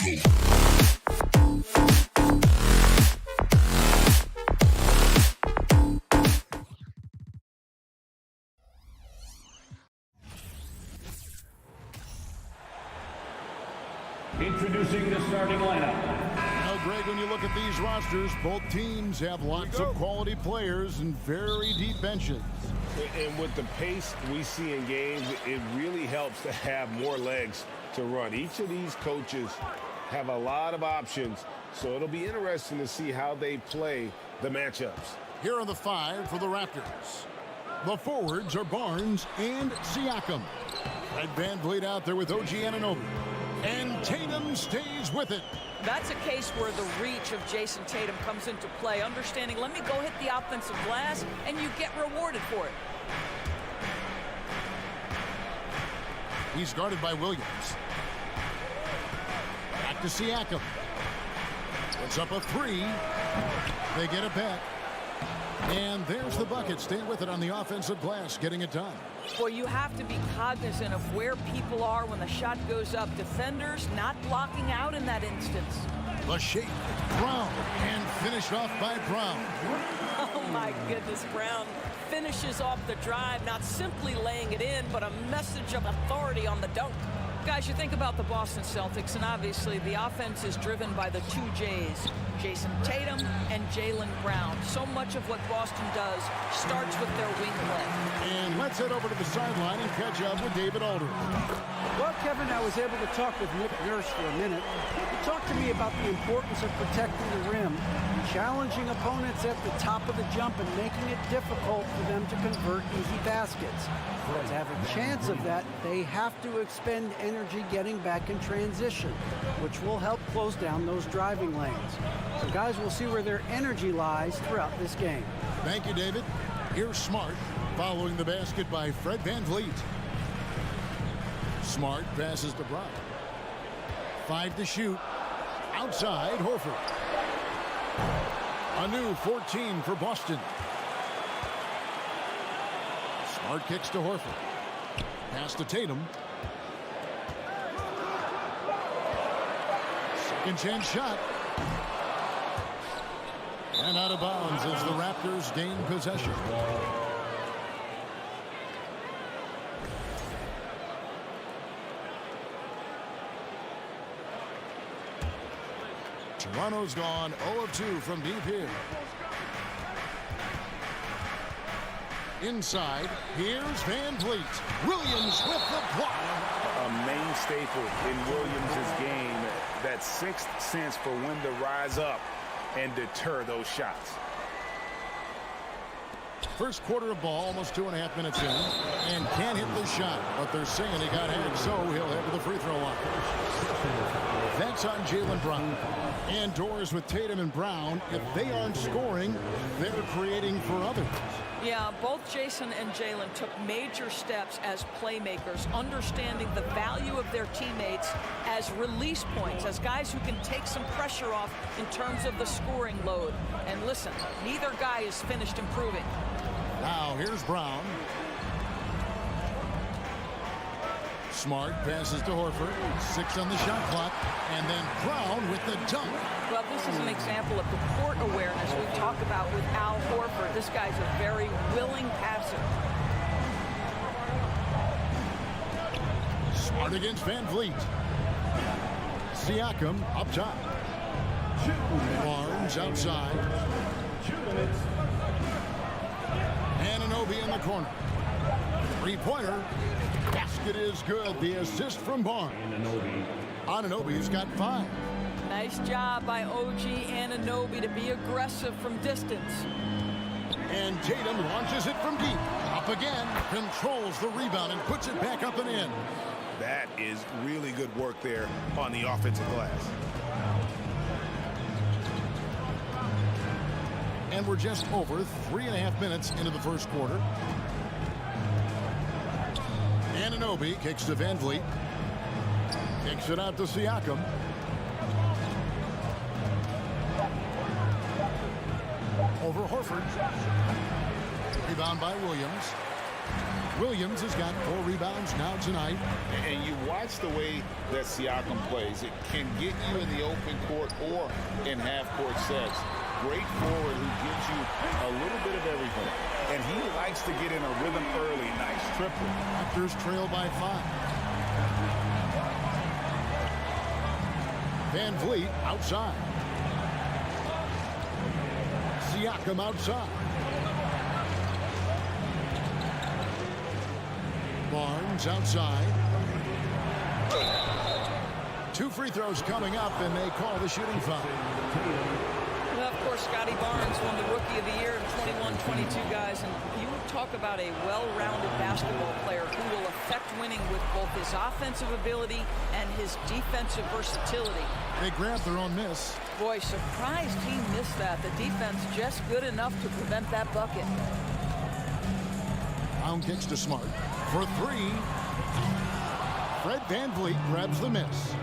Introducing the starting lineup. Now, Greg, when you look at these rosters, both teams have lots of quality players and very deep benches. And with the pace we see in games, it really helps to have more legs to run. Each of these coaches have a lot of options, so it'll be interesting to see how they play the matchups. Here are the five for the Raptors. The forwards are Barnes and Siakam. Fred VanVleet out there with OG Anunoby. And Tatum stays with it. That's a case where the reach of Jason Tatum comes into play. Understanding, let me go hit the offensive glass, and you get rewarded for it. He's guarded by Williams. Back to Siakam. Puts up a three. They get it back. And there's the bucket. Staying with it on the offensive glass, getting it done. Well, you have to be cognizant of where people are when the shot goes up. Defenders not blocking out in that instance. The shake, Brown, and finished off by Brown. Oh, my goodness, Brown finishes off the drive, not simply laying it in, but a message of authority on the dunk. Guys, you think about the Boston Celtics, and obviously the offense is driven by the two J's, Jason Tatum and Jaylen Brown. So much of what Boston does starts with their wing play. And let's head over to the sideline and catch up with David Aldridge. Well, Kevin, I was able to talk with Nick Nurse for a minute. He talked to me about the importance of protecting the rim, challenging opponents at the top of the jump, and making it difficult for them to convert easy baskets. To have a chance of that, they have to expend energy getting back in transition, which will help close down those driving lanes. So, guys, we'll see where their energy lies throughout this game. Thank you, David. Here's Smart, following the basket by Fred VanVleet. Smart passes to Brown. 5 to shoot. Outside, Horford. A new 14 for Boston. Smart kicks to Horford. Pass to Tatum. Second chance shot. And out of bounds as the Raptors gain possession. Toronto's gone 0 of 2 from deep here. Inside, here's VanVleet. Williams with the block. A main staple in Williams' game, that sixth sense for when to rise up and deter those shots. First quarter of ball, almost 2.5 minutes in, and can't hit the shot, but they're saying he got hacked, so he'll head to the free throw line. That's on Jaylen Brown. And doors with Tatum and Brown. If they aren't scoring, they're creating for others. Yeah, both Jason and Jaylen took major steps as playmakers, understanding the value of their teammates as release points, as guys who can take some pressure off in terms of the scoring load. And listen, neither guy is finished improving. Now here's Brown. Smart passes to Horford. 6 on the shot clock. And then Brown with the dunk. Well, this is an example of the court awareness we talk about with Al Horford. This guy's a very willing passer. Smart against VanVleet. Siakam up top. Barnes outside. Anunoby in the corner. Three-pointer. Basket is good. The assist from Barnes. Anunoby's got 5. Nice job by OG Anunoby to be aggressive from distance. And Tatum launches it from deep. Up again. Controls the rebound and puts it back up and in. That is really good work there on the offensive glass. And we're just over 3.5 minutes into the first quarter. Anunoby kicks to VanVleet. Kicks it out to Siakam. Over Horford. Rebound by Williams. Williams has got 4 rebounds now tonight. And you watch the way that Siakam plays. It can get you in the open court or in half-court sets. Great forward who gives you a little bit of everything. And he likes to get in a rhythm early. Nice triple. Raptors trail by 5. Van Vliet outside. Siakam outside. Barnes outside. 2 free throws coming up, and they call the shooting foul. Well, of course, Scotty Barnes won the Rookie of the Year in 21-22, guys. And you talk about a well-rounded basketball player who will affect winning with both his offensive ability and his defensive versatility. They grabbed their own miss. Boy, surprised he missed that. The defense just good enough to prevent that bucket. Brown kicks to Smart for 3. Fred VanVleet grabs the miss.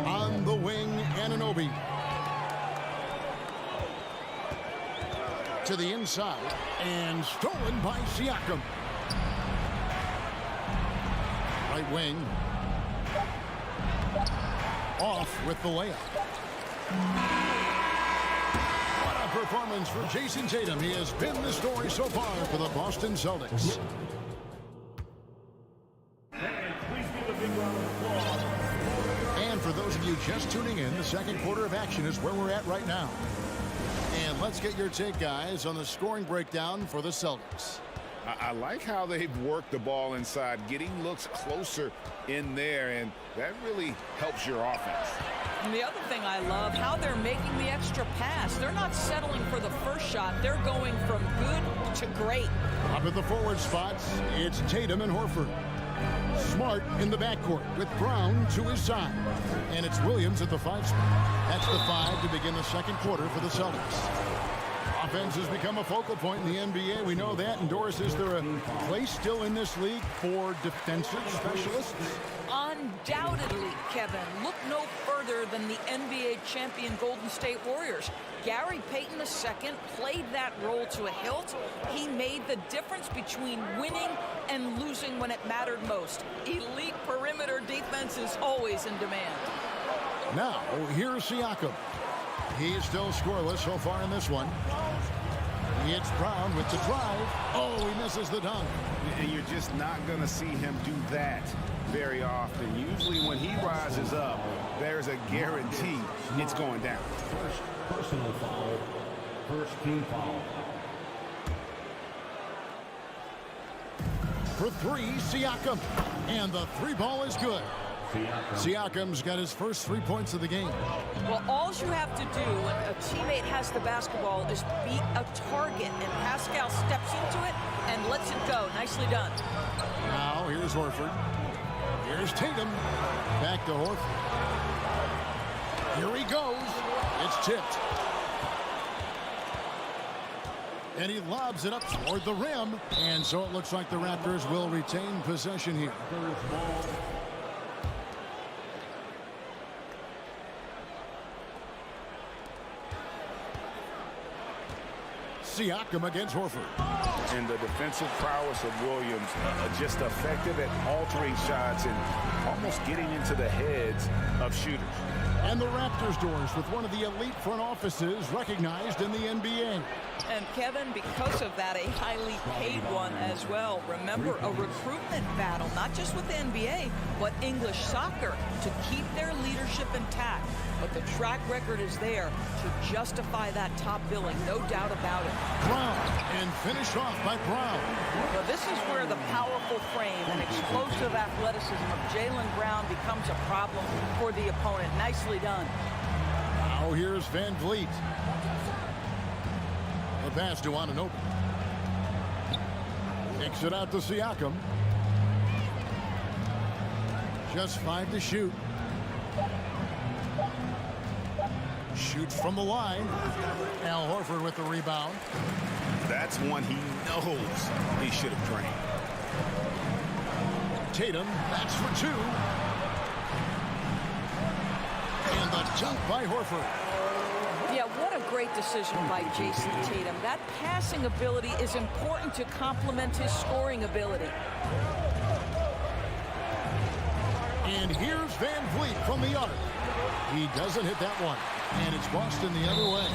On the wing, Anunoby. To the inside, and stolen by Siakam. Right wing. Off with the layup. What a performance for Jason Tatum. He has been the story so far for the Boston Celtics. And for those of you just tuning in, the second quarter of action is where we're at right now. And let's get your take, guys, on the scoring breakdown for the Celtics. I like how they've worked the ball inside, getting looks closer in there, and that really helps your offense. And the other thing I love, how they're making the extra pass. They're not settling for the first shot. They're going from good to great. Up at the forward spots, it's Tatum and Horford. Smart in the backcourt with Brown to his side. And it's Williams at the 5 spot. That's the 5 to begin the second quarter for the Celtics. Offense has become a focal point in the NBA. We know that. And Doris, is there a place still in this league for defensive specialists? Undoubtedly, Kevin. Look no further than the NBA champion Golden State Warriors. Gary Payton II played that role to a hilt. He made the difference between winning and losing when it mattered most. Elite perimeter defense is always in demand. Now, here's Siakam. He's still scoreless so far in this one. It's Brown with the drive. Oh, he misses the dunk. And you're just not going to see him do that very often. Usually when he rises up, there's a guarantee it's going down. First personal foul. First team foul. For 3, Siakam. And the 3 ball is good. Siakam's got his first 3 points of the game. Well, all you have to do when a teammate has the basketball is beat a target, and Pascal steps into it and lets it go. Nicely done. Now, here's Horford. Here's Tatum. Back to Horford. Here he goes. It's tipped. And he lobs it up toward the rim. And so it looks like the Raptors will retain possession here. Siakam against Horford. And the defensive prowess of Williams, just effective at altering shots and almost getting into the heads of shooters. And the Raptors, Doris, with one of the elite front offices recognized in the NBA. And Kevin, because of that, a highly paid one as well. Remember, a recruitment battle, not just with the NBA, but English soccer, to keep their leadership intact. But the track record is there to justify that top billing, no doubt about it. Brown, and finished off by Brown. Well, this is where the powerful frame and explosive athleticism of Jaylen Brown becomes a problem for the opponent. Nicely done. Now here's Van Vliet. The pass to Anunoby. Kicks it out to Siakam. Just 5 to shoot. Shoots from the line. Al Horford with the rebound. That's one he knows he should have drained. Tatum, that's for 2. And the dunk by Horford. Yeah, Yeah, what a great decision by Jason Tatum. That passing ability is important to complement his scoring ability. And here's Van Vliet from the arc. He doesn't hit that one. And it's Boston the other way.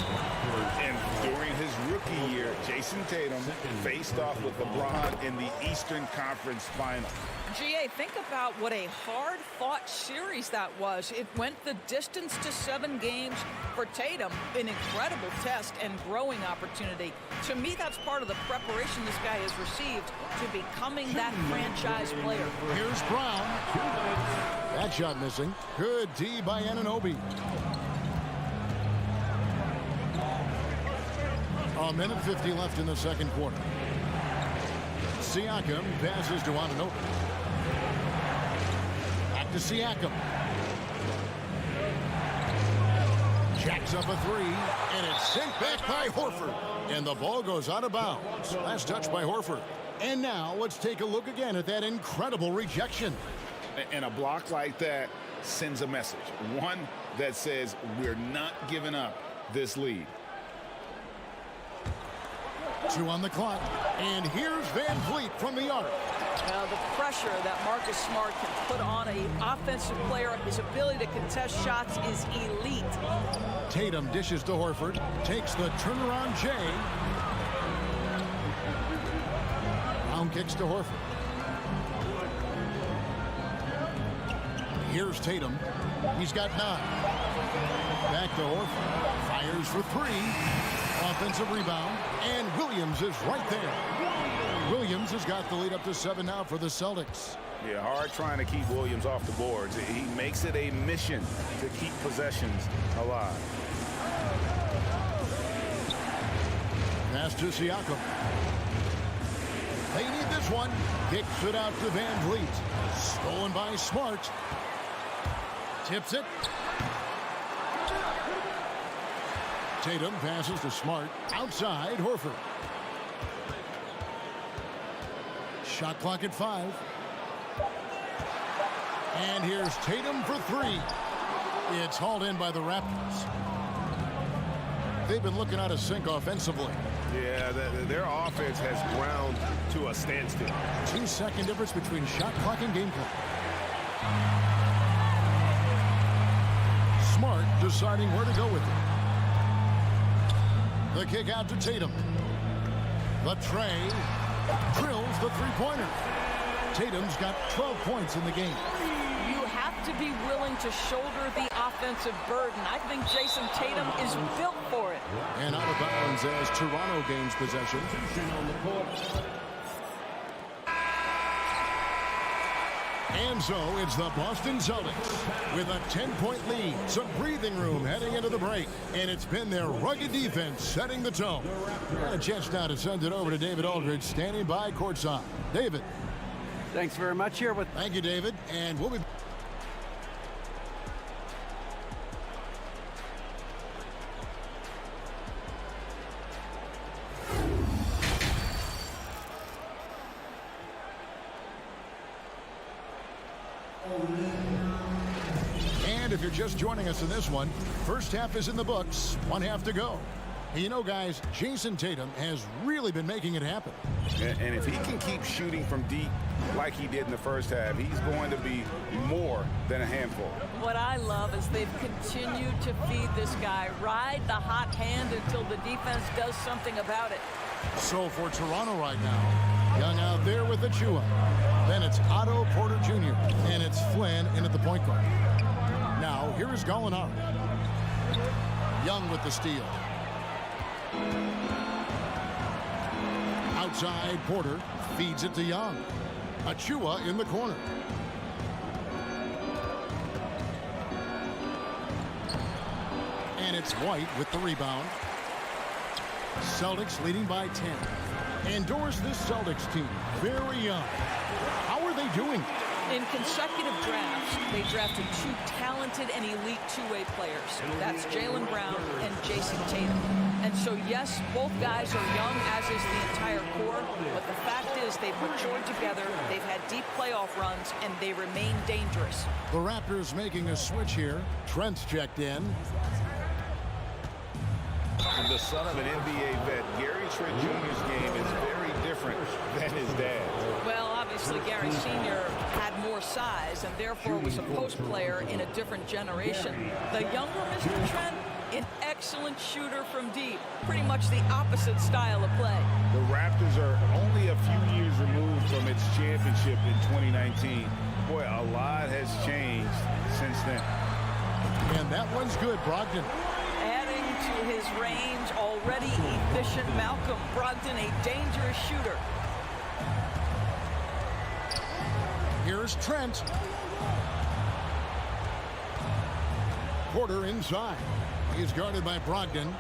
And during his rookie year, Jason Tatum faced off with LeBron in the Eastern Conference Final. GA, think about what a hard-fought series that was. It went the distance to 7 games. For Tatum, an incredible test and growing opportunity. To me, that's part of the preparation this guy has received to becoming that franchise player. Here's Brown. That shot missing. Good D by Anunoby. A minute 50 left in the second quarter. Siakam passes to Anunoby. Back to Siakam. Jacks up a 3, and it's sent back by Horford. And the ball goes out of bounds. Last touch by Horford. And now let's take a look again at that incredible rejection. And a block like that sends a message. One that says we're not giving up this lead. 2 on the clock. And here's Van Vliet from the arc. The pressure that Marcus Smart can put on an offensive player, his ability to contest shots is elite. Tatum dishes to Horford. Takes the turnaround J. Brown kicks to Horford. Here's Tatum. He's got 9. Back to Horford. Fires for 3. Offensive rebound. And Williams is right there. Williams has got the lead up to 7 now for the Celtics. Yeah, hard trying to keep Williams off the boards. He makes it a mission to keep possessions alive. Pass to Siakam. They need this one. Kicks it out to Van Vliet. Stolen by Smart. Tips it. Tatum passes to Smart. Outside, Horford. Shot clock at 5. And here's Tatum for 3. It's hauled in by the Raptors. They've been looking out of sync offensively. Yeah, their offense has ground to a standstill. 2-second difference between shot clock and game clock. Smart deciding where to go with it. The kick out to Tatum. The tray drills the three-pointer. Tatum's got 12 points in the game. You have to be willing to shoulder the offensive burden. I think Jason Tatum is built for it. And out of bounds as Toronto gains possession. And so it's the Boston Celtics with a 10-point lead. Some breathing room heading into the break. And it's been their rugged defense setting the tone. And a chance now to send it over to David Aldridge standing by courtside. David. Thanks very much here with. Thank you, David. And we'll be. And if you're just joining us in this one, first half is in the books, 1 half to go. And you know, guys, Jason Tatum has really been making it happen. And if he can keep shooting from deep like he did in the first half, he's going to be more than a handful. What I love is they've continued to feed this guy, ride the hot hand until the defense does something about it. So for Toronto right now, Young out there with Achua. Then it's Otto Porter Jr. and it's Flynn in at the point guard. Now here is Gallinari. Young with the steal. Outside, Porter feeds it to Young. Achua in the corner. And it's White with the rebound. Celtics leading by 10. Endorse this Celtics team. Very young. How are they doing? In consecutive drafts, they drafted 2 talented and elite two-way players. That's Jaylen Brown and Jason Tatum. And so, yes, both guys are young, as is the entire core. But the fact is they've matured together, they've had deep playoff runs, and they remain dangerous. The Raptors making a switch here. Trent's checked in. The son of an NBA vet, Gary Trent Jr.'s game is very different than his dad's. Well, obviously, Gary Sr. had more size and therefore was a post player in a different generation. The younger Mr. Trent, an excellent shooter from deep. Pretty much the opposite style of play. The Raptors are only a few years removed from its championship in 2019. Boy, a lot has changed since then. And that one's good, Brogdon. Adding to his range, already efficient Malcolm Brogdon, a dangerous shooter. Here's Trent. Porter inside. He's guarded by Brogdon.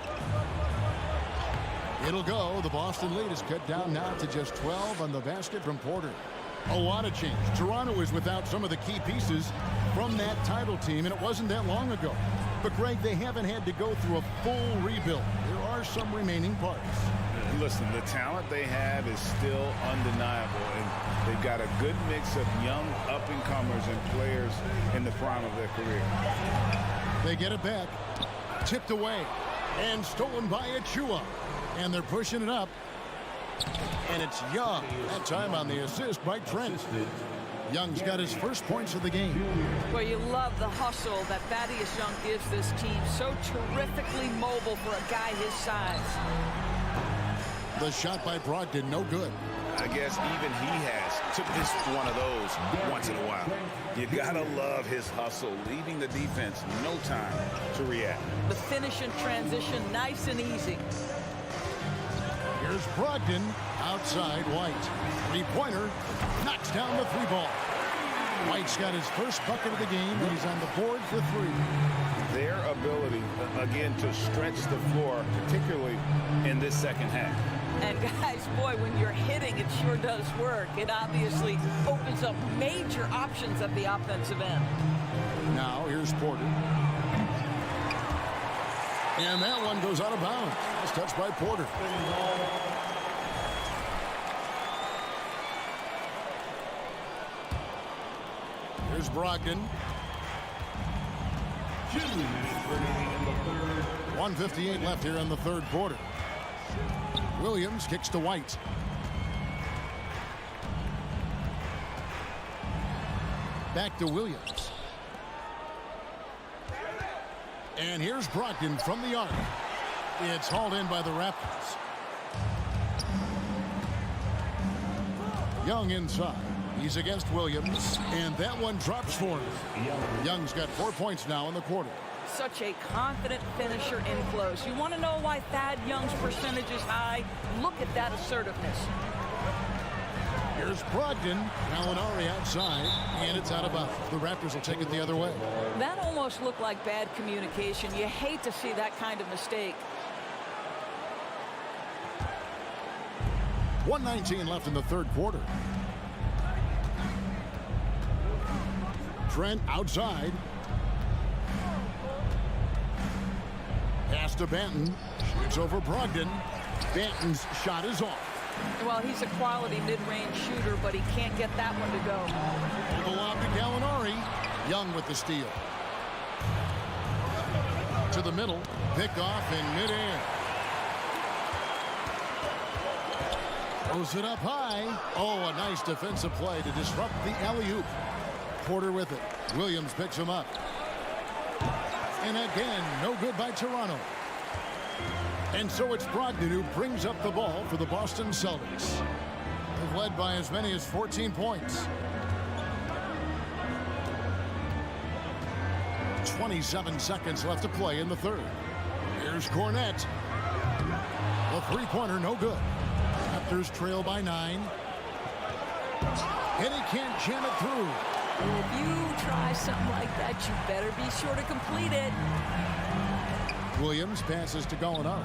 It'll go. The Boston lead is cut down now to just 12 on the basket from Porter. A lot of change. Toronto is without some of the key pieces from that title team, and it wasn't that long ago. But, Greg, they haven't had to go through a full rebuild. There are some remaining parts. Listen, the talent they have is still undeniable, and they've got a good mix of young up-and-comers and players in the prime of their career. They get it back. Tipped away and stolen by Achua. And they're pushing it up. And it's Young. That time on the assist by Trent. Young's got his first points of the game. Well, you love the hustle that Thaddeus Young gives this team. So terrifically mobile for a guy his size. The shot by Brogdon, no good. I guess even he has to miss one of those once in a while. You gotta love his hustle, leaving the defense no time to react. The finish and transition, nice and easy. Here's Brogdon outside White. Three-pointer, knocks down the three ball. White's got his first bucket of the game, and he's on the board for three. Their ability, again, to stretch the floor, particularly in this second half. And guys, boy, when you're hitting, it sure does work. It obviously opens up major options at the offensive end. Now here's Porter. And that one goes out of bounds. It's touched by Porter. Here's Brogdon. 1:58 left here in the third quarter. Williams kicks to White. Back to Williams. And here's Brogdon from the arc. It's hauled in by the Raptors. Young inside. He's against Williams. And that one drops for him. Young's got 4 points now in the quarter. Such a confident finisher in close. You want to know why Thad Young's percentage is high? Look at that assertiveness. Here's Brogdon. Gallinari outside, and it's out of bounds. The Raptors will take it the other way. That almost looked like bad communication. You hate to see that kind of mistake. 1:19 left in the third quarter. Trent outside. Pass to Banton. Shoots over Brogdon. Banton's shot is off. Well, he's a quality mid-range shooter, but he can't get that one to go. The lob to Gallinari. Young with the steal. To the middle. Picked off in midair. Throws it up high. Oh, a nice defensive play to disrupt the alley-oop. Porter with it. Williams picks him up. And again, no good by Toronto. And so it's Brogdon who brings up the ball for the Boston Celtics. They've led by as many as 14 points. 27 seconds left to play in the third. Here's Cornette. The three-pointer, no good. Raptors trail by 9. And he can't jam it through. If you try something like that, you better be sure to complete it. Williams passes to Gallinari.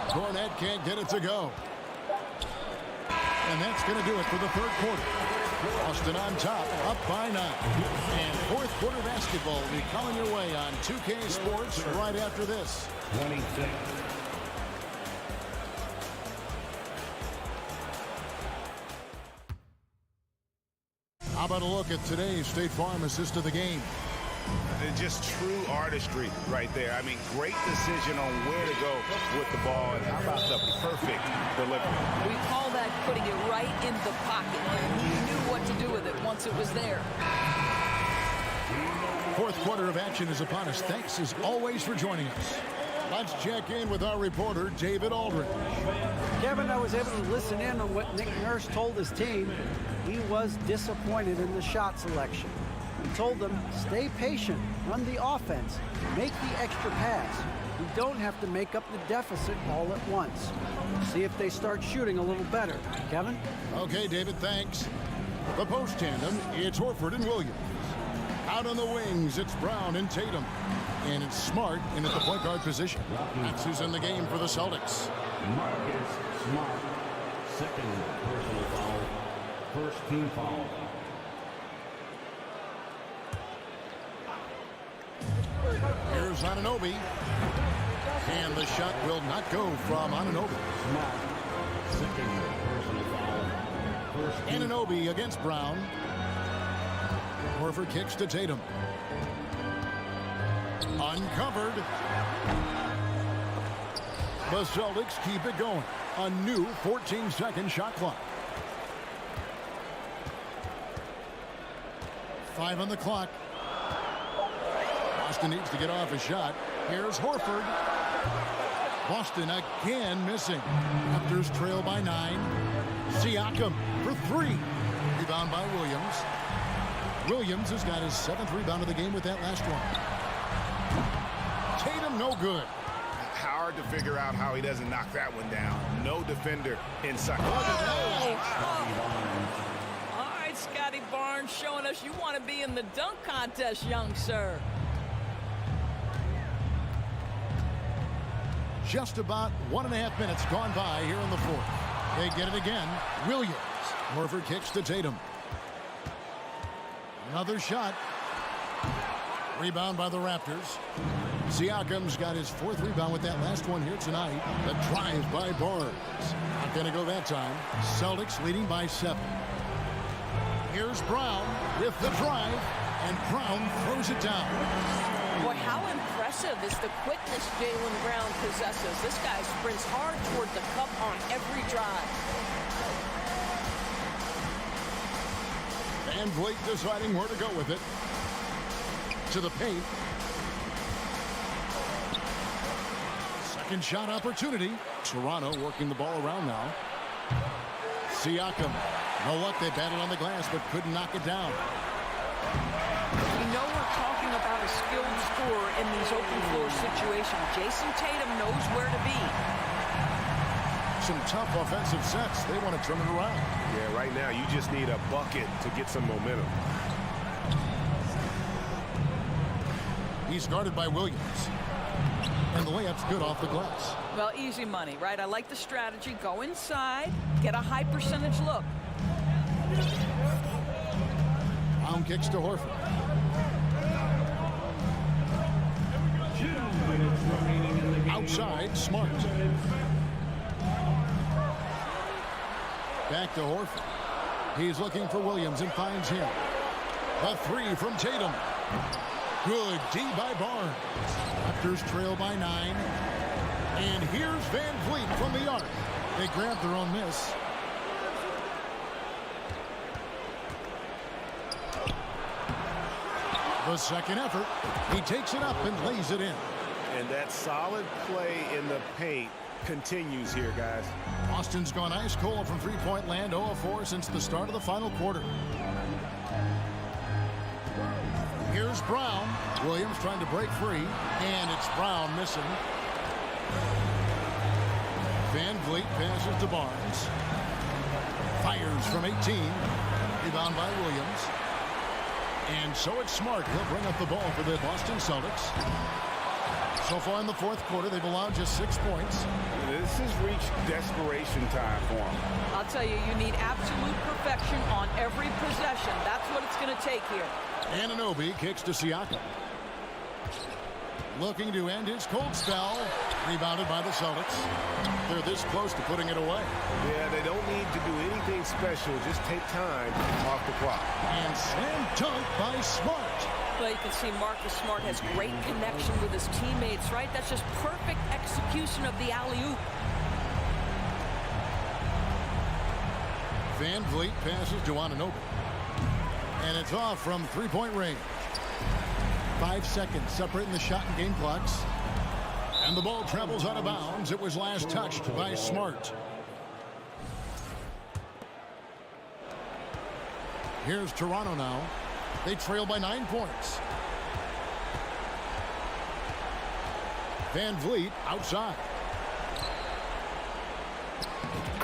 Cornette can't get it to go. And that's going to do it for the third quarter. Boston on top, up by 9. And fourth quarter basketball will be coming your way on 2K Sports right after this. 26. How about a look at today's State Farm assist of the game? Just true artistry right there. I mean, great decision on where to go with the ball, and how about the perfect delivery. We call that putting it right in the pocket. He knew what to do with it once it was there. Fourth quarter of action is upon us. Thanks as always for joining us. Let's check in with our reporter, David Aldridge. Kevin, I was able to listen in on what Nick Nurse told his team. He was disappointed in the shot selection. He told them, stay patient, run the offense, make the extra pass. You don't have to make up the deficit all at once. See if they start shooting a little better. Kevin? Okay, David, thanks. The post tandem, it's Horford and Williams. Out on the wings, it's Brown and Tatum. And it's Smart in at the point guard position. That's who's in the game for the Celtics. Marcus Smart. Second personal foul. First team foul. Here's Anunoby. And the shot will not go from Anunoby. Smart. Second personal foul. First team. Anunoby against Brown. Horford kicks to Tatum. Uncovered. The Celtics keep it going. A new 14-second shot clock. 5 on the clock. Boston needs to get off a shot. Here's Horford. Boston again missing. Raptors trail by 9. Siakam for 3. Rebound by Williams. Williams has got his 7th rebound of the game with that last one. Tatum no good. Hard to figure out how he doesn't knock that one down. No defender inside. Oh! All right, Scotty Barnes showing us you want to be in the dunk contest, young sir. Just about 1.5 minutes gone by here in the fourth. They get it again. Williams. Horford kicks to Tatum. Another shot. Rebound by the Raptors. Siakam's got his 4th rebound with that last one here tonight. The drive by Barnes. Not going to go that time. Celtics leading by 7. Here's Brown with the drive, and Brown throws it down. Boy, how impressive is the quickness Jaylen Brown possesses. This guy sprints hard toward the cup on every drive. Van Vliet deciding where to go with it. To the paint. Second shot opportunity. Toronto working the ball around now. Siakam. No luck. They battled on the glass but couldn't knock it down. You know we're talking about a skilled scorer in these open floor situations. Jason Tatum knows where to be. Some tough offensive sets. They want to turn it around. Yeah, right now you just need a bucket to get some momentum. He's guarded by Williams. And the layup's good off the glass. Well, easy money, right? I like the strategy. Go inside, get a high percentage look. Brown kicks to Horford. 2 minutes remaining in the game. Outside, Smart. Back to Horford. He's looking for Williams and finds him. A 3 from Tatum. Good D by Barnes. Raptors trail by 9. And here's Van Vliet from the arc. They grab their own miss. The second effort. He takes it up and lays it in. And that solid play in the paint continues here, guys. Boston's gone ice cold from three-point land, 0 of 4 since the start of the final quarter. Here's Brown. Williams trying to break free, and it's Brown missing. Van Vliet passes to Barnes. Fires from 18. Rebound by Williams. And so it's Smart. He'll bring up the ball for the Boston Celtics. So far in the fourth quarter, they've allowed just 6 points. This has reached desperation time for them. I'll tell you, you need absolute perfection on every possession. That's what it's going to take here. Anunoby kicks to Siakam. Looking to end his cold spell. Rebounded by the Celtics. They're this close to putting it away. Yeah, they don't need to do anything special. Just take time off the clock. And slam dunk by Smart. Well, you can see Marcus Smart has great connection with his teammates, right? That's just perfect execution of the alley-oop. Van Vliet passes to Anunoby. And it's off from three-point range. 5 seconds separating the shot and game clocks. And the ball travels out of bounds. It was last touched by Smart. Here's Toronto now. They trail by 9 points. Van Vliet outside.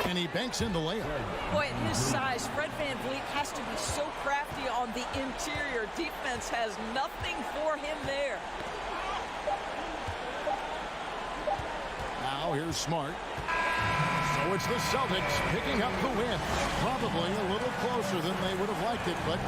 And he banks in the layup. Boy, at his size, Fred Van Vliet has to be so crafty on the interior. Defense has nothing for him there. Now here's Smart. So it's the Celtics picking up the win. Probably a little closer than they would have liked it, but...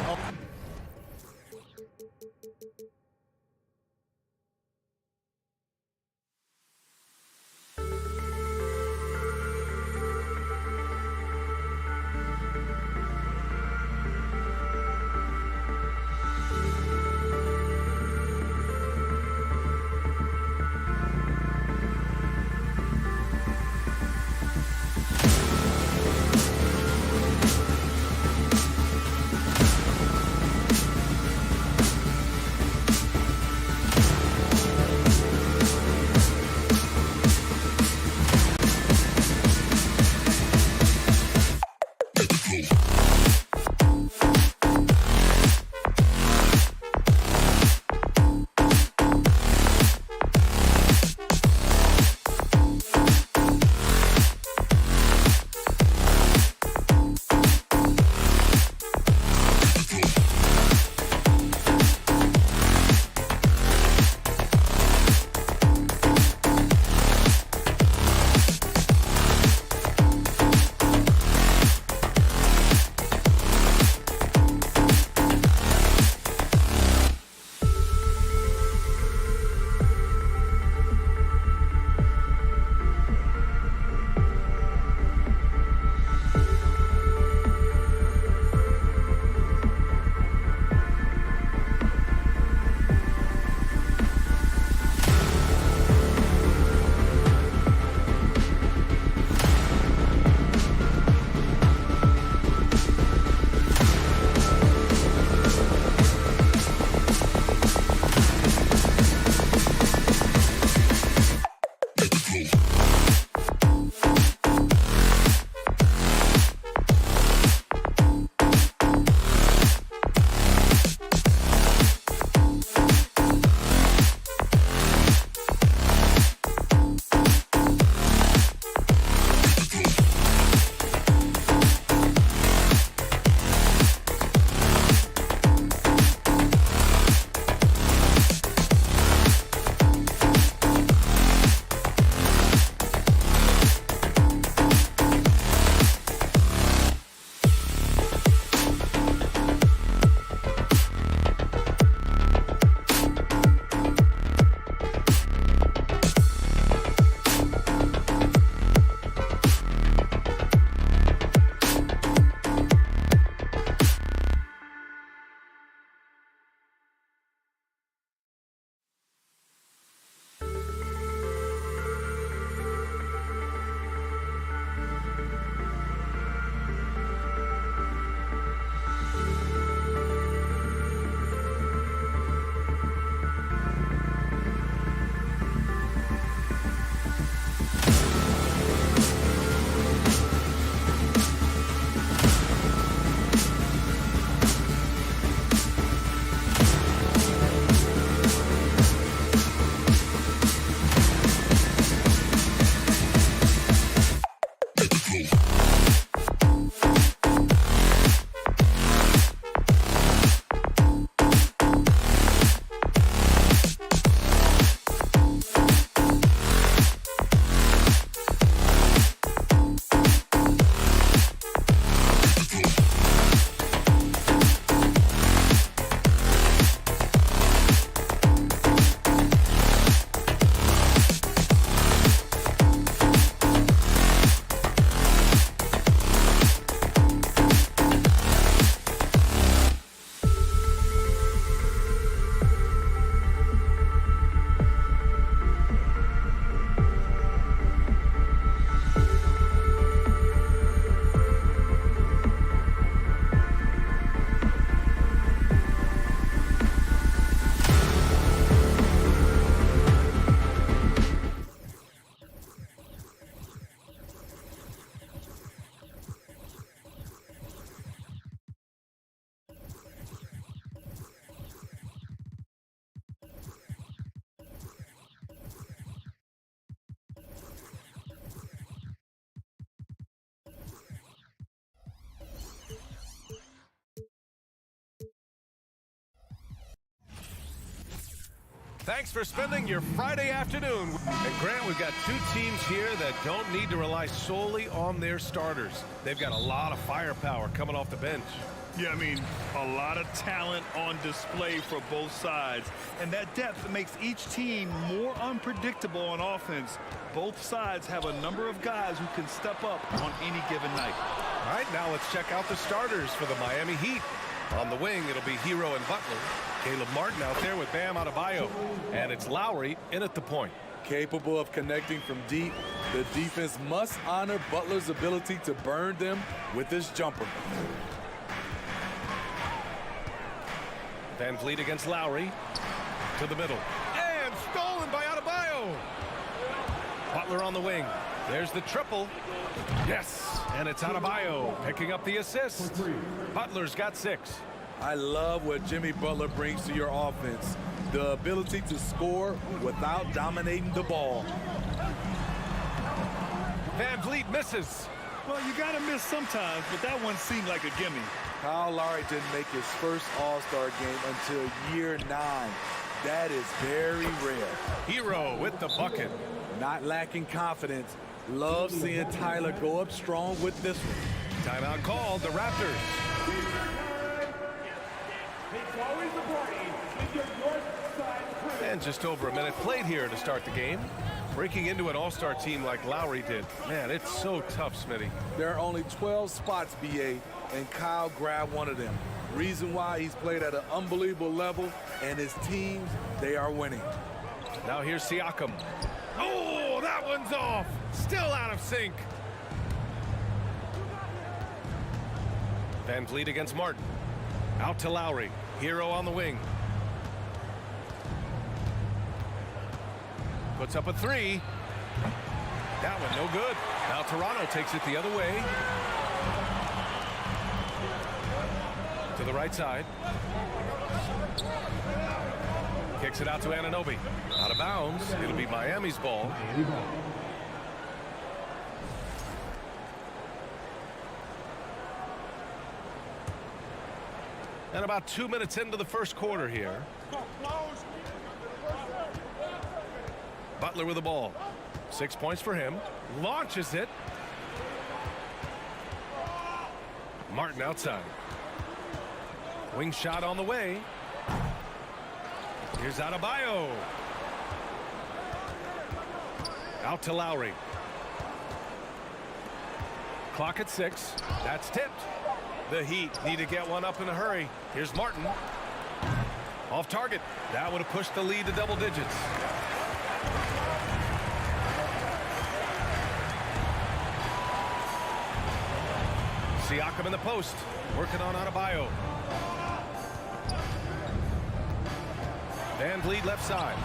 Thanks for spending your Friday afternoon. And Grant, we've got two teams here that don't need to rely solely on their starters. They've got a lot of firepower coming off the bench. Yeah, I mean, a lot of talent on display for both sides. And that depth makes each team more unpredictable on offense. Both sides have a number of guys who can step up on any given night. All right, now let's check out the starters for the Miami Heat. On the wing, it'll be Hero and Butler. Caleb Martin out there with Bam Adebayo. And it's Lowry in at the point. Capable of connecting from deep, the defense must honor Butler's ability to burn them with his jumper. Van Vliet against Lowry. To the middle. And stolen by Adebayo. Butler on the wing. There's the triple. Yes, and it's Adebayo picking up the assist. Butler's got 6. I love what Jimmy Butler brings to your offense. The ability to score without dominating the ball. Van Vliet misses. Well, you got to miss sometimes, but that one seemed like a gimme. Kyle Lowry didn't make his first All-Star game until year 9. That is very rare. Hero with the bucket. Not lacking confidence. Love seeing Tyler go up strong with this one. Timeout called, the Raptors. And just over a minute played here to start the game. Breaking into an all-star team like Lowry did. Man, it's so tough, Smitty. There are only 12 spots, BA, and Kyle grabbed one of them. Reason why he's played at an unbelievable level, and his teams, they are winning. Now here's Siakam. Oh, that one's off. Still out of sync. Van Vliet against Martin. Out to Lowry. Hero on the wing. Puts up a 3. That one no good. Now Toronto takes it the other way. To the right side. Kicks it out to Anunoby. Out of bounds. It'll be Miami's ball. And about 2 minutes into the first quarter here. Butler with the ball. 6 points for him. Launches it. Martin outside. Wing shot on the way. Here's Adebayo. Out to Lowry. Clock at 6. That's tipped. The Heat need to get one up in a hurry. Here's Martin. Off target. That would have pushed the lead to double digits. Siakam in the post. Working on Adebayo. Van Vliet left side.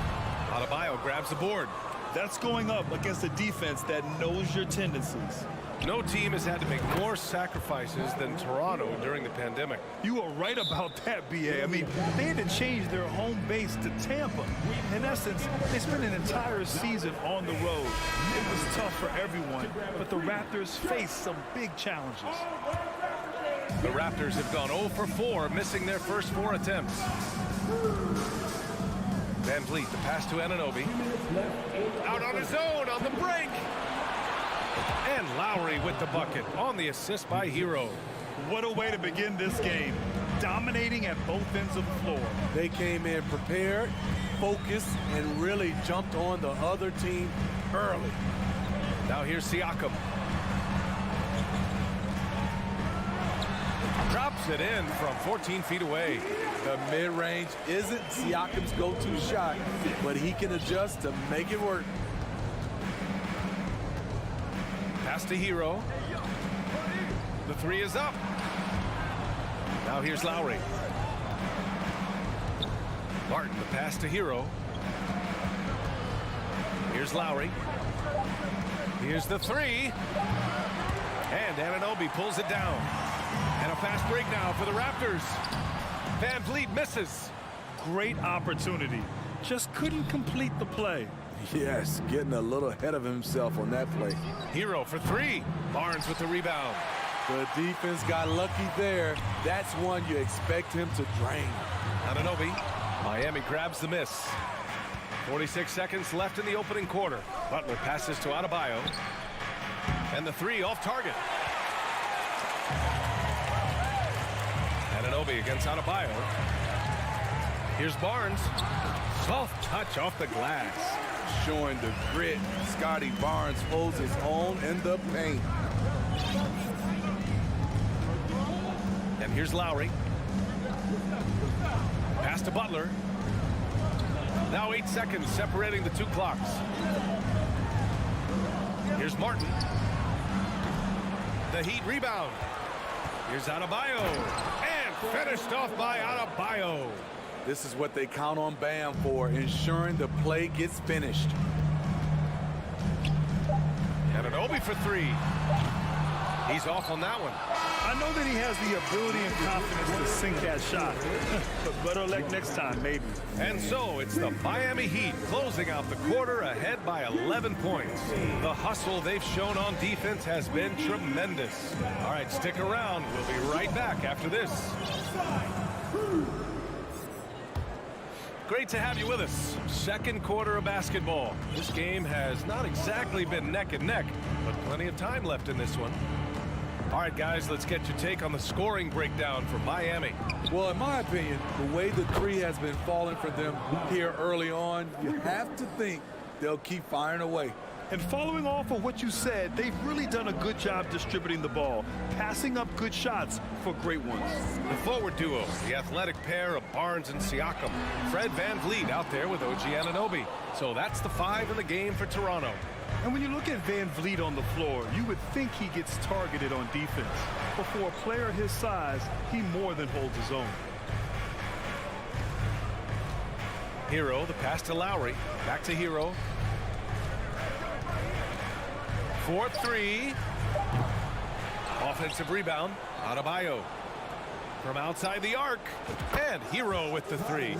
Adebayo grabs the board. That's going up against a defense that knows your tendencies. No team has had to make more sacrifices than Toronto during the pandemic. You are right about that, BA. I mean, they had to change their home base to Tampa. In essence, they spent an entire season on the road. It was tough for everyone, but the Raptors faced some big challenges. The Raptors have gone 0 for 4, missing their first 4 attempts. Van Vliet, the pass to Anunoby. Out on his own on the break. And Lowry with the bucket on the assist by Hero. What a way to begin this game. Dominating at both ends of the floor. They came in prepared, focused, and really jumped on the other team early. Now here's Siakam. Drops it in from 14 feet away. The mid-range isn't Siakam's go-to shot, but he can adjust to make it work. Pass to Hero. The 3 is up. Now here's Lowry. Martin, the pass to Hero. Here's Lowry. Here's the 3. And Anunoby pulls it down. And a fast break now for the Raptors. Van Vliet misses. Great opportunity. Just couldn't complete the play. Yes, getting a little ahead of himself on that play. Hero for 3. Barnes with the rebound. The defense got lucky there. That's one you expect him to drain. Anunoby. Miami grabs the miss. 46 seconds left in the opening quarter. Butler passes to Adebayo. And the three off target. Anunoby against Adebayo. Here's Barnes. Soft touch off the glass. Showing the grit. Scotty Barnes holds his own in the paint. And here's Lowry. Pass to Butler. Now 8 seconds separating the two clocks. Here's Martin. The Heat rebound. Here's Adebayo. And finished off by Adebayo. This is what they count on Bam for, ensuring the play gets finished. Anunoby for three. He's off on that one. I know that he has the ability and confidence to sink that shot. But better luck next time, maybe. And so it's the Miami Heat closing out the quarter ahead by 11 points. The hustle they've shown on defense has been tremendous. All right, stick around. We'll be right back after this. Great to have you with us. Second quarter of basketball. This game has not exactly been neck and neck, but plenty of time left in this one. All right, guys, let's get your take on the scoring breakdown for Miami. Well, in my opinion, the way the three has been falling for them here early on, you have to think they'll keep firing away. And following off of what you said, they've really done a good job distributing the ball, passing up good shots for great ones. The forward duo, the athletic pair of Barnes and Siakam. Fred VanVleet out there with OG Anunoby. So that's the five in the game for Toronto. And when you look at VanVleet on the floor, you would think he gets targeted on defense. But for a player his size, he more than holds his own. Hero, the pass to Lowry. Back to Hero. 4-3. Offensive rebound. Adebayo from outside the arc. And Hero with the three.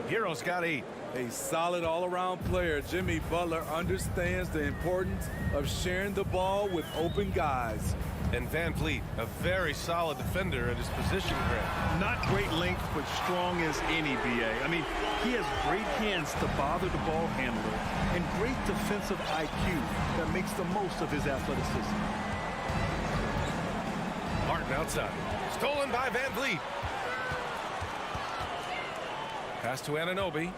Hero's got 8. A solid all-around player, Jimmy Butler understands the importance of sharing the ball with open guys. And VanVleet, a very solid defender at his position grab. Not great length, but strong as any, BA. I mean, he has great hands to bother the ball handler and great defensive IQ that makes the most of his athleticism. Martin outside. Stolen by VanVleet. Pass to Anunoby.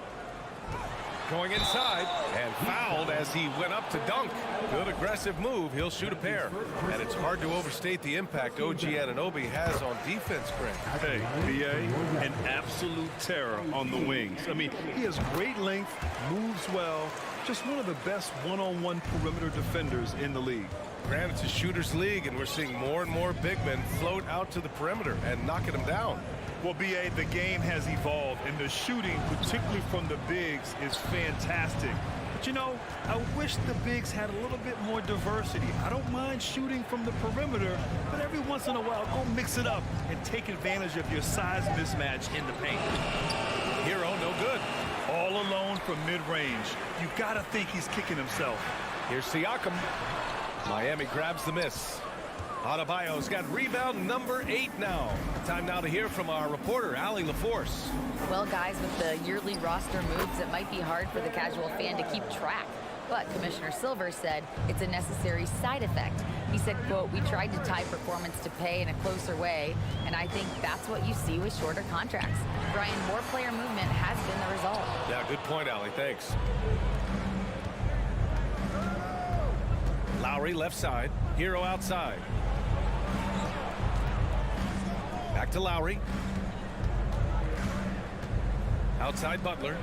Going inside and fouled as he went up to dunk. Good aggressive move. He'll shoot a pair. And it's hard to overstate the impact OG Anunoby has on defense, Greg. Hey, BA, an absolute terror on the wings. I mean, he has great length, moves well, just one of the best one-on-one perimeter defenders in the league. Granted, it's a shooter's league, and we're seeing more and more big men float out to the perimeter and knocking them down. Well, BA, the game has evolved, and the shooting, particularly from the bigs, is fantastic. But, you know, I wish the bigs had a little bit more diversity. I don't mind shooting from the perimeter, but every once in a while, go mix it up and take advantage of your size mismatch in the paint. Hero, no good. All alone from mid-range. You got to think he's kicking himself. Here's Siakam. Miami grabs the miss. Adebayo's got rebound number 8 now. Time now to hear from our reporter, Allie LaForce. Well, guys, with the yearly roster moves, it might be hard for the casual fan to keep track. But Commissioner Silver said it's a necessary side effect. He said, quote, "We tried to tie performance to pay in a closer way, and I think that's what you see with shorter contracts." Brian, more player movement has been the result. Yeah, good point, Allie. Thanks. Lowry left side. Hero outside. Back to Lowry. Outside Butler.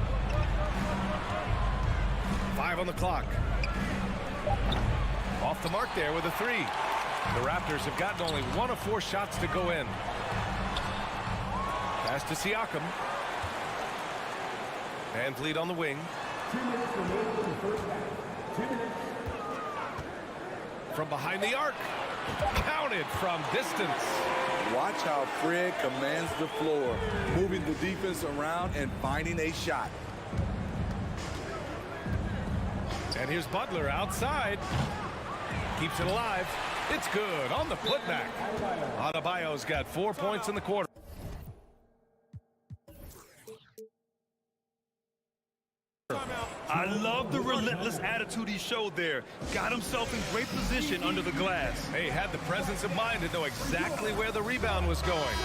5 on the clock. Off the mark there with a 3. The Raptors have gotten only 1 of 4 shots to go in. Pass to Siakam. VanVleet on the wing. 2 minutes remaining in the first half. 2 minutes. From behind the arc. Counted from distance. Watch how Fred commands the floor, moving the defense around and finding a shot. And here's Butler outside. Keeps it alive. It's good on the putback. Adebayo's got 4 points in the quarter. Timeout. love the relentless attitude he showed there. Got himself in great position under the glass. He had the presence of mind to know exactly where the rebound was going.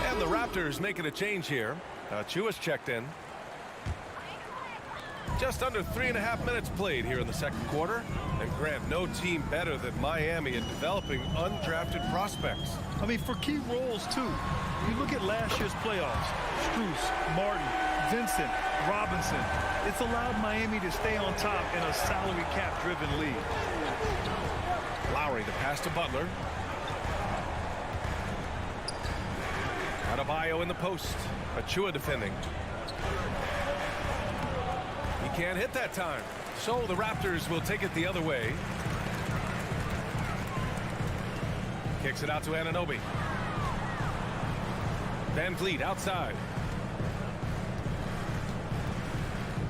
And the Raptors making a change here. Chua's checked in. Just under 3.5 minutes played here in the second quarter. And Grant, no team better than Miami in developing undrafted prospects. I mean, for key roles, too. You look at last year's playoffs. Strus, Martin, Vincent, Robinson. It's allowed Miami to stay on top in a salary cap-driven league. Lowry, the pass to Butler. Adebayo in the post. Chua defending. He can't hit that time. So the Raptors will take it the other way. Kicks it out to Anunoby. Van Vliet outside.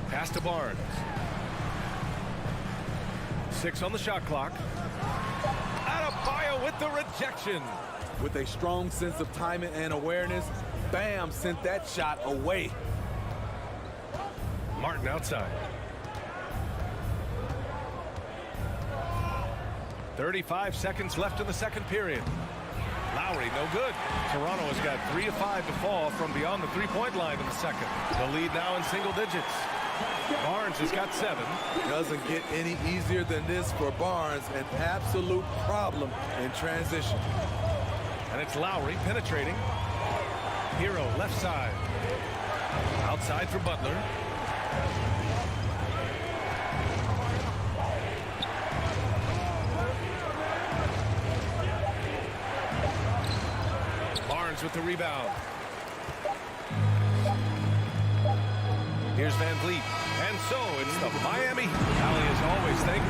Pass to Barnes. 6 on the shot clock. Adebayo with the rejection. With a strong sense of timing and awareness, Bam sent that shot away. Martin outside. 35 seconds left in the second period. Lowry, no good. Toronto has got 3 of 5 to fall from beyond the three-point line in the second. The lead now in single digits. Barnes has got 7. Doesn't get any easier than this for Barnes. An absolute problem in transition. And it's Lowry penetrating. Hero left side. Outside for Butler. Barnes with the rebound. Here's Van Vliet. And so it's the Miami Valley as always. Thank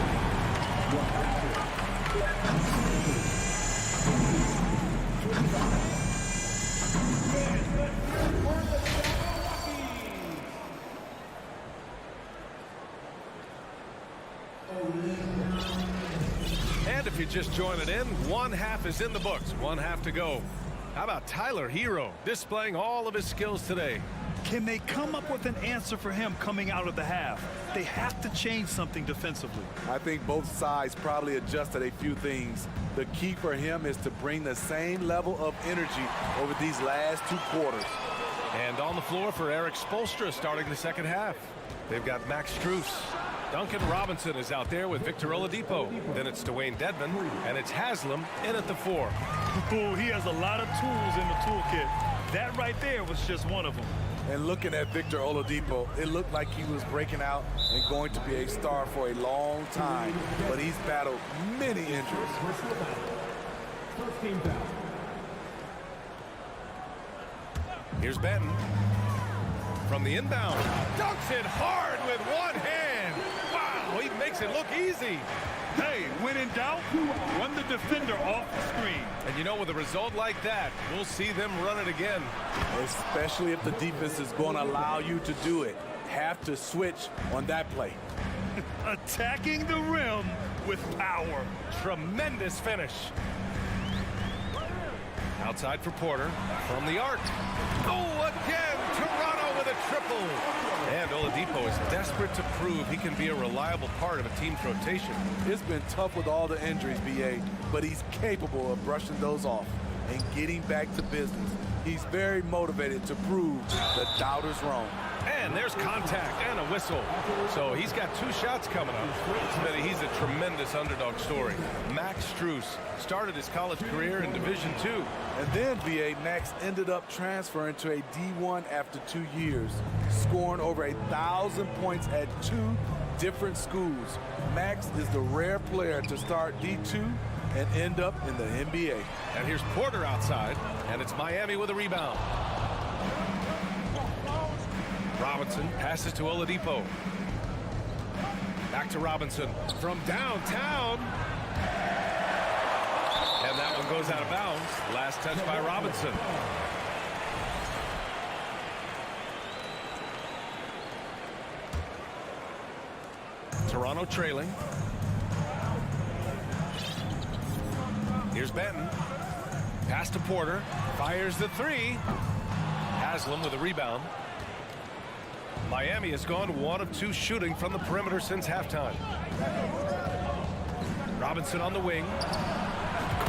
And if you're just joining in, one half is in the books. One half to go. How about Tyler Hero displaying all of his skills today? Can they come up with an answer for him coming out of the half? They have to change something defensively. I think both sides probably adjusted a few things. The key for him is to bring the same level of energy over these last 2 quarters. And on the floor for Eric Spoelstra starting the second half. They've got Max Strus. Duncan Robinson is out there with Victor Oladipo. Then it's Dwayne Dedmon, and it's Haslam in at the 4. Oh, he has a lot of tools in the toolkit. That right there was just one of them. And looking at Victor Oladipo, it looked like he was breaking out and going to be a star for a long time. But he's battled many injuries. Here's Benton. From the inbound. Dunks it hard with one hand. Wow, he makes it look easy. Hey, when in doubt, run the defender off the screen. And you know, with a result like that, we'll see them run it again. Especially if the defense is going to allow you to do it. Have to switch on that play. Attacking the rim with power. Tremendous finish. Outside for Porter. From the arc. Oh, again, Toronto with a triple. And Oladipo is desperate to prove he can be a reliable part of a team's rotation. It's been tough with all the injuries, BA, but he's capable of brushing those off and getting back to business. He's very motivated to prove the doubters wrong. And there's contact and a whistle. So he's got 2 shots coming up. Smitty, he's a tremendous underdog story. Max Strus started his college career in Division II. And then, BA, Max ended up transferring to a D1 after 2 years, scoring over 1,000 points at 2 different schools. Max is the rare player to start D2 and end up in the NBA. And here's Porter outside, and it's Miami with a rebound. Robinson passes to Oladipo. Back to Robinson from downtown. And that one goes out of bounds. Last touch by Robinson. Toronto trailing. Here's Benton. Pass to Porter. Fires the 3. Haslam with a rebound. Miami has gone 1 of 2 shooting from the perimeter since halftime. Robinson on the wing.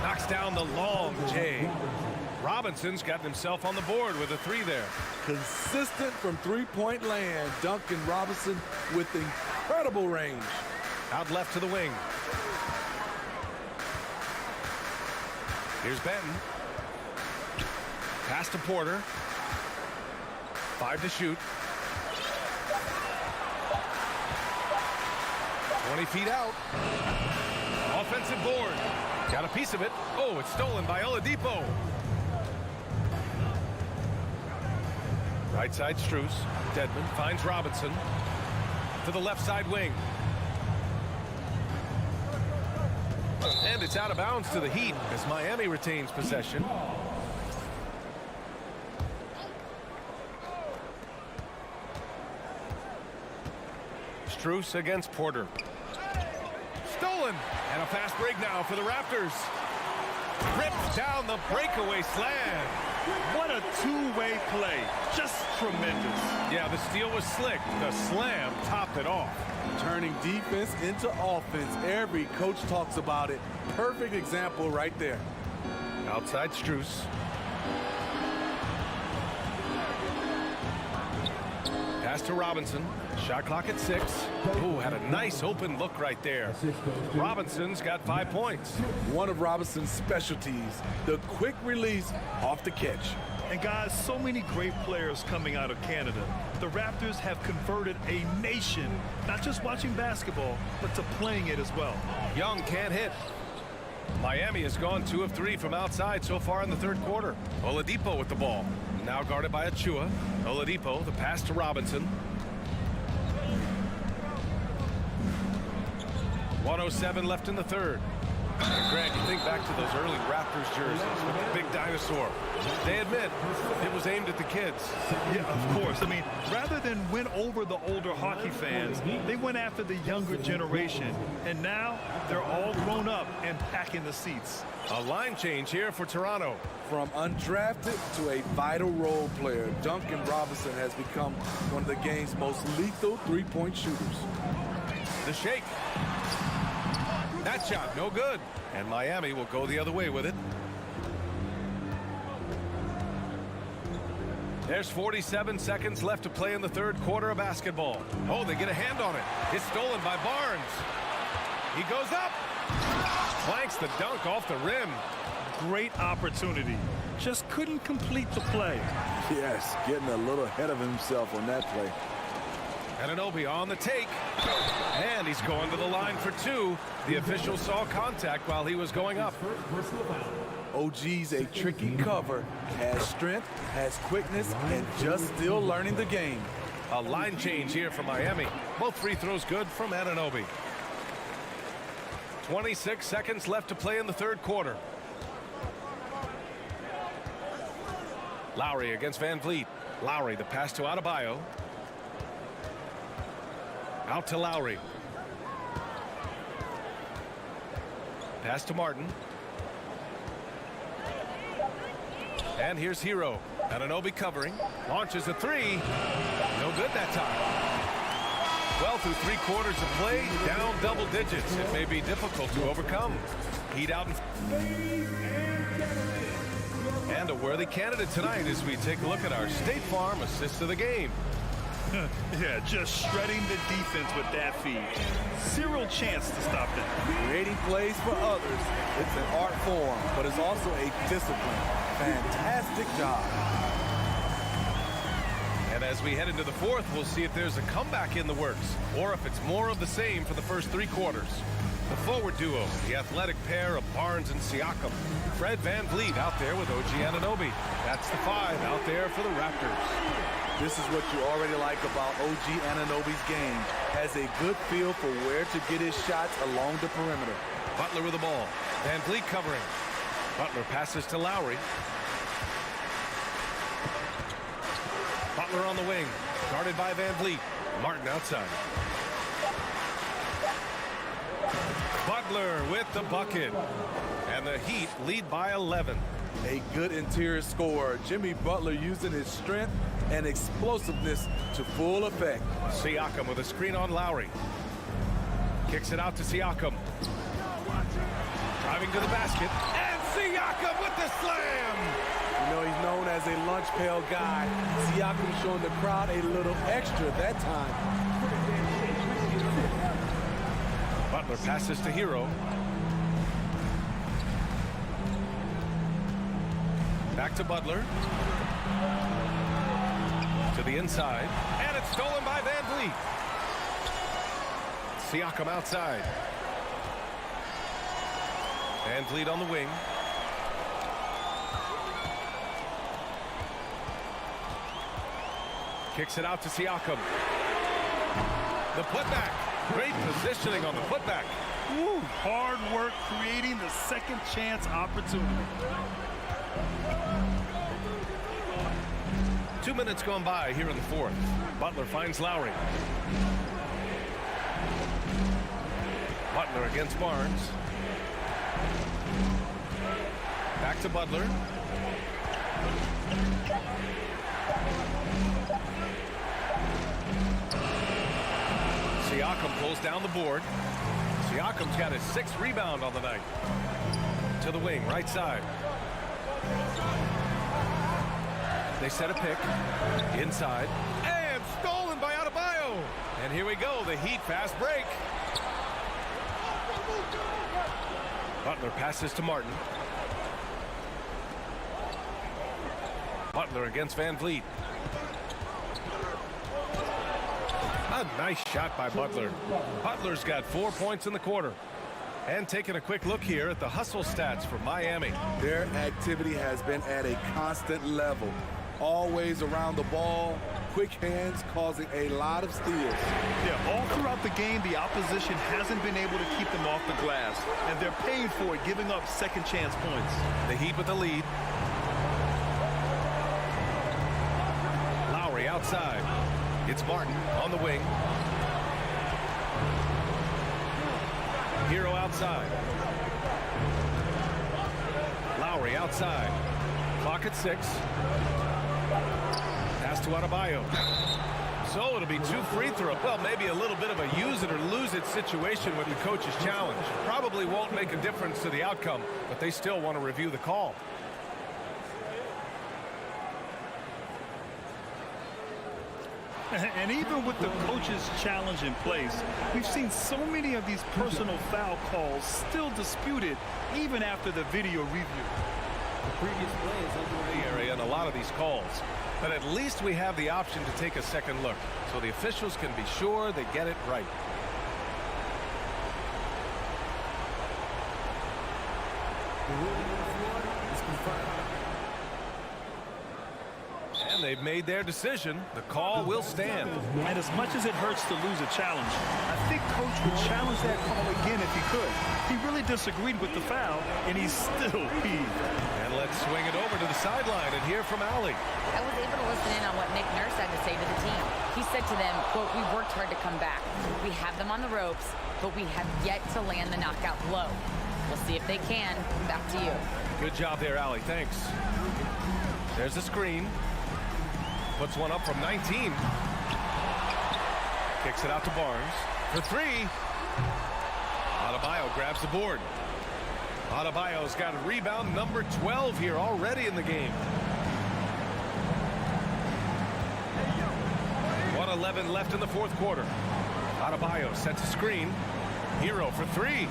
Knocks down the long J. Robinson's gotten himself on the board with a 3 there. Consistent from three-point land. Duncan Robinson with incredible range. Out left to the wing. Here's Benton. Pass to Porter. 5 to shoot. 20 feet out. Offensive board. Got a piece of it. Oh, it's stolen by Oladipo. Right side Strus. Dedmon finds Robinson. To the left side wing. And it's out of bounds to the Heat as Miami retains possession. Strus against Porter. Stolen. And a fast break now for the Raptors. Rips down the breakaway slam. What a two-way play. Just tremendous. Yeah, the steal was slick. The slam topped it off. Turning defense into offense. Every coach talks about it. Perfect example right there. Outside Strus. Pass to Robinson. Shot clock at 6. Ooh, had a nice open look right there. Robinson's got 5 points. One of Robinson's specialties, the quick release off the catch. And guys, so many great players coming out of Canada. The Raptors have converted a nation, not just watching basketball, but to playing it as well. Young can't hit. Miami has gone 2 of 3 from outside so far in the third quarter. Oladipo with the ball. Now guarded by Achua. Oladipo, the pass to Robinson. 1:07 left in the third. And Grant, you think back to those early Raptors jerseys with the big dinosaur. They admit it was aimed at the kids. Yeah, of course. I mean, rather than win over the older hockey fans, they went after the younger generation. And now they're all grown up and packing the seats. A line change here for Toronto. From undrafted to a vital role player, Duncan Robinson has become one of the game's most lethal three-point shooters. The shake. That shot, no good. And Miami will go the other way with it. There's 47 seconds left to play in the third quarter of basketball. Oh, they get a hand on it. It's stolen by Barnes. He goes up. Clanks the dunk off the rim. Great opportunity. Just couldn't complete the play. Yes, getting a little ahead of himself on that play. Anunoby on the take. And he's going to the line for 2. The official saw contact while he was going up. OG's a tricky cover. Has strength, has quickness, and just still learning the game. A line change here for Miami. Both free throws good from Anunoby. 26 seconds left to play in the third quarter. Lowry against Van Vliet. Lowry, the pass to Adebayo. Out to Lowry. Pass to Martin. And here's Hero. Anunoby covering. Launches a 3. No good that time. Well, through 3 quarters of play, down double digits. It may be difficult to overcome. Heat out. And a worthy candidate tonight as we take a look at our State Farm assist of the game. Yeah, just shredding the defense with that feed. Zero chance to stop that. Creating plays for others. It's an art form, but it's also a discipline. Fantastic job. And as we head into the fourth, we'll see if there's a comeback in the works or if it's more of the same for the first 3 quarters. The forward duo, the athletic pair of Barnes and Siakam. Fred Van Vliet out there with OG Anunoby. That's the 5 out there for the Raptors. This is what you already like about OG Anunoby's game. Has a good feel for where to get his shots along the perimeter. Butler with the ball. Van Vliet covering. Butler passes to Lowry. Butler on the wing. Guarded by Van Vliet. Martin outside. Butler with the bucket. And the Heat lead by 11. A good interior scorer. Jimmy Butler using his strength and explosiveness to full effect. Siakam with a screen on Lowry. Kicks it out to Siakam. Driving to the basket. And Siakam with the slam! You know, he's known as a lunch pail guy. Siakam showing the crowd a little extra that time. Butler passes to Hero. Back to Butler. To the inside. And it's stolen by Van Vliet. Siakam outside. Van Vliet on the wing. Kicks it out to Siakam. The putback. Great positioning on the putback. Ooh, hard work creating the second chance opportunity. 2 minutes gone by here in the fourth. Butler finds Lowry. Butler against Barnes. Back to Butler. Siakam pulls down the board. Siakam's got his 6th rebound on the night. To the wing, right side. They set a pick. Inside. And stolen by Adebayo. And here we go, the Heat fast break. Butler passes to Martin. Butler against Van Vliet. A nice shot by Butler. Butler's got 4 points in the quarter. And taking a quick look here at the hustle stats for Miami. Their activity has been at a constant level. Always around the ball, quick hands causing a lot of steals. Yeah, all throughout the game, the opposition hasn't been able to keep them off the glass, and they're paying for it, giving up second chance points. The Heat with the lead. Lowry outside. It's Martin on the wing. Hero outside. Lowry outside. Clock at 6. Pass to Adebayo. So it'll be 2 free throws. Well, maybe a little bit of a use it or lose it situation with the coach's challenge. Probably won't make a difference to the outcome, but they still want to review the call. And even with the coach's challenge in place, we've seen so many of these personal foul calls still disputed even after the video review. The previous play is under the area in a lot of these calls. But at least we have the option to take a second look, so the officials can be sure they get it right. And they've made their decision. The call will stand. And as much as it hurts to lose a challenge, I think Coach would challenge that call again if he could. He really disagreed with the foul, and he's still peeved. And let's swing it over to the sideline and hear from Allie. I was able to listen in on what Nick Nurse had to say to the team. He said to them, quote, "We worked hard to come back. We have them on the ropes, but we have yet to land the knockout blow. We'll see if they can." Back to you. Good job there, Allie. Thanks. There's a screen. Puts one up from 19. Kicks it out to Barnes for 3. Adebayo grabs the board. Adebayo's got a rebound number 12 here already in the game. 1:11 left in the fourth quarter. Adebayo sets a screen. Hero for 3.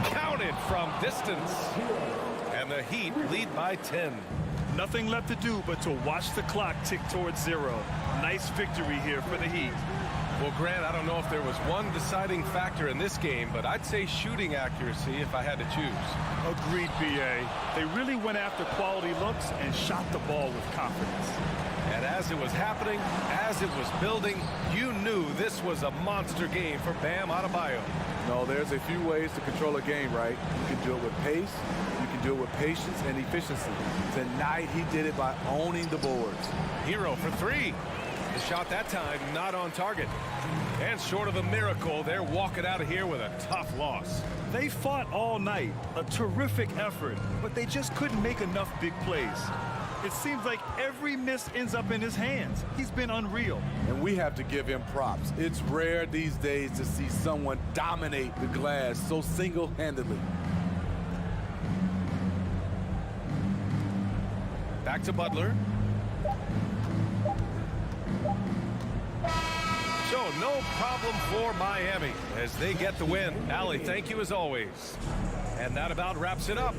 Counted from distance. And the Heat lead by 10. Nothing left to do but to watch the clock tick towards 0. Nice victory here for the Heat. Well, Grant, I don't know if there was one deciding factor in this game, but I'd say shooting accuracy if I had to choose. Agreed, B.A. They really went after quality looks and shot the ball with confidence. And as it was happening, as it was building, you knew this was a monster game for Bam Adebayo. No, there's a few ways to control a game, right? You can do it with pace, you can do it with patience and efficiency. Tonight, he did it by owning the boards. Hero for 3. The shot that time not on target. And short of a miracle, they're walking out of here with a tough loss. They fought all night, a terrific effort, but they just couldn't make enough big plays. It seems like every miss ends up in his hands. He's been unreal. And we have to give him props. It's rare these days to see someone dominate the glass so single-handedly. Back to Butler. So no problem for Miami as they get the win. Allie, thank you as always. And that about wraps it up.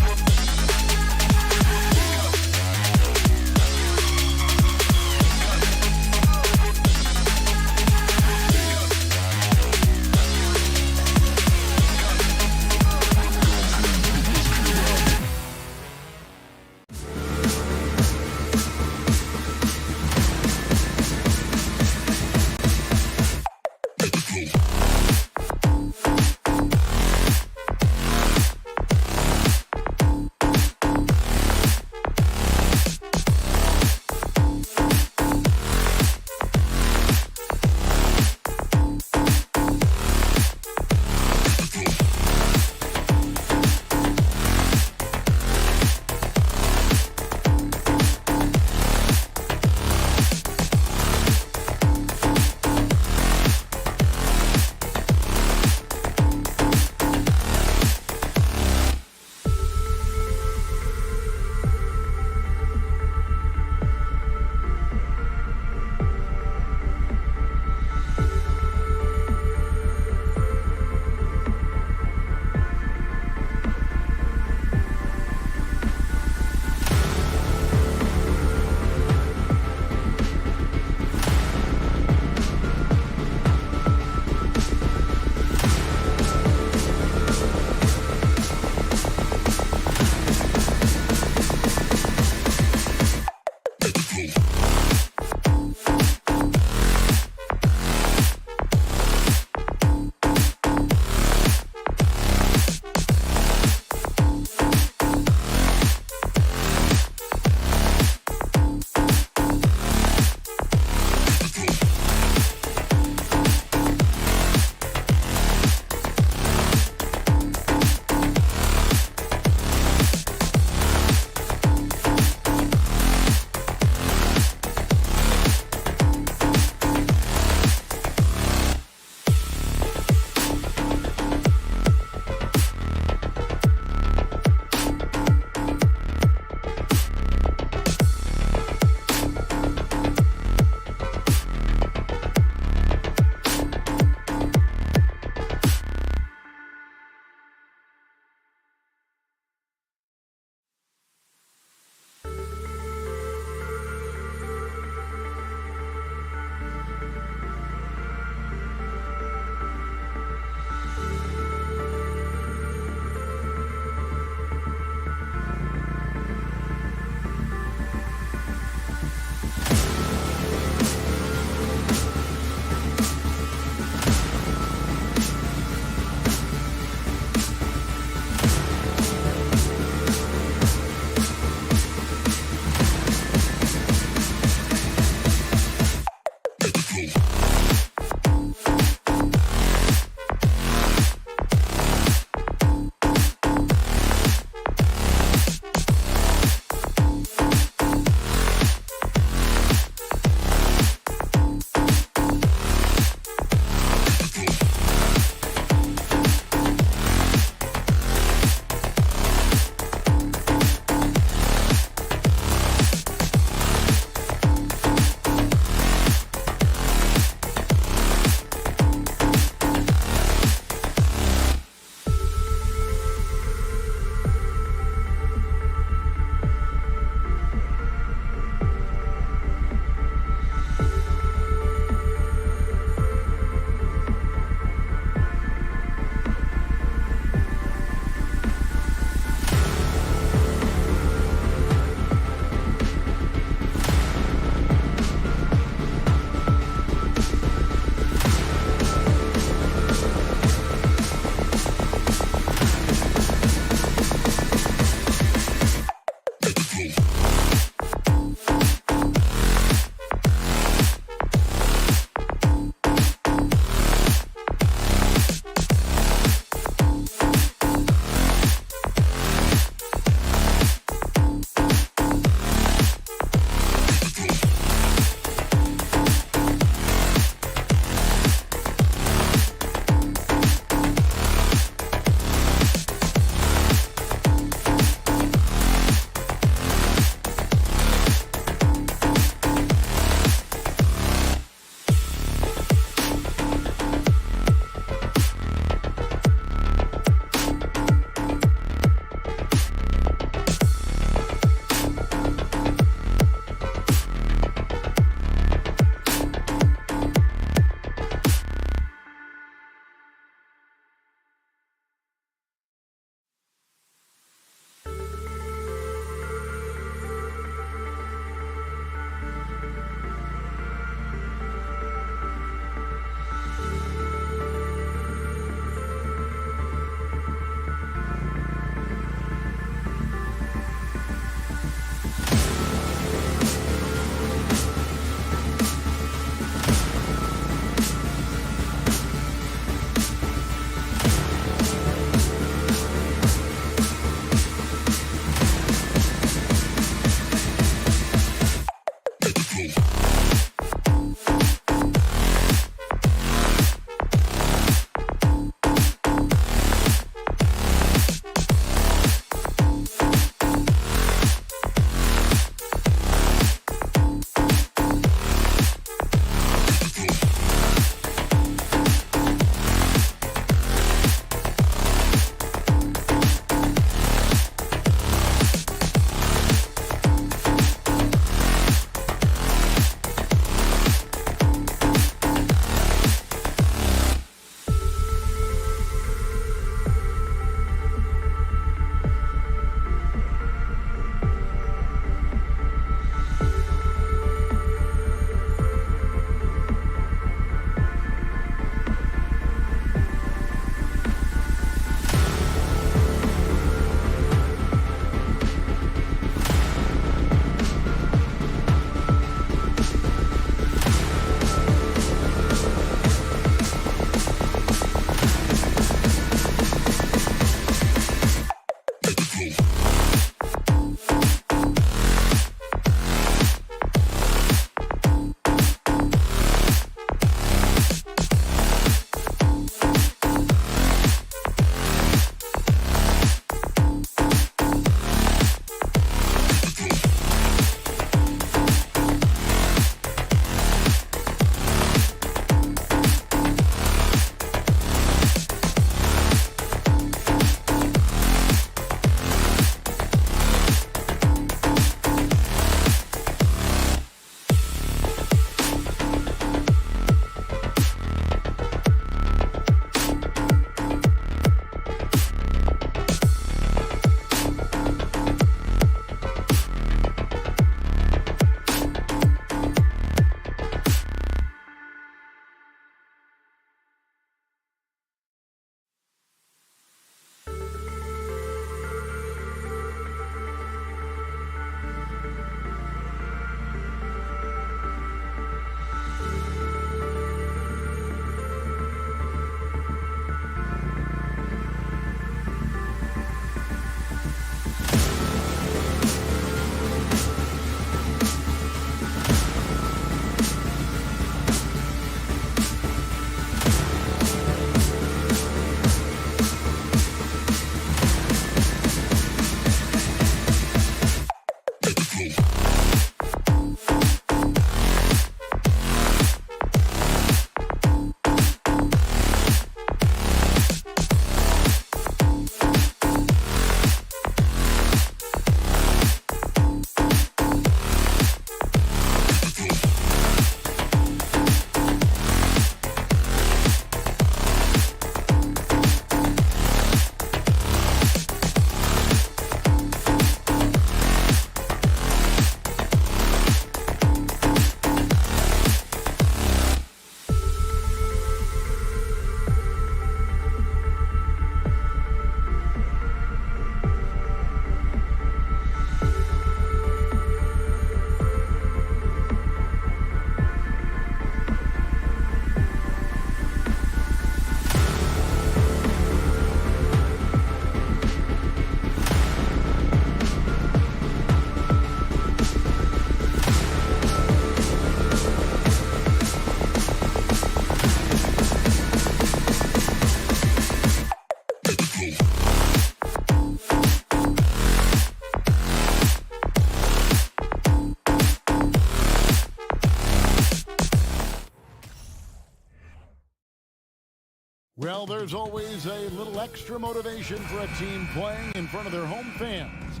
Well, there's always a little extra motivation for a team playing in front of their home fans.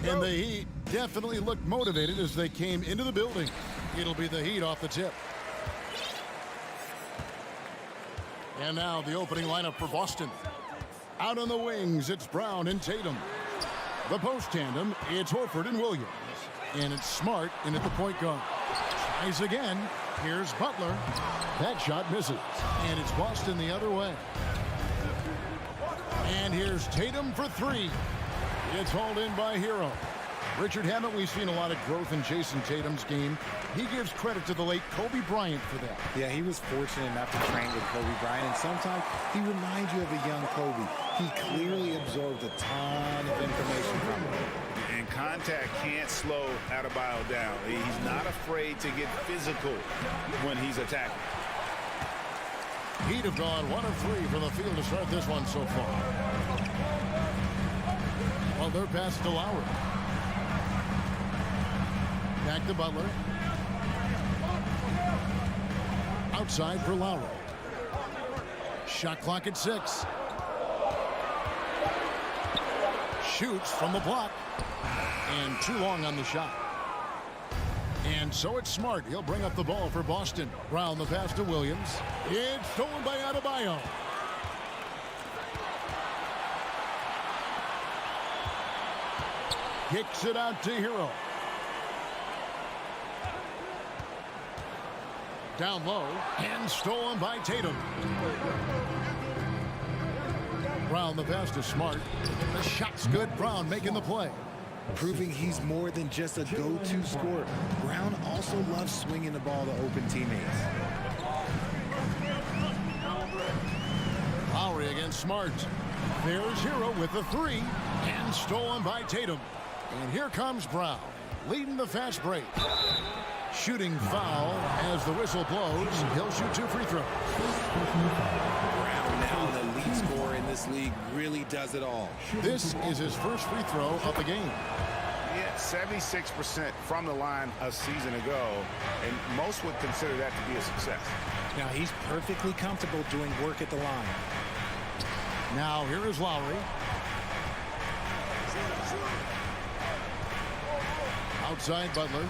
And the Heat definitely looked motivated as they came into the building. It'll be the Heat off the tip. And now the opening lineup for Boston. Out on the wings, it's Brown and Tatum. The post tandem, it's Horford and Williams. And it's Smart in at the point guard. Tries again. Here's Butler. That shot misses. And it's Boston the other way. And here's Tatum for three. It's hauled in by Hero. Richard, haven't we seen a lot of growth in Jason Tatum's game? He gives credit to the late Kobe Bryant for that. Yeah, he was fortunate enough to train with Kobe Bryant, and sometimes he reminds you of a young Kobe. He clearly absorbed a ton of information from him. And contact can't slow Adebayo down. He's not afraid to get physical when he's attacking. Heat have gone 1 of 3 from the field to start this one so far. Well, they're past to Lowry. Back to Butler. Outside for Lowry. Shot clock at 6. Shoots from the block. And too long on the shot. And so it's Smart. He'll bring up the ball for Boston. Brown the pass to Williams. It's stolen by Adebayo. Kicks it out to Hero. Down low and stolen by Tatum. Brown the pass to Smart. The shot's good. Brown making the play. Proving he's more than just a go-to scorer. Brown also loves swinging the ball to open teammates. Lowry against Smart. There's Hero with the three. And stolen by Tatum. And here comes Brown, leading the fast break. Shooting foul as the whistle blows. He'll shoot 2 free throws. Brown, now the lead scorer in this league, really does it all. This is his first free throw of the game. Yeah, 76% from the line a season ago, and most would consider that to be a success. Now he's perfectly comfortable doing work at the line. Now here is Lowry. Outside Butler.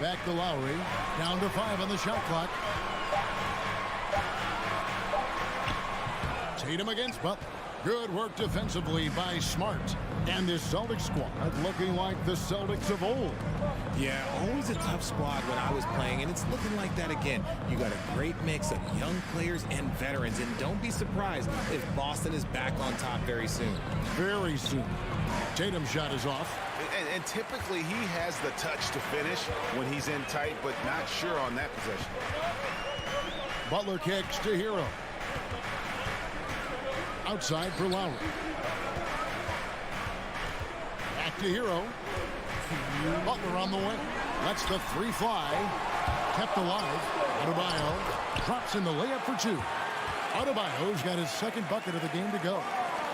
Back to Lowry. Down to 5 on the shot clock. Tatum against Butler. Good work defensively by Smart. And this Celtics squad looking like the Celtics of old. Yeah, always a tough squad when I was playing, and it's looking like that again. You got a great mix of young players and veterans, and don't be surprised if Boston is back on top very soon. Very soon. Tatum's shot is off. And typically he has the touch to finish when he's in tight, but not sure on that possession. Butler kicks to Hero. Outside for Lowry. Back to Hero. Butler on the wing. Lets the 3 fly. Kept alive. Adebayo drops in the layup for 2. Adebayo's got his second bucket of the game to go.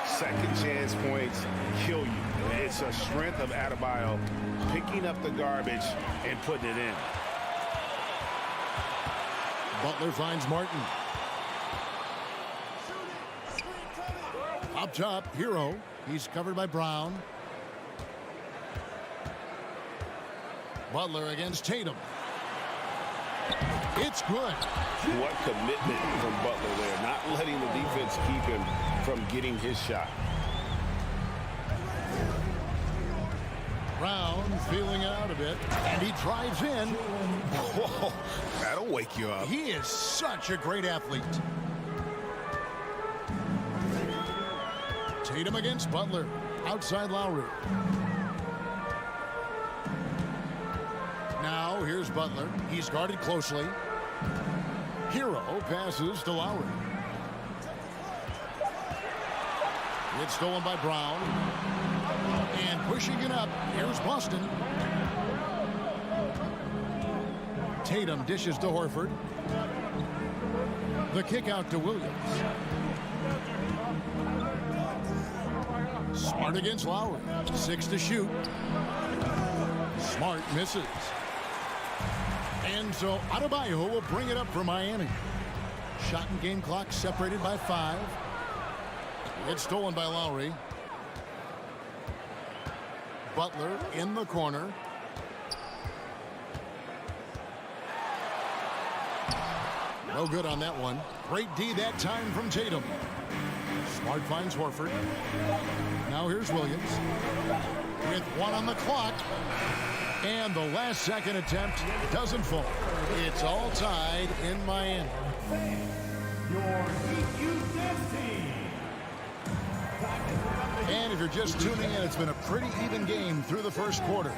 Second chance points kill you. It's a strength of Adebayo picking up the garbage and putting it in. Butler finds Martin. Up top, Hero. He's covered by Brown. Butler against Tatum. It's good. What commitment from Butler there, not letting the defense keep him from getting his shot. Brown feeling out a bit, and he drives in. Whoa, that'll wake you up. He is such a great athlete. Tatum against Butler. Outside Lowry. Now here's Butler. He's guarded closely. Hero passes to Lowry. It's stolen by Brown. And pushing it up, here's Boston. Tatum dishes to Horford. The kick out to Williams. Smart against Lowry. 6 to shoot. Smart misses. And so Adebayo will bring it up for Miami. Shot and game clock separated by 5. It's stolen by Lowry. Butler in the corner. No good on that one. Great D that time from Tatum. Smart finds Horford. Now here's Williams. With 1 on the clock. And the last second attempt doesn't fall. It's all tied in Miami. And if you're just tuning in, it's been a pretty even game through the first quarter.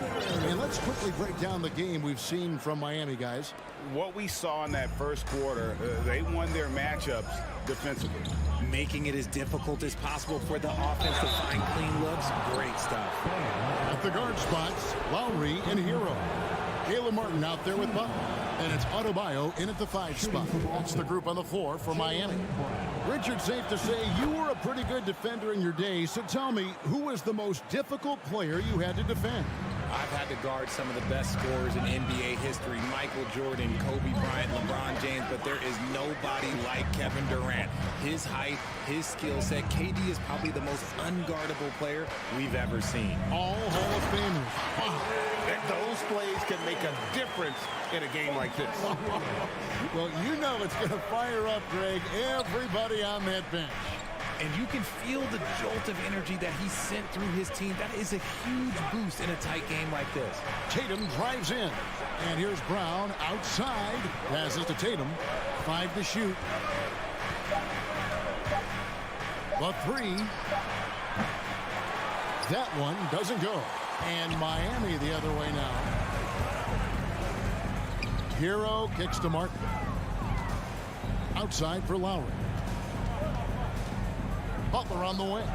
And let's quickly break down the game we've seen from Miami, guys. What we saw in that first quarter, they won their matchups defensively. Making it as difficult as possible for the offense to find clean looks. Great stuff. At the guard spots, Lowry and Hero. Caleb Martin out there with Butler. And it's Adebayo in at the 5 spot. That's the group on the floor for Miami. Richard, safe to say you were a pretty good defender in your day. So tell me, who was the most difficult player you had to defend? I've had to guard some of the best scorers in NBA history. Michael Jordan, Kobe Bryant, LeBron James, but there is nobody like Kevin Durant. His height, his skill set. KD is probably the most unguardable player we've ever seen. All Hall of Famers. Wow. Those plays can make a difference in a game like this. Well, you know it's going to fire up, Greg, everybody on that bench. And you can feel the jolt of energy that he sent through his team. That is a huge boost in a tight game like this. Tatum drives in. And here's Brown outside. Passes to Tatum. 5 to shoot. The 3. That one doesn't go. And Miami the other way now. Hero kicks to Martin. Outside for Lowry. Butler on the wing.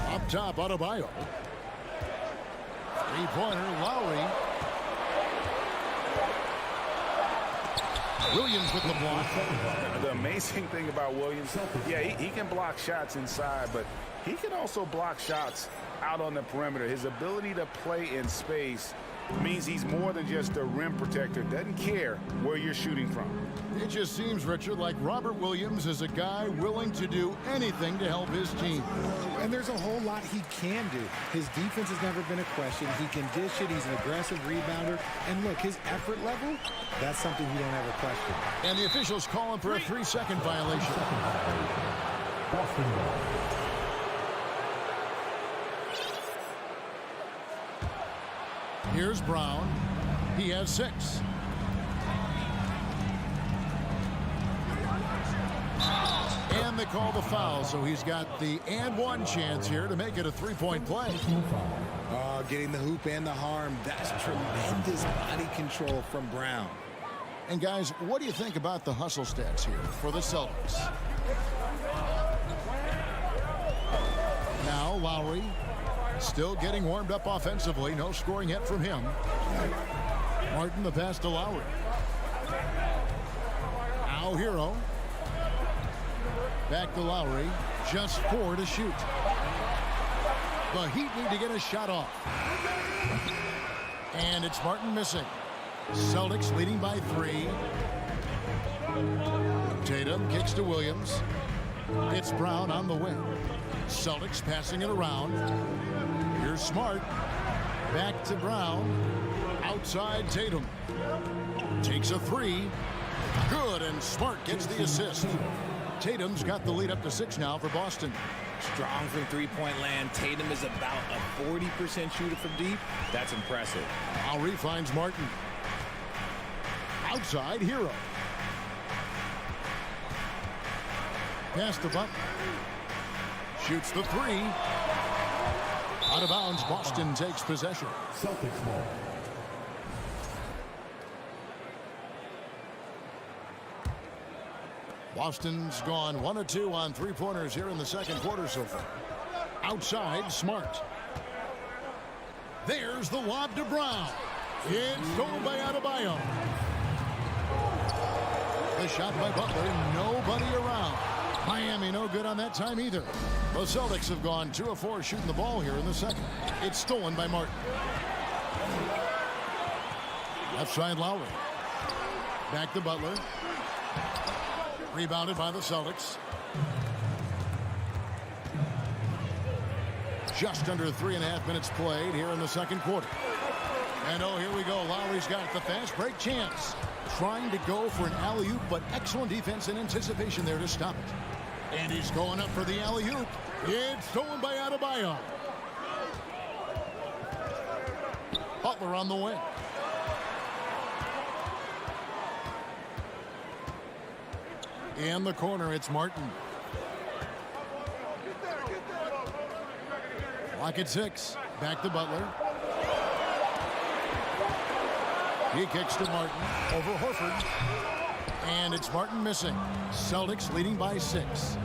Up top, Adebayo. Three-pointer, Lowry. Williams with the block. The amazing thing about Williams, yeah, he can block shots inside, but he can also block shots out on the perimeter. His ability to play in space means he's more than just a rim protector. Doesn't care where you're shooting from. It just seems, Richard, like Robert Williams is a guy willing to do anything to help his team. And there's a whole lot he can do. His defense has never been a question. He can dish it. He's an aggressive rebounder. And look, his effort level, that's something you don't ever question. And the officials call him for a 3-second violation. Boston ball. Here's Brown. He has 6. And they call the foul, so he's got the and one chance here to make it a 3-point play. Getting the hoop and the harm. That's tremendous body control from Brown. And guys, what do you think about the hustle stats here for the Celtics? Now Lowry still getting warmed up offensively. No scoring yet from him. Martin the pass to Lowry. Now Hero. Back to Lowry. Just 4 to shoot. The Heat need to get a shot off. And it's Martin missing. Celtics leading by 3. Tatum kicks to Williams. It's Brown on the wing. Celtics passing it around. Here's Smart. Back to Brown. Outside Tatum. Takes a 3. Good, and Smart gets the assist. Tatum's got the lead up to 6 now for Boston. Strong from three-point land. Tatum is about a 40% shooter from deep. That's impressive. Lowry finds Martin. Outside, Hero. Pass to Butler. Shoots the 3. Out of bounds, Boston takes possession. Celtics ball. Boston's gone 1 of 2 on 3-pointers here in the second quarter so far. Outside, Smart. There's the lob to Brown. It's stolen by Adebayo. The shot by Butler, nobody around. Miami no good on that time either. The Celtics have gone 2 of 4 shooting the ball here in the second. It's stolen by Martin. Left side Lowry. Back to Butler. Rebounded by the Celtics. Just under 3.5 minutes played here in the second quarter. And oh, here we go. Lowry's got the fast break chance. Trying to go for an alley-oop, but excellent defense and anticipation there to stop it. And he's going up for the alley-oop. It's stolen by Adebayo. Butler on the wing. In the corner, it's Martin. Lock at 6. Back to Butler. He kicks to Martin. Over Horford. And it's Martin missing. Celtics leading by 6.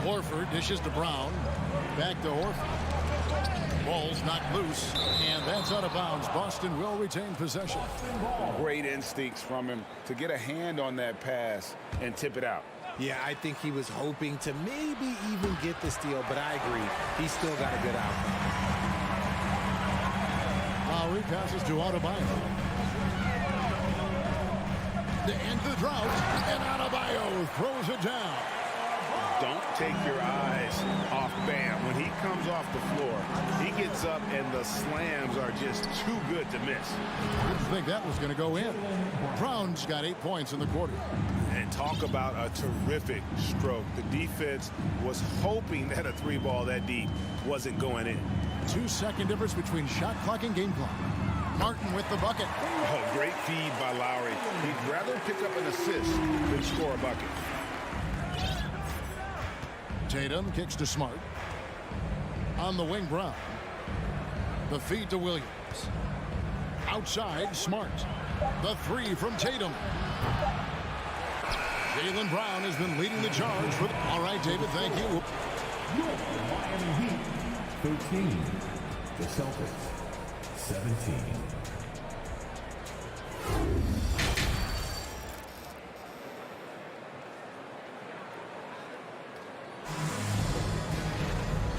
Horford dishes to Brown. Back to Horford. Ball's knocked loose. And that's out of bounds. Boston will retain possession. Great instincts from him to get a hand on that pass and tip it out. Yeah, I think he was hoping to maybe even get the steal, but I agree. He's still got a good outcome. Lowry passes to Adebayo. The end of the drought, and Adebayo throws it down. Don't take your eyes off Bam. When he comes off the floor, he gets up and the slams are just too good to miss. Didn't think that was going to go in. Brown's got 8 points in the quarter. And talk about a terrific stroke. The defense was hoping that a 3-ball that deep wasn't going in. 2-second difference between shot clock and game clock. Martin with the bucket. Oh, great feed by Lowry. He'd rather pick up an assist than score a bucket. Tatum kicks to Smart. On the wing, Brown. The feed to Williams. Outside, Smart. The 3 from Tatum. Jaylen Brown has been leading the charge. All right, David, thank you. Your Miami Heat, 13. The Celtics, 17.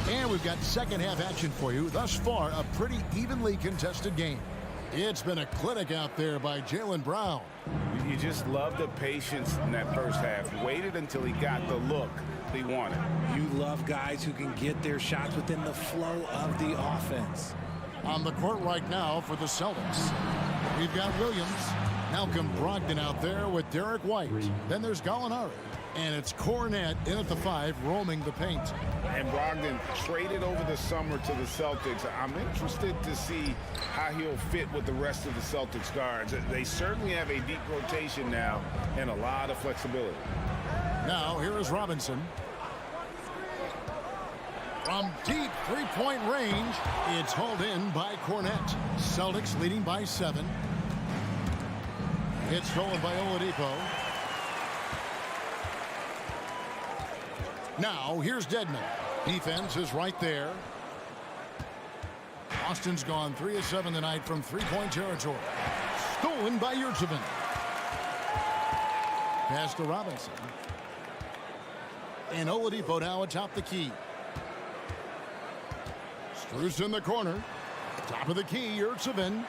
And we've got second half action for you. Thus far, a pretty evenly contested game. It's been a clinic out there by Jaylen Brown. You just love the patience in that first half. Waited until he got the look he wanted. You love guys who can get their shots within the flow of the offense. On the court right now for the Celtics, we've got Williams, Malcolm Brogdon out there with Derek White. Then there's Gallinari. And it's Cornet in at the 5, roaming the paint. And Brogdon traded over the summer to the Celtics. I'm interested to see how he'll fit with the rest of the Celtics guards. They certainly have a deep rotation now and a lot of flexibility. Now, here is Robinson. From deep three-point range, it's hauled in by Cornet. Celtics leading by 7. It's stolen by Oladipo. Now, here's Dedmon. Defense is right there. Austin's gone 3 of 7 tonight from three-point territory. Stolen by Yurtseven. Pass to Robinson. And Oladipo now atop the key. Strus in the corner. Top of the key, Yurtseven.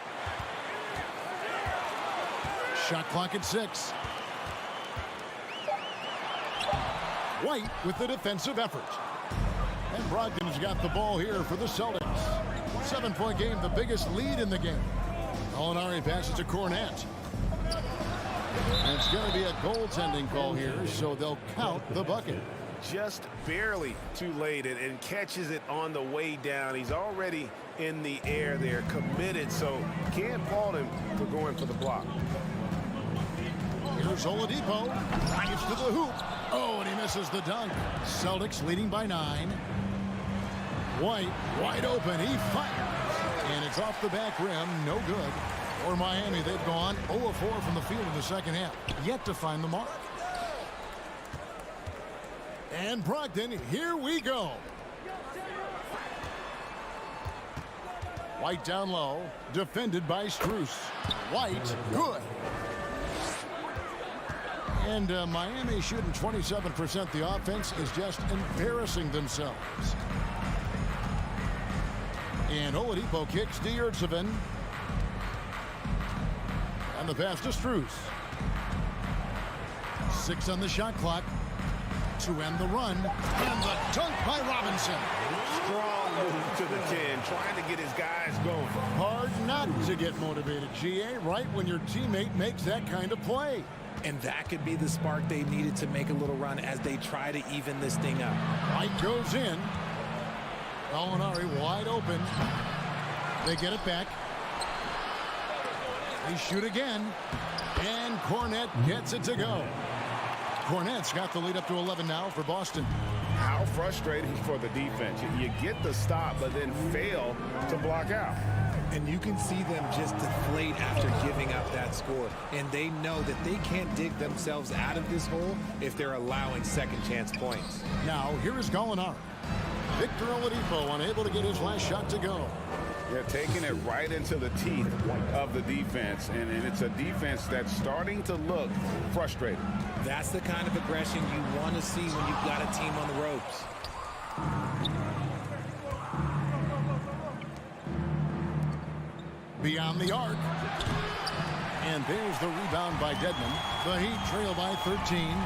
Shot clock at 6. White with the defensive effort. And Brogdon's got the ball here for the Celtics. 7-point game, the biggest lead in the game. Gallinari passes to Cornet. And it's going to be a goaltending call here, so they'll count the bucket. Just barely too late and catches it on the way down. He's already in the air there, committed, so can't fault him for going for the block. Here's Oladipo. Drives to the hoop. Oh, and he misses the dunk. Celtics leading by 9. White wide open. He fires. And it's off the back rim. No good. For Miami, they've gone 0 of 4 from the field in the second half. Yet to find the mark. And Brogdon, here we go. White down low. Defended by Strus. White, good. And Miami shooting 27%. The offense is just embarrassing themselves. And Oladipo kicks to Yurtseven. And the pass to Strus. 6 on the shot clock to end the run. And the dunk by Robinson. Strong move to the 10, trying to get his guys going. Hard not to get motivated, GA, right when your teammate makes that kind of play. And that could be the spark they needed to make a little run as they try to even this thing up. White goes in. Gallinari wide open. They get it back. They shoot again. And Cornet gets it to go. Cornet's got the lead up to 11 now for Boston. How frustrating for the defense. You get the stop, but then fail to block out. And you can see them just deflate after giving up that score. And they know that they can't dig themselves out of this hole if they're allowing second chance points. Now, here is Gallinari. Victor Oladipo unable to get his last shot to go. They're taking it right into the teeth of the defense. And it's a defense that's starting to look frustrated. That's the kind of aggression you want to see when you've got a team on the ropes. Beyond the arc. And there's the rebound by Dedmon. The Heat trail by 13.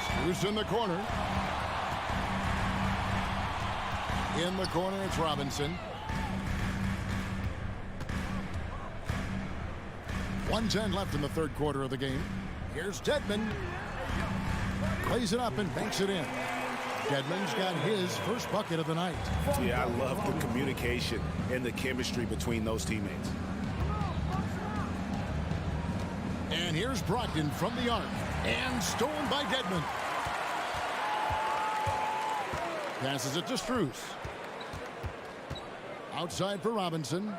Strus in the corner. In the corner, it's Robinson. 1:10 left in the third quarter of the game. Here's Dedmon. Plays it up and banks it in. Dedmon's got his first bucket of the night. Yeah, I love the communication and the chemistry between those teammates. And here's Brogdon from the arc. And stolen by Dedmon. Passes it to Strus. Outside for Robinson.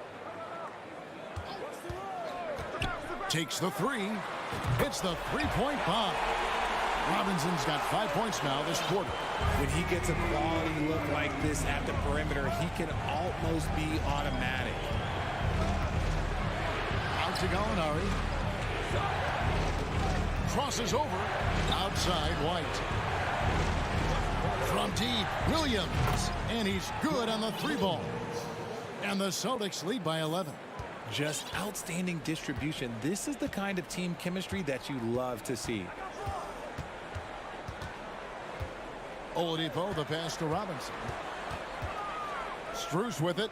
Takes the 3. Hits the three-point bomb. Robinson's got 5 points now this quarter. When he gets a quality look like this at the perimeter, he can almost be automatic. Out to Gallinari. Crosses over. Outside White. From deep, Williams. And he's good on the three ball. And the Celtics lead by 11. Just outstanding distribution. This is the kind of team chemistry that you love to see. Oladipo, the pass to Robinson. Strus with it.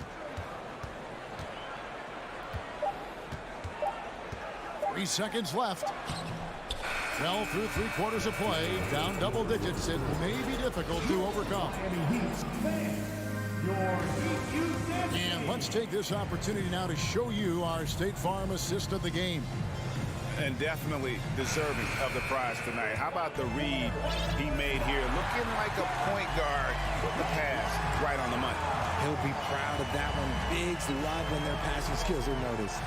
3 seconds left. Fell through 3/4 of play. Down double digits. It may be difficult to overcome. And let's take this opportunity now to show you our State Farm assist of the game. And definitely deserving of the prize tonight. How about the read he made here? Looking like a point guard with the pass right on the money. He'll be proud of that one. Bigs love when their passing skills are noticed.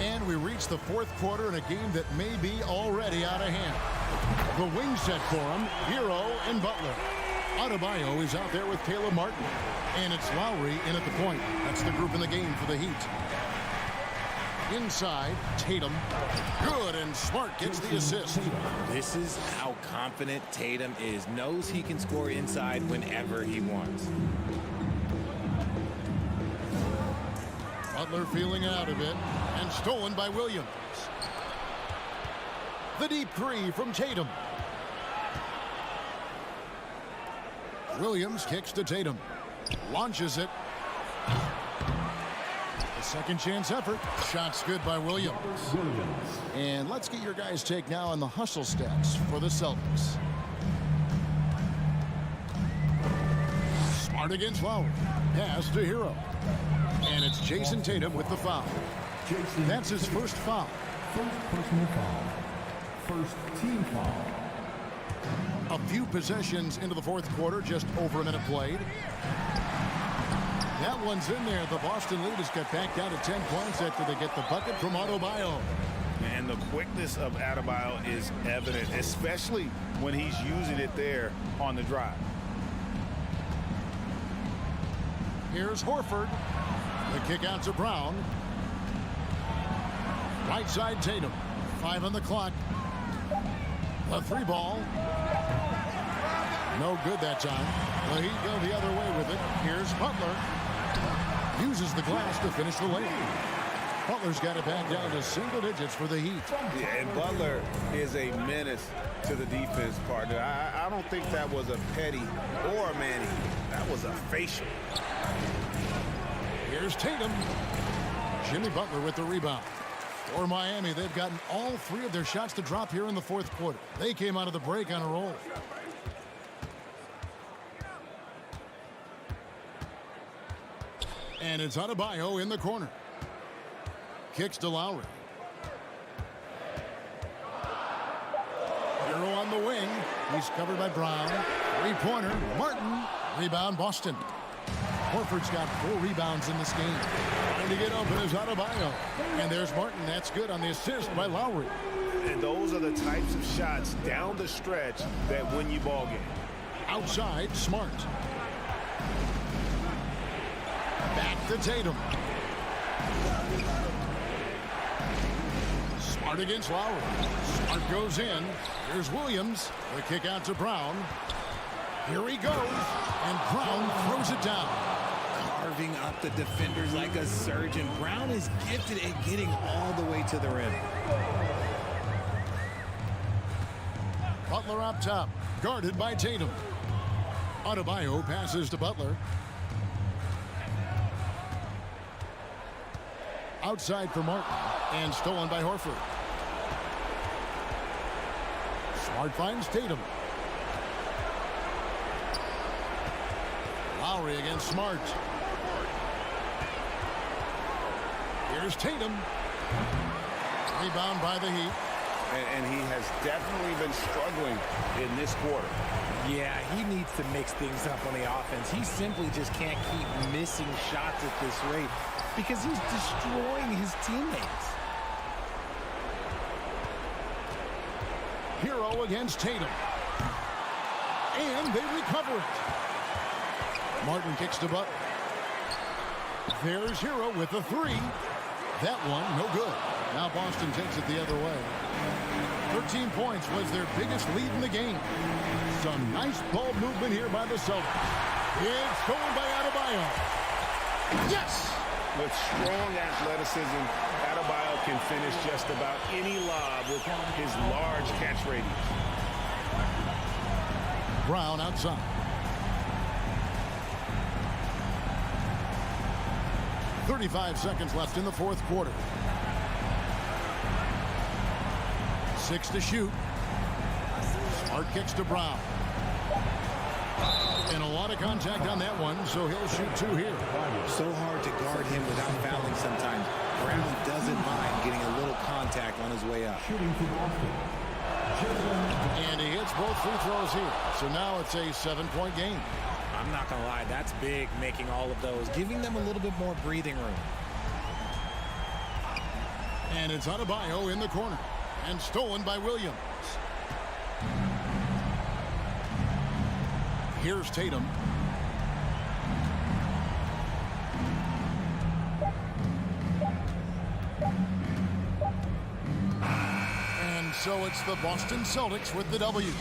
And we reach the 4th quarter in a game that may be already out of hand. The wing set for him, Hero and Butler. Adebayo is out there with Caleb Martin. And it's Lowry in at the point. That's the group in the game for the Heat. Inside, Tatum. Good, and Smart gets the assist. This is how confident Tatum is. Knows he can score inside whenever he wants. Butler feeling out of it, and stolen by Williams. The deep three from Tatum. Williams kicks to Tatum. Launches it. A second chance effort. Shots good by Williams. And let's get your guys' take now on the hustle stats for the Celtics. Smart against Lowry. Pass to Hero. And it's Jason Tatum with the foul. That's his first foul. First personal foul. First team foul. A few possessions into the 4th quarter, just over a minute played. That one's in there. The Boston lead has got back down to 10 points after they get the bucket from Adebayo. And the quickness of Adebayo is evident, especially when he's using it there on the drive. Here's Horford. The kick out to Brown. Right side Tatum. 5 on the clock. The three ball. No good that time. The Heat go the other way with it. Here's Butler. Uses the glass to finish the lane. Butler's got it back down to single digits for the Heat. Yeah, and Butler is a menace to the defense partner. I don't think that was a petty or a Manny. That was a facial. Here's Tatum. Jimmy Butler with the rebound. For Miami, they've gotten all 3 of their shots to drop here in the 4th quarter. They came out of the break on a roll. And it's Adebayo in the corner. Kicks to Lowry. Hero on the wing. He's covered by Brown. 3-pointer. Martin. Rebound Boston. Horford's got 4 rebounds in this game. Trying to get open is Adebayo. And there's Martin. That's good on the assist by Lowry. And those are the types of shots down the stretch that win you ball game. Outside, Smart. Back to Tatum. Smart against Lowry. Smart goes in. Here's Williams. The kick out to Brown. Here he goes. And Brown throws it down. Carving up the defenders like a surgeon. Brown is gifted at getting all the way to the rim. Butler up top. Guarded by Tatum. Adebayo passes to Butler. Outside for Martin. And stolen by Horford. Smart finds Tatum. Lowry against Smart. Here's Tatum. Rebound by the Heat. And he has definitely been struggling in this quarter. Yeah, he needs to mix things up on the offense. He simply just can't keep missing shots at this rate because he's destroying his teammates. Hero against Tatum. And they recover it. Martin kicks to Butler. There's Hero with a three. That one, no good. Now Boston takes it the other way. 13 points was their biggest lead in the game. Some nice ball movement here by the Celtics. It's stolen by Adebayo. Yes! With strong athleticism, Adebayo can finish just about any lob with his large catch radius. Brown outside. .35 seconds left in the fourth quarter. 6 to shoot. Smart kicks to Brown. And a lot of contact on that one, so he'll shoot 2 here. So hard to guard him without fouling sometimes. Brown doesn't mind getting a little contact on his way up. And he hits both free throws here. So now it's a 7-point game. I'm not going to lie, that's big, making all of those, giving them a little bit more breathing room. And it's Adebayo in the corner. And stolen by Williams. Here's Tatum. And so it's the Boston Celtics with the W.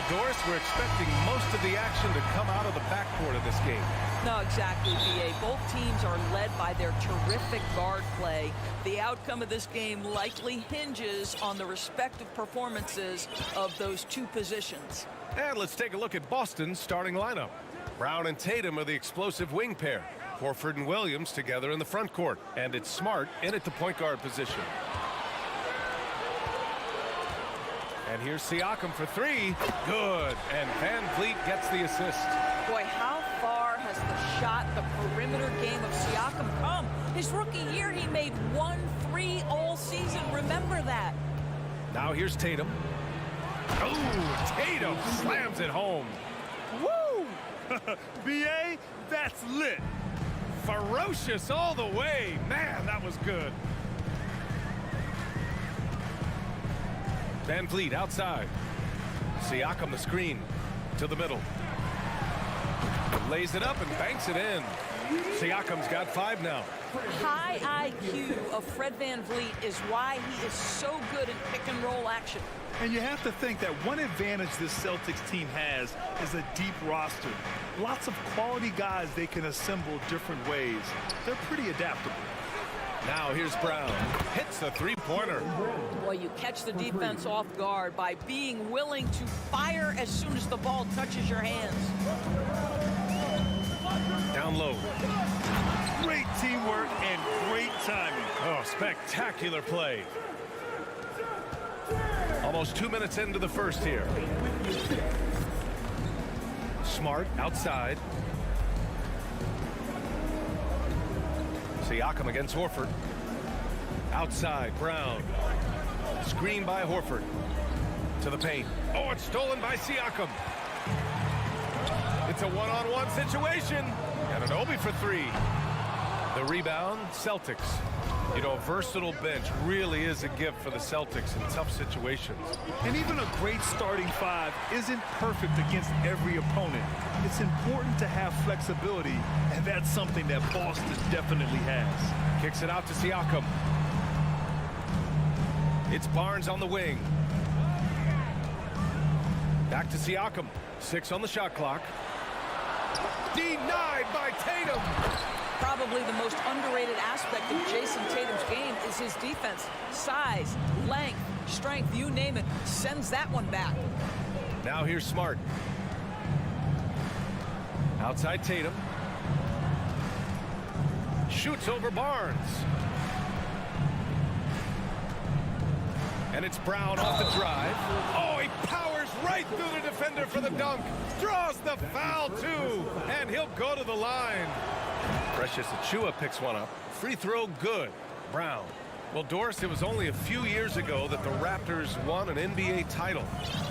Doris, we're expecting most of the action to come out of the backcourt of this game. No, exactly, B.A. Both teams are led by their terrific guard play. The outcome of this game likely hinges on the respective performances of those two positions. And let's take a look at Boston's starting lineup. Brown and Tatum are the explosive wing pair. Horford and Williams together in the front court. And it's Smart in at the point guard position. And here's Siakam for three. Good. And Van Vliet gets the assist. Boy, how far has the shot, the perimeter game of Siakam come? His rookie year, he made 1-3 all season. Remember that. Now here's Tatum. Oh, Tatum slams it home. Woo! B.A., that's lit. Ferocious all the way. Man, that was good. Van Vliet outside. Siakam the screen to the middle. Lays it up and banks it in. Siakam's got 5 now. High IQ of Fred Van Vliet is why he is so good in pick and roll action. And you have to think that one advantage this Celtics team has is a deep roster. Lots of quality guys they can assemble different ways. They're pretty adaptable. Now here's Brown. Hits the three-pointer. Boy, you catch the defense off guard by being willing to fire as soon as the ball touches your hands. Down low. Great teamwork and great timing. Oh, spectacular play. Almost 2 minutes into the first here. Smart outside. Siakam against Horford. Outside, Brown. Screen by Horford. To the paint. Oh, it's stolen by Siakam. It's a one-on-one situation. And an Obi for 3. The rebound, Celtics. You know, a versatile bench really is a gift for the Celtics in tough situations. And even a great starting 5 isn't perfect against every opponent. It's important to have flexibility, and that's something that Boston definitely has. Kicks it out to Siakam. It's Barnes on the wing. Back to Siakam. 6 on the shot clock. Denied by Tatum. Probably the most underrated aspect of Jason Tatum's game is his defense. Size, length, strength, you name it, sends that one back. Now here's Smart. Outside Tatum. Shoots over Barnes. And it's Brown off the drive. Oh, he powers right through the defender for the dunk. Draws the foul, too. And he'll go to the line. Precious Achiuwa picks one up. Free throw good. Brown. Well, Doris, it was only a few years ago that the Raptors won an NBA title.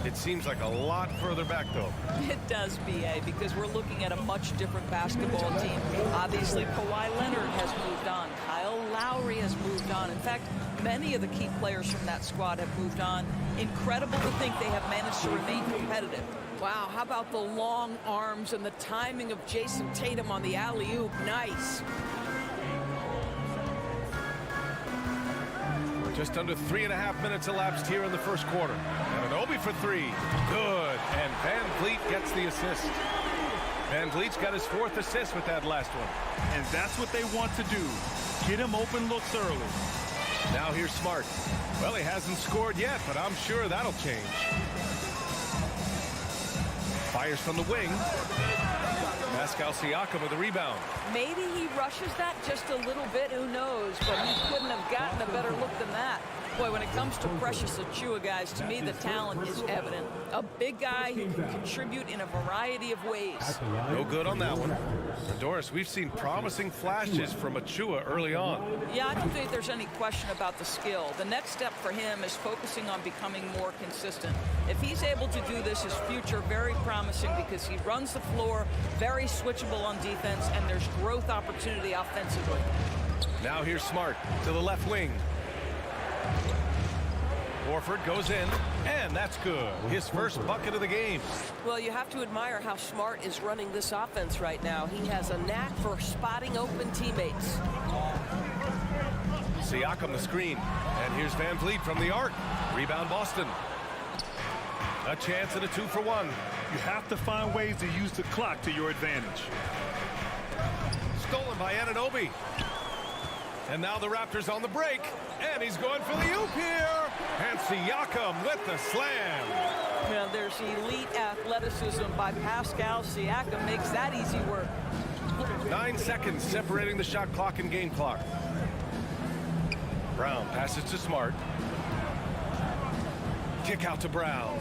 It seems like a lot further back, though. It does, B.A., because we're looking at a much different basketball team. Obviously, Kawhi Leonard has moved on. Kyle Lowry has moved on. In fact, many of the key players from that squad have moved on. Incredible to think they have managed to remain competitive. Wow, how about the long arms and the timing of Jason Tatum on the alley-oop? Nice. Just under 3.5 minutes elapsed here in the first quarter. And an Obi for 3. Good. And Van Vliet gets the assist. Van Vliet's got his 4th assist with that last one. And that's what they want to do. Get him open looks early. Now here's Smart. Well, he hasn't scored yet, but I'm sure that'll change. Fires from the wing. Pascal Siakam with the rebound. Maybe he rushes that just a little bit, who knows, but he couldn't have gotten a better look than that. Boy, when it comes to Precious Achiuwa, guys, to me the talent is evident. A big guy who can contribute in a variety of ways. No good on that one. And Doris, we've seen promising flashes from Achiuwa early on. Yeah, I don't think there's any question about the skill. The next step for him is focusing on becoming more consistent. If he's able to do this, his future very promising because he runs the floor, very switchable on defense, and there's growth opportunity offensively. Now here's Smart to the left wing. Horford goes in, and that's good. His first bucket of the game. Well, you have to admire how Smart is running this offense right now. He has a knack for spotting open teammates. Siakam the screen, and here's Van Vliet from the arc. Rebound Boston. A chance at a 2-for-1. You have to find ways to use the clock to your advantage. Stolen by Anunoby. And now the Raptors on the break. And he's going for the oop here. And Siakam with the slam. Now there's elite athleticism by Pascal Siakam. Makes that easy work. 9 seconds separating the shot clock and game clock. Brown passes to Smart. Kick out to Brown.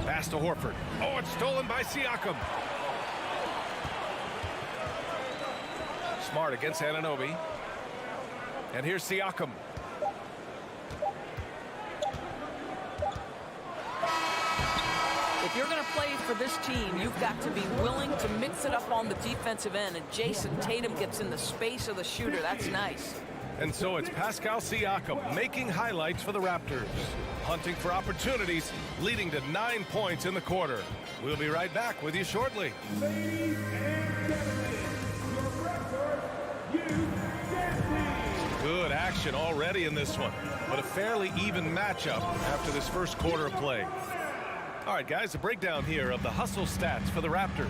Pass to Horford. Oh, it's stolen by Siakam. Smart against Anunoby. And here's Siakam. If you're going to play for this team, you've got to be willing to mix it up on the defensive end. And Jason Tatum gets in the space of the shooter. That's nice. And so it's Pascal Siakam making highlights for the Raptors. Hunting for opportunities, leading to 9 points in the quarter. We'll be right back with you shortly. Good action already in this one, but a fairly even matchup after this first quarter of play. All right, guys, a breakdown here of the hustle stats for the Raptors.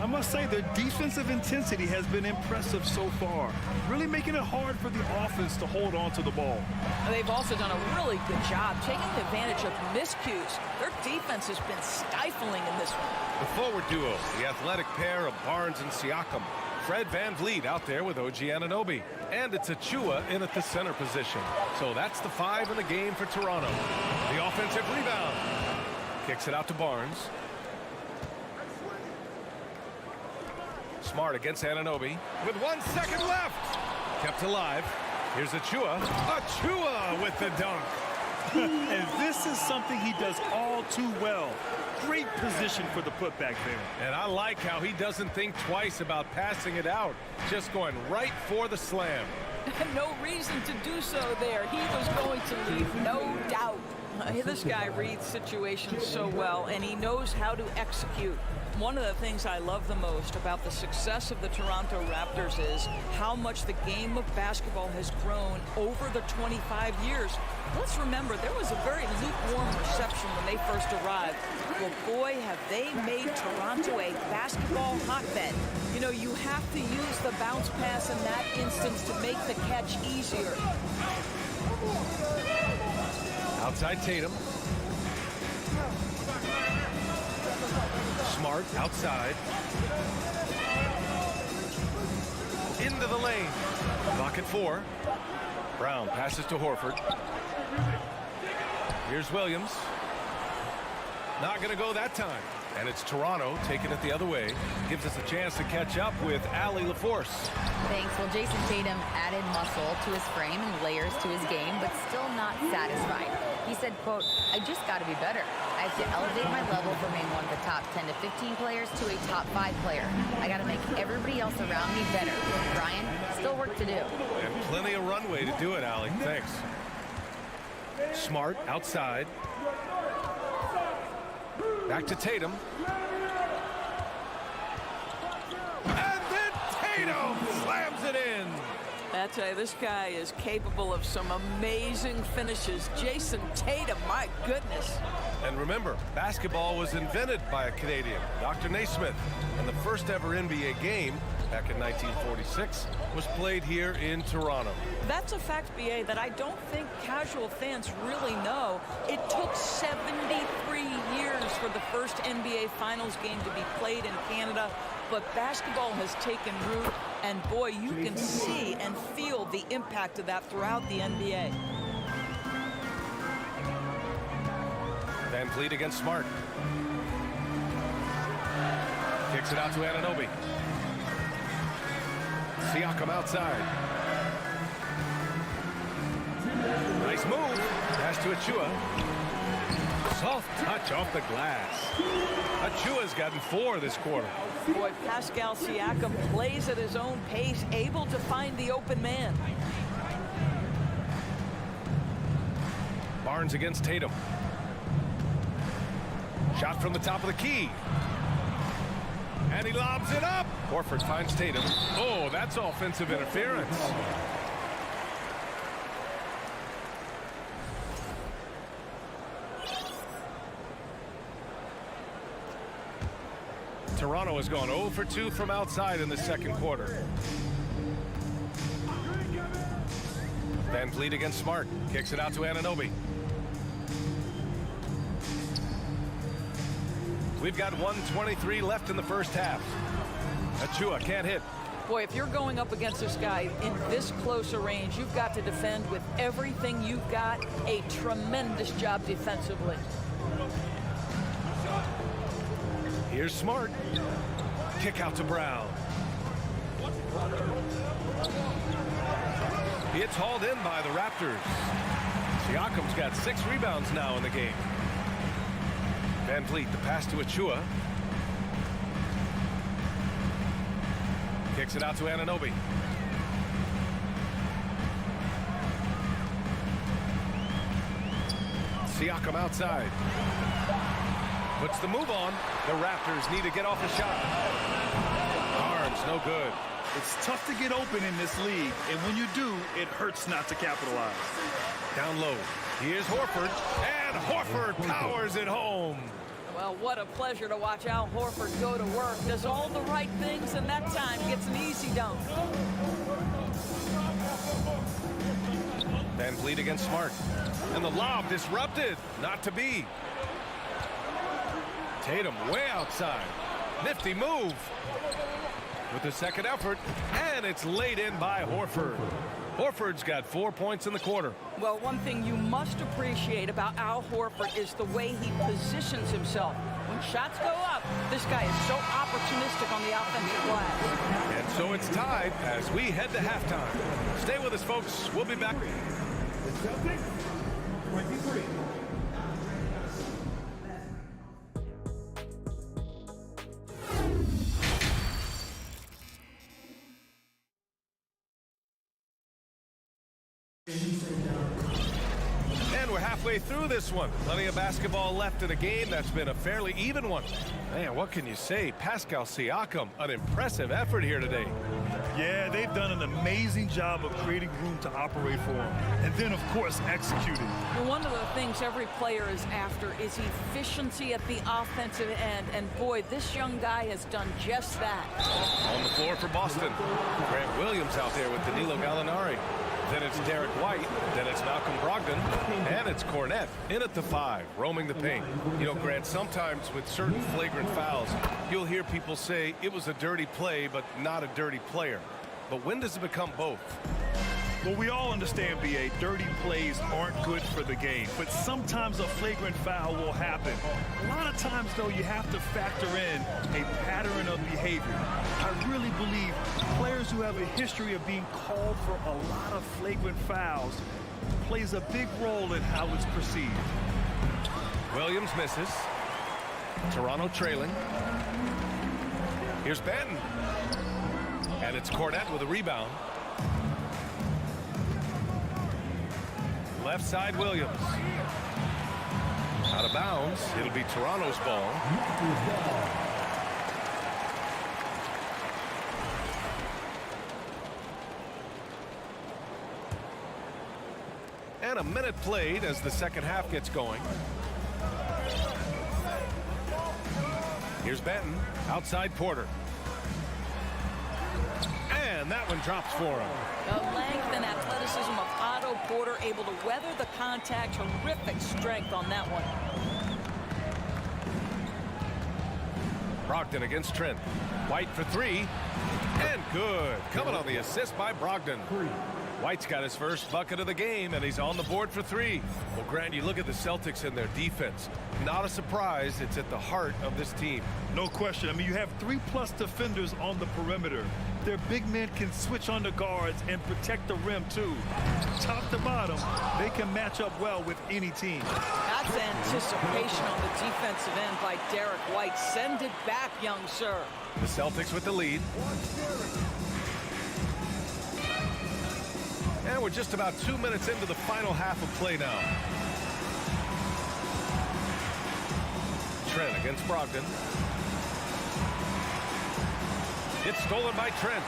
I must say their defensive intensity has been impressive so far, really making it hard for the offense to hold on to the ball. They've also done a really good job taking advantage of miscues. Their defense has been stifling in this one. The forward duo, the athletic pair of Barnes and Siakam. Fred VanVleet out there with OG Anunoby. And it's Achua in at the center position. So that's the 5 in the game for Toronto. The offensive rebound. Kicks it out to Barnes. Smart against Anunoby with 1 second left. Kept alive. Here's Achua. Achua with the dunk. And this is something he does all too well. Great position for the putback there. And I like how he doesn't think twice about passing it out. Just going right for the slam. No reason to do so there. He was going to leave, no doubt. This guy reads situations so well, and he knows how to execute. One of the things I love the most about the success of the Toronto Raptors is how much the game of basketball has grown over the 25 years. Let's remember, there was a very lukewarm reception when they first arrived. Well, boy, have they made Toronto a basketball hotbed. You know, you have to use the bounce pass in that instance to make the catch easier. Outside Tatum. Smart outside. Into the lane. Clock at 4. Brown passes to Horford. Here's Williams. Not going to go that time. And it's Toronto taking it the other way. Gives us a chance to catch up with Allie LaForce. Thanks. Well, Jason Tatum added muscle to his frame and layers to his game, but still not satisfied. He said, quote, I just got to be better. I have to elevate my level from being one of the top 10 to 15 players to a top 5 player. I got to make everybody else around me better. Brian, still work to do. And plenty of runway to do it, Allie. Thanks. Smart outside. Back to Tatum. And then Tatum slams it in. I tell you, this guy is capable of some amazing finishes. Jason Tatum, my goodness. And remember, basketball was invented by a Canadian, Dr. Naismith. And the first ever NBA game, back in 1946, was played here in Toronto. That's a fact, BA, that I don't think casual fans really know. It took 73 years for the first NBA Finals game to be played in Canada, but basketball has taken root, and boy, you can see and feel the impact of that throughout the NBA. VanVleet against Smart. Kicks it out to Anunoby. Siakam outside. Nice move. Pass to Achua. Soft touch off the glass. Achua's gotten 4 this quarter. Boy, Pascal Siakam plays at his own pace, able to find the open man. Barnes against Tatum. Shot from the top of the key. And he lobs it up. Horford finds Tatum. Oh, that's offensive interference. Toronto has gone 0 for 2 from outside in the second quarter. Van Vliet against Smart. Kicks it out to Anunoby. We've got 1:23 left in the first half. Achua can't hit. Boy, if you're going up against this guy in this close a range, you've got to defend with everything you've got. A tremendous job defensively. Here's Smart. Kick out to Brown. It's hauled in by the Raptors. Siakam's got 6 rebounds now in the game. Van Vliet, the pass to Achua. Kicks it out to Anunoby. Siakam outside. Puts the move on. The Raptors need to get off a shot. Barnes, no good. It's tough to get open in this league, and when you do, it hurts not to capitalize. Down low. Here's Horford, and Horford powers it home. Well, what a pleasure to watch Al Horford go to work. Does all the right things, and that time gets an easy dunk. Van Vliet against Smart. And the lob disrupted. Not to be. Tatum way outside. Nifty move. With the second effort, and it's laid in by Horford. Horford's got 4 points in the quarter. Well, one thing you must appreciate about Al Horford is the way he positions himself. When shots go up, this guy is so opportunistic on the offensive glass. And so it's tied as we head to halftime. Stay with us, folks. We'll be back. The Celtics, 23. And we're halfway through this one. Plenty of basketball left in a game that's been a fairly even one. Man, what can you say? Pascal Siakam, an impressive effort here today. Yeah, they've done an amazing job of creating room to operate for him. And then, of course, executing. Well, one of the things every player is after is efficiency at the offensive end. And boy, this young guy has done just that. On the floor for Boston. Grant Williams out there with Danilo Gallinari. Then it's Derek White, then it's Malcolm Brogdon, and it's Cornette in at the 5, roaming the paint. You know, Grant, sometimes with certain flagrant fouls, you'll hear people say it was a dirty play, but not a dirty player. But when does it become both? Well, we all understand, B.A., dirty plays aren't good for the game, but sometimes a flagrant foul will happen. A lot of times, though, you have to factor in a pattern of behavior. I really believe players who have a history of being called for a lot of flagrant fouls plays a big role in how it's perceived. Williams misses. Toronto trailing. Here's Benton. And it's Cornette with a rebound. Left side, Williams. Out of bounds. It'll be Toronto's ball. And a minute played as the second half gets going. Here's Benton. Outside Porter. And that one drops for him. The length and athleticism of Otto Porter able to weather the contact. Terrific strength on that one. Brogdon against Trent. White for 3. And good. Coming on the assist by Brogdon. White's got his first bucket of the game, and he's on the board for 3. Well, Grant, you look at the Celtics and their defense. Not a surprise. It's at the heart of this team. No question. I mean, you have 3+ defenders on the perimeter. Their big men can switch on the guards and protect the rim, too. Top to bottom, they can match up well with any team. That's anticipation on the defensive end by Derek White. Send it back, young sir. The Celtics with the lead. And we're just about 2 minutes into the final half of play now. Trent against Brogdon. It's stolen by Trent.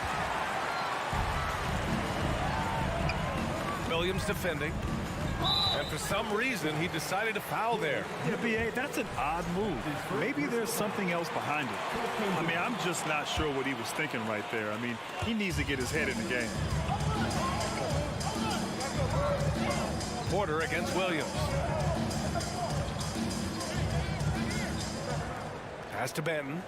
Williams defending. And for some reason, he decided to foul there. Yeah, B.A., that's an odd move. Maybe there's something else behind it. I mean, I'm just not sure what he was thinking right there. I mean, he needs to get his head in the game. Porter against Williams. Pass to Benton.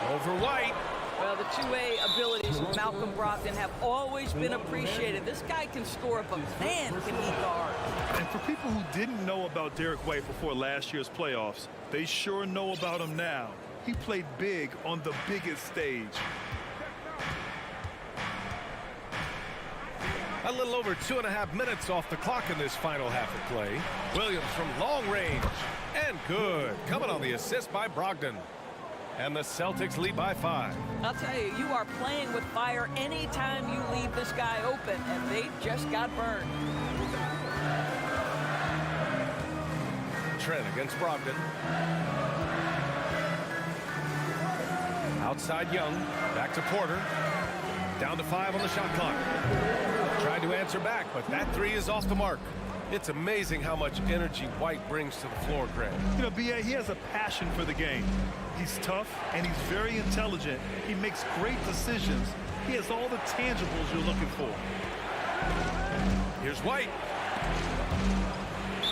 Over White. Well, the two-way abilities of Malcolm Brogdon have always been appreciated. This guy can score, but man, can he guard. And for people who didn't know about Derek White before last year's playoffs, they sure know about him now. He played big on the biggest stage. A little over 2.5 minutes off the clock in this final half of play. Williams from long range. And good. Coming on the assist by Brogdon. And the Celtics lead by 5. I'll tell you, you are playing with fire anytime you leave this guy open, and they just got burned. Trent against Brogdon. Outside Young. Back to Porter. Down to 5 on the shot clock. Tried to answer back, but that three is off the mark. It's amazing how much energy White brings to the floor, Greg. You know, B.A., he has a passion for the game. He's tough, and he's very intelligent. He makes great decisions. He has all the tangibles you're looking for. Here's White.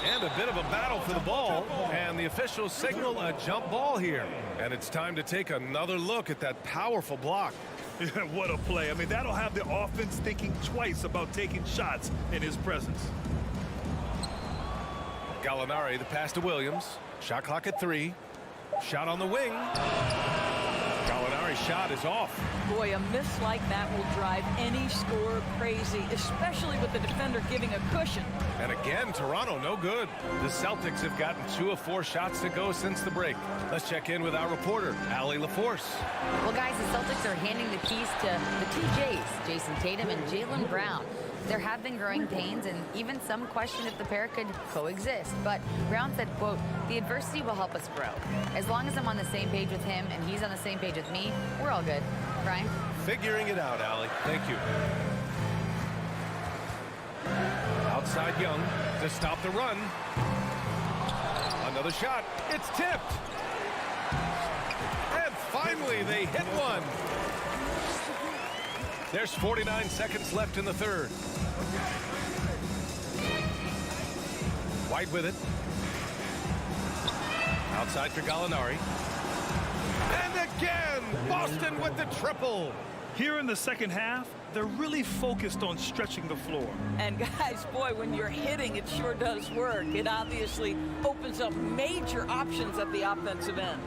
And a bit of a battle for the ball, and the officials signal a jump ball here. And it's time to take another look at that powerful block. What a play. I mean, that'll have the offense thinking twice about taking shots in his presence. Gallinari, the pass to Williams. Shot clock at 3. Shot on the wing. Gallinari's shot is off. Boy, a miss like that will drive any scorer crazy, especially with the defender giving a cushion. And again, Toronto no good. The Celtics have gotten 2 of 4 shots to go since the break. Let's check in with our reporter, Allie LaForce. Well, guys, the Celtics are handing the keys to the TJs, Jason Tatum and Jaylen Brown. There have been growing pains and even some question if the pair could coexist. But Brown said, quote, "The adversity will help us grow. As long as I'm on the same page with him and he's on the same page with me, we're all good." Brian? Figuring it out, Allie. Thank you. Outside Young to stop the run. Another shot. It's tipped. And finally, they hit one. There's 49 seconds left in the third. White with it. Outside for Gallinari. And again, Boston with the triple. Here in the second half, they're really focused on stretching the floor. And guys, boy, when you're hitting, it sure does work. It obviously opens up major options at the offensive end.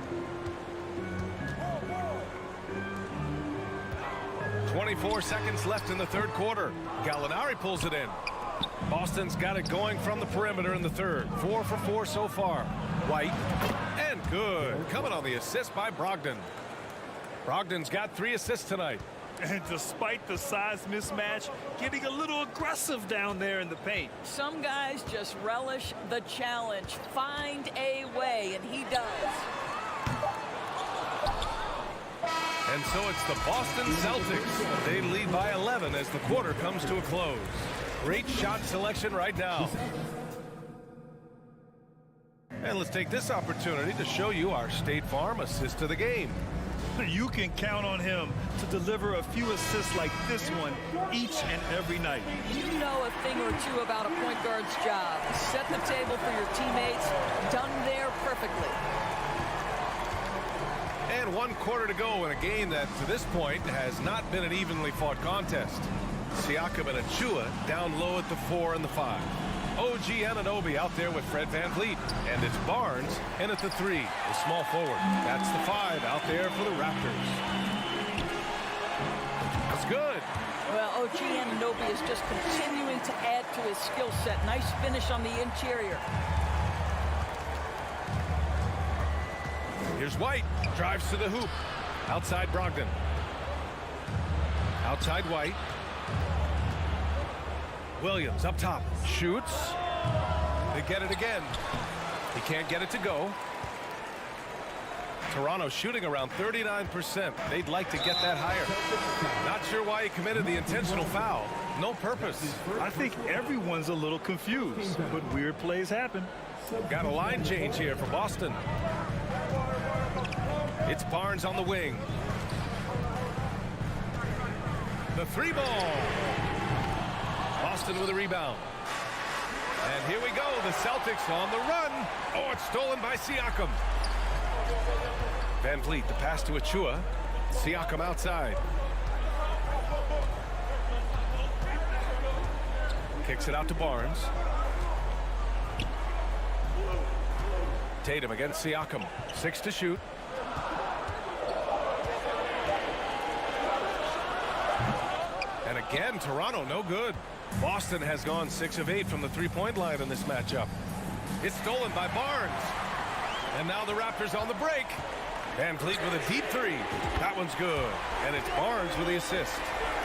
24 seconds left in the third quarter. Gallinari pulls it in. Boston's got it going from the perimeter in the third. 4 for 4 so far. White. And good. Coming on the assist by Brogdon. Brogdon's got 3 assists tonight. And despite the size mismatch, getting a little aggressive down there in the paint. Some guys just relish the challenge. Find a way, and he does. And so it's the Boston Celtics. They lead by 11 as the quarter comes to a close. Great shot selection right now. And let's take this opportunity to show you our State Farm assist of the game. You can count on him to deliver a few assists like this one each and every night. You know a thing or two about a point guard's job. Set the table for your teammates. Done there perfectly. And 1 quarter to go in a game that, to this point, has not been an evenly fought contest. Siakam and Achua down low at the 4 and the 5. OG Anunoby out there with Fred VanVleet. And it's Barnes in at the 3, the small forward. That's the 5 out there for the Raptors. That's good. Well, OG Anunoby is just continuing to add to his skill set. Nice finish on the interior. Here's White. Drives to the hoop. Outside Brogdon. Outside White. Williams up top. Shoots. They get it again. He can't get it to go. Toronto shooting around 39%. They'd like to get that higher. Not sure why he committed the intentional foul. No purpose. I think everyone's a little confused, but weird plays happen. Got a line change here for Boston. It's Barnes on the wing. The 3 ball. Boston with a rebound. And here we go. The Celtics on the run. Oh, it's stolen by Siakam. Van Vliet, the pass to Achua. Siakam outside. Kicks it out to Barnes. Tatum against Siakam. 6 to shoot. And again, Toronto no good. Boston has gone 6 of 8 from the three-point line in this matchup. It's stolen by Barnes. And now the Raptors on the break. Van Vliet with a deep 3. That one's good. And it's Barnes with the assist.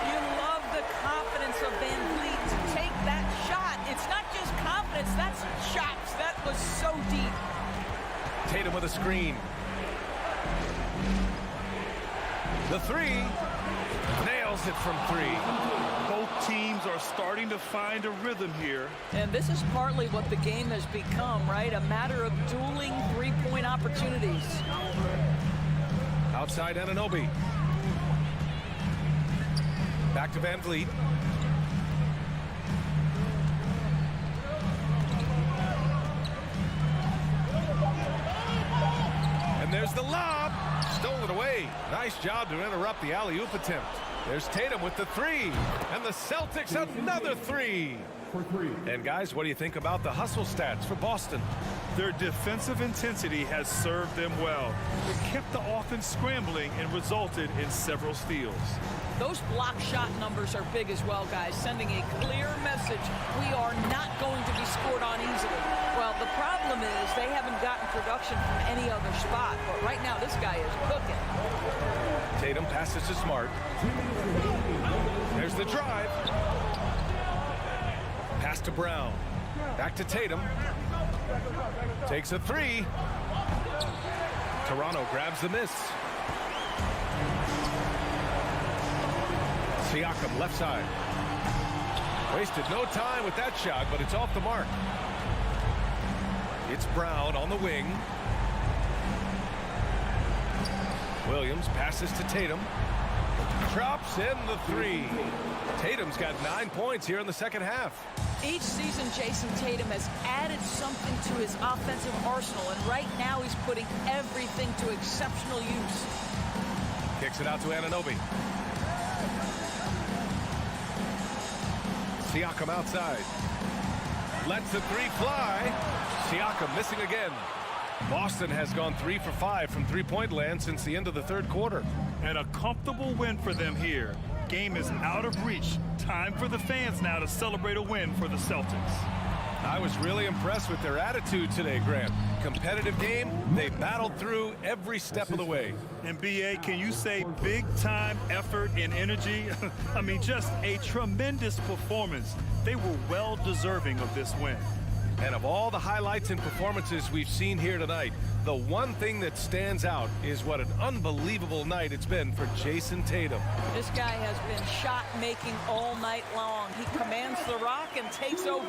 You love the confidence of Van Vliet to take that shot. It's not just confidence, that's shots. That was so deep. Tatum with a screen. The 3. Nails it from 3. Both teams are starting to find a rhythm here. And this is partly what the game has become, right? A matter of dueling three-point opportunities. Outside Anunoby. Back to Van Vliet. And there's the lob. Stolen away. Nice job to interrupt the alley-oop attempt. There's Tatum with the 3. And the Celtics another 3. And guys, what do you think about the hustle stats for Boston? Their defensive intensity has served them well. It kept the offense scrambling and resulted in several steals. Those block shot numbers are big as well, guys, sending a clear message. We are not going to be scored on easily. Well, the problem is they haven't gotten production from any other spot, but right now this guy is cooking. Tatum passes to Smart. There's the drive. Pass to Brown. Back to Tatum. Takes a 3. Toronto grabs the miss. Siakam left side. Wasted no time with that shot, but it's off the mark. It's Brown on the wing. Williams passes to Tatum. Drops in the 3. Tatum's got 9 points here in the second half. Each season, Jason Tatum has added something to his offensive arsenal, and right now he's putting everything to exceptional use. Kicks it out to Anunoby. Siakam outside. Lets the 3 fly. Siakam missing again. Boston has gone 3 for 5 from three-point land since the end of the third quarter. And a comfortable win for them here. Game is out of reach. Time for the fans now to celebrate a win for the Celtics. I was really impressed with their attitude today, Grant. Competitive game, they battled through every step of the way. And BA, can you say big time effort and energy? I mean, just a tremendous performance. They were well deserving of this win. And of all the highlights and performances we've seen here tonight, the one thing that stands out is what an unbelievable night it's been for Jason Tatum. This guy has been shot making all night long. He commands the rock and takes over.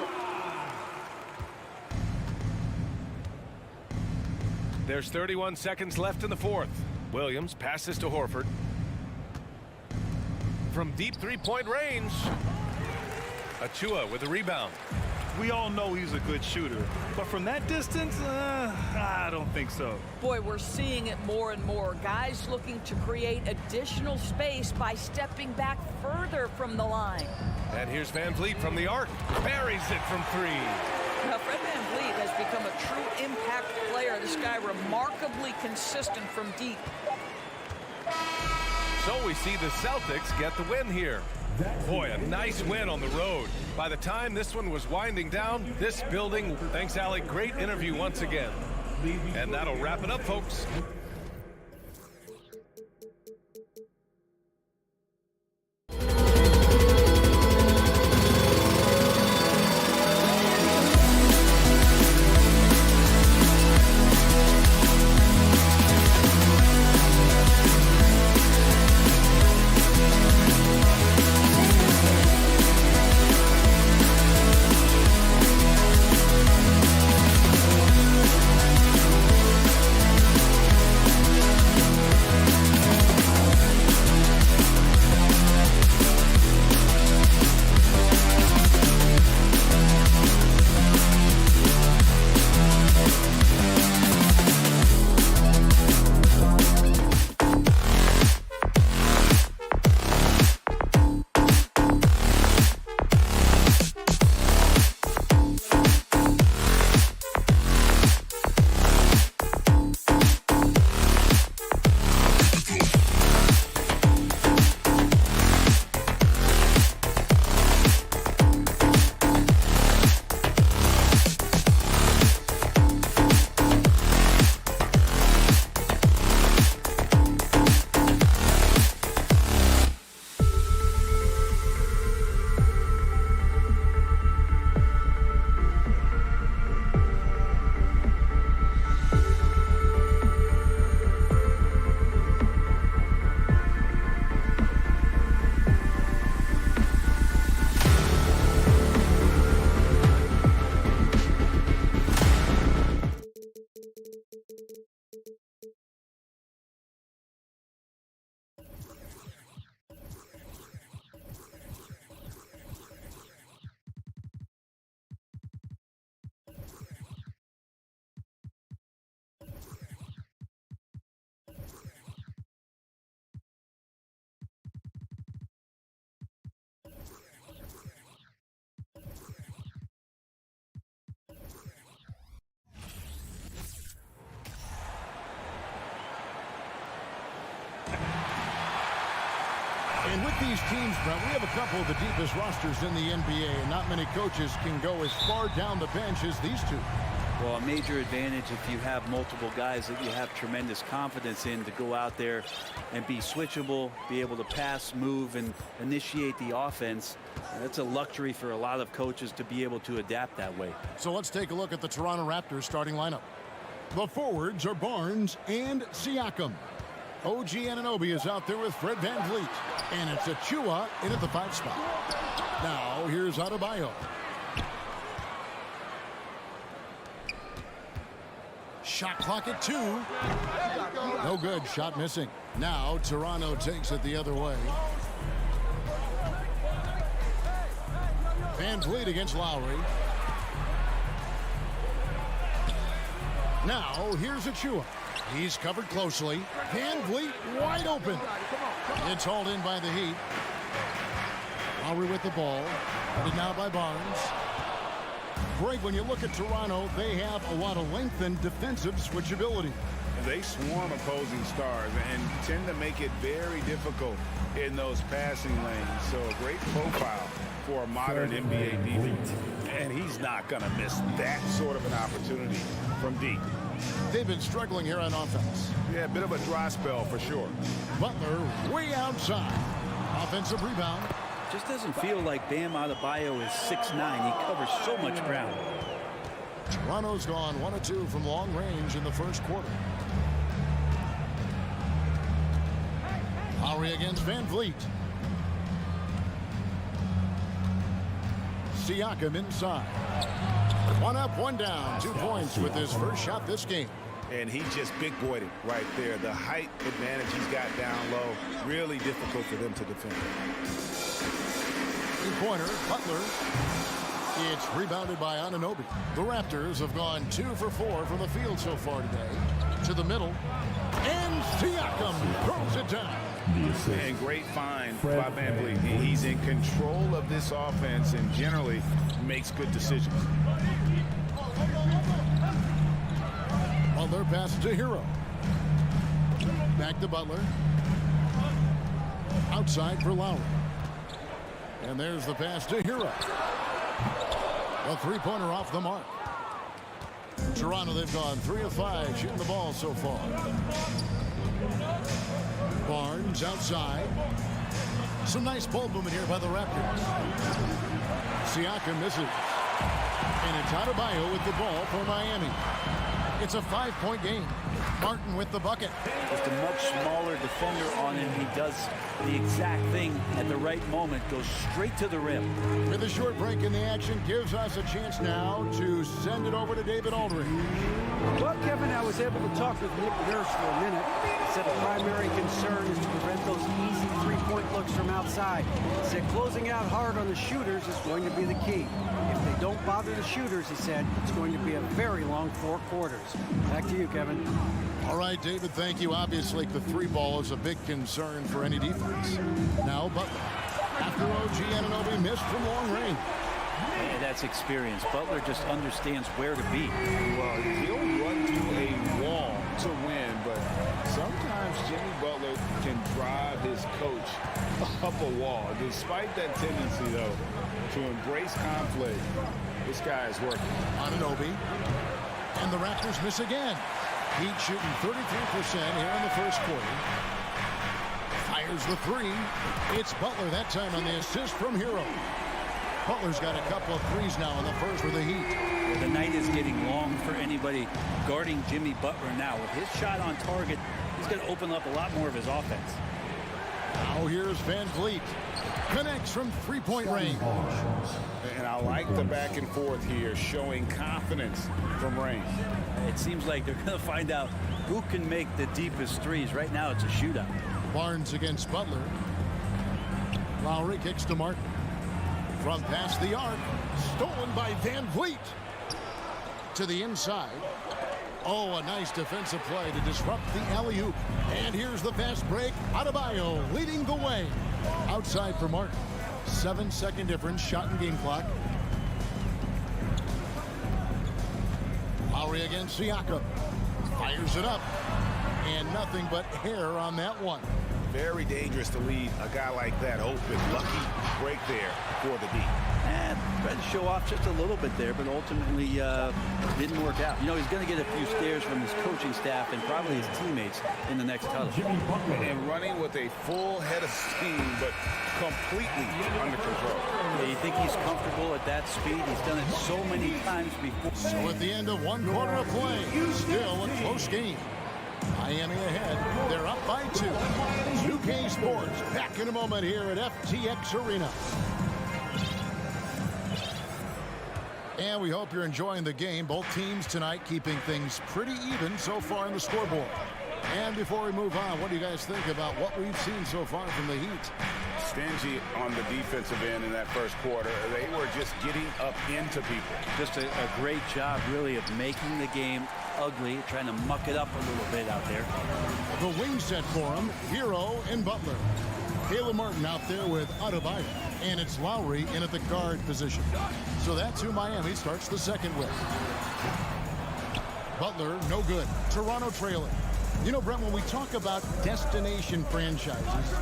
There's 31 seconds left in the fourth. Williams passes to Horford. From deep three-point range, Achua with a rebound. We all know he's a good shooter, but from that distance, I don't think so. Boy, we're seeing it more and more. Guys looking to create additional space by stepping back further from the line. And here's Van Vliet from the arc. Buries it from 3. Now, Fred Van Vliet has become a true impact player. This guy remarkably consistent from deep. So we see the Celtics get the win here. Boy, a nice win on the road. By the time this one was winding down, this building, thanks, Alec, great interview once again. And that'll wrap it up, folks. these teams, Brent, we have a couple of the deepest rosters in the NBA, and not many coaches can go as far down the bench as these two. Well, a major advantage if you have multiple guys that you have tremendous confidence in to go out there and be switchable, be able to pass, move, and initiate the offense. That's a luxury for a lot of coaches to be able to adapt that way. So let's take a look at the Toronto Raptors starting lineup. The forwards are Barnes and Siakam. OG Anunoby is out there with Fred VanVleet. And it's Achua in at the 5 spot. Now here's Adebayo. Shot clock at 2. No good. Shot missing. Now Toronto takes it the other way. VanVleet against Lowry. Now here's Achua. He's covered closely. VanVleet wide open. It's hauled in by the Heat. Lowry with the ball. And now by Barnes. Greg, when you look at Toronto, they have a lot of length and defensive switchability. They swarm opposing stars and tend to make it very difficult in those passing lanes. So a great profile for a modern NBA defense. And he's not going to miss that sort of an opportunity from deep. They've been struggling here on offense. Yeah, a bit of a dry spell for sure. Butler way outside. Offensive rebound. Just doesn't feel like Bam Adebayo is 6'9". He covers so much ground. Toronto's gone 1 of 2 from long range in the first quarter. Lowry against VanVleet. Siakam inside. 1 up, 1 down. 2 points with his first shot this game. And he just big boyed it right there. The height advantage he's got down low. Really difficult for them to defend. 3-pointer, Butler. It's rebounded by Anunoby. The Raptors have gone 2 for 4 from the field so far today. To the middle. And Siakam throws it down. And great find by VanVleet. He's in control of this offense and generally makes good decisions. Butler passes to Hero. Back to Butler. Outside for Lowry. And there's the pass to Hero. A 3-pointer off the mark. Toronto, they've gone 3 of 5 shooting the ball so far. Barnes outside. Some nice ball movement here by the Raptors. Siakam misses. And it's Adebayo with the ball for Miami. It's a 5-point game. Martin with the bucket. Just a much smaller defender on him. He does the exact thing at the right moment. Goes straight to the rim. With a short break in the action, gives us a chance now to send it over to David Aldridge. Well, Kevin, I was able to talk with Nick Nurse for a minute. He said the primary concern is to prevent those easy 3-point looks from outside. He said closing out hard on the shooters is going to be the key. If they don't bother the shooters, he said, it's going to be a very long 4 quarters. Back to you, Kevin. All right, David, thank you. Obviously, the 3-ball is a big concern for any defense. Now, Butler. After OG Anunoby missed from long range. Hey, that's experience. Butler just understands where to be. Well, he'll run through a wall to win, but sometimes Jimmy Butler can drive his coach up a wall. Despite that tendency, though, to embrace conflict, this guy is working. Anunoby. And the Raptors miss again. Heat shooting 33% here in the first quarter. Fires the 3. It's Butler that time on the assist from Hero. Butler's got a couple of threes now in the first for the Heat. The night is getting long for anybody guarding Jimmy Butler now. With his shot on target, he's going to open up a lot more of his offense. Now here's VanVleet. Connects from 3-point range. And I like the back and forth here, showing confidence from range. It seems like they're going to find out who can make the deepest threes. Right now, it's a shootout. Barnes against Butler. Lowry kicks to Martin. From past the arc. Stolen by VanVleet. To the inside. Oh, a nice defensive play to disrupt the alley-oop. And here's the fast break. Adebayo leading the way. Outside for Martin. 7-second difference. Shot and game clock. Lowry against Siakam. Fires it up. And nothing but hair on that one. Very dangerous to leave a guy like that open. Lucky break there for the D. And tried to show off just a little bit there, but ultimately didn't work out. You know, he's going to get a few stares from his coaching staff and probably his teammates in the next huddle. And running with a full head of steam, but completely under control. Yeah, you think he's comfortable at that speed? He's done it so many times before. So at the end of one quarter of play, still a close game. Miami ahead. They're up by 2. 2K Sports back in a moment here at FTX Arena. And we hope you're enjoying the game. Both teams tonight keeping things pretty even so far in the scoreboard. And before we move on, what do you guys think about what we've seen so far from the Heat? Stingy on the defensive end in that first quarter. They were just getting up into people. Just a great job, really, of making the game ugly, trying to muck it up a little bit out there. The wing set for him, Hero and Butler. Caleb Martin out there with Adebayo, and it's Lowry in at the guard position. So that's who Miami starts the second with. Butler, no good. Toronto trailing. You know, Brent, when we talk about destination franchises,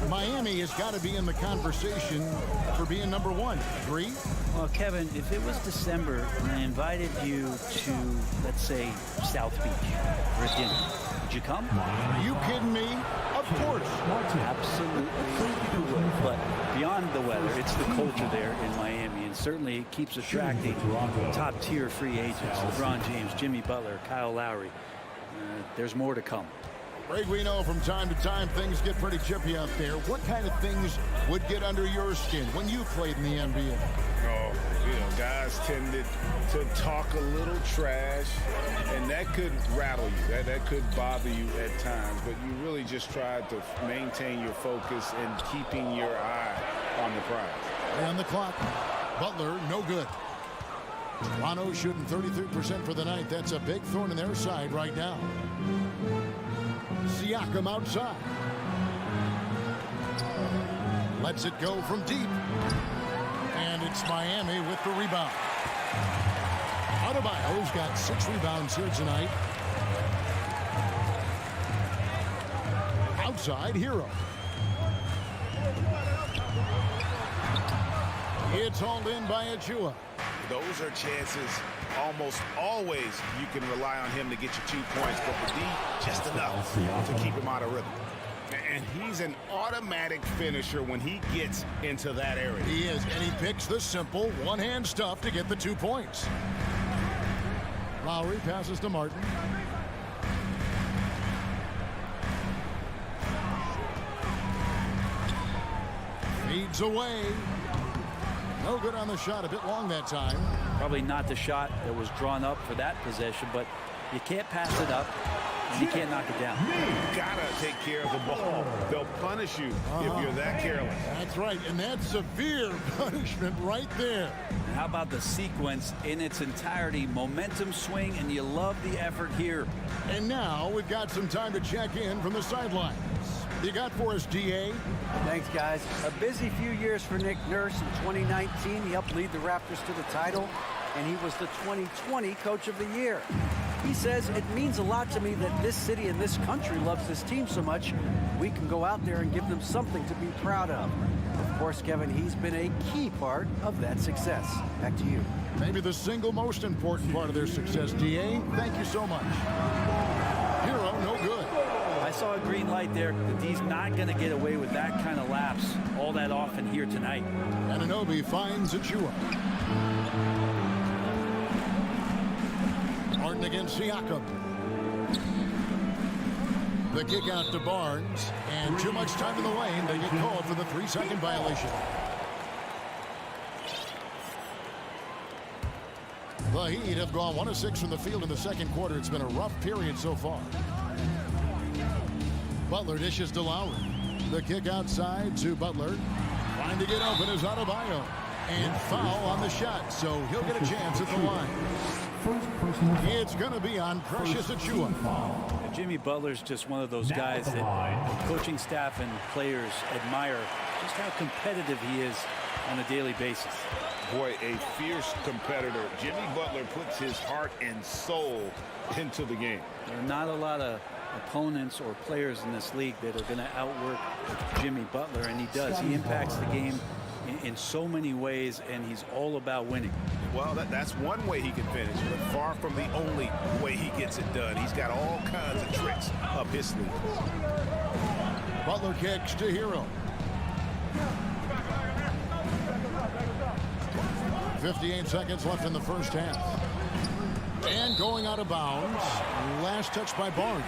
Miami has got to be in the conversation for being number 1. Agree? Well, Kevin, if it was December and I invited you to, let's say, South Beach for a dinner, would you come? Are you kidding me? Of course. Absolutely you would. But beyond the weather, it's the culture there in Miami, and certainly it keeps attracting top-tier free agents. LeBron James, Jimmy Butler, Kyle Lowry. There's more to come. Greg, we know from time to time things get pretty chippy out there. What kind of things would get under your skin when you played in the NBA? Oh, you know, guys tended to talk a little trash, and that could rattle you. That could bother you at times, but you really just tried to maintain your focus and keeping your eye on the prize. And the clock. Butler, no good. Toronto shooting 33% for the night. That's a big thorn in their side right now. Siakam outside. Lets it go from deep. And it's Miami with the rebound. Adebayo's got 6 rebounds here tonight. Outside, Hero. It's hauled in by Achua. Those are chances almost always you can rely on him to get you 2 points, but the D, just enough to keep him out of rhythm. And he's an automatic finisher when he gets into that area. He is, and he picks the simple one-hand stuff to get the 2 points. Lowry passes to Martin. Feeds away. No good on the shot, a bit long that time. Probably not the shot that was drawn up for that possession, but you can't pass it up and you can't knock it down. You gotta take care of the ball. They'll punish you if you're that careless. That's right, and that's severe punishment right there. And how about the sequence in its entirety? Momentum swing, and you love the effort here. And now we've got some time to check in from the sidelines. You got for us, DA? Thanks, guys. A busy few years for Nick Nurse. In 2019, he helped lead the Raptors to the title, and he was the 2020 Coach of the Year. He says, it means a lot to me that this city and this country loves this team so much, we can go out there and give them something to be proud of. Of course, Kevin, he's been a key part of that success. Back to you. Maybe the single most important part of their success, DA. Thank you so much. Hero, no good. I saw a green light there. The D's not going to get away with that kind of lapse all that often here tonight. Anunoby finds Achua. Martin against Siakam. The kick out to Barnes, and too much time in the lane. They get called for the 3-second violation. The Heat have gone 1 of 6 from the field in the second quarter. It's been a rough period so far. Butler dishes to Lowry. The kick outside to Butler. Trying to get open is Adebayo. And foul on the shot, so he'll get a chance at the line. It's going to be on Precious Achua. Jimmy Butler's just one of those guys that the coaching staff and players admire just how competitive he is on a daily basis. Boy, a fierce competitor. Jimmy Butler puts his heart and soul into the game. There are not a lot of opponents or players in this league that are going to outwork Jimmy Butler, and he does. He impacts the game in so many ways, and he's all about winning. Well, that's one way he can finish, but far from the only way he gets it done. He's got all kinds of tricks up his sleeve. Butler kicks to Hero. 58 seconds left in the first half. And going out of bounds. Last touch by Barnes.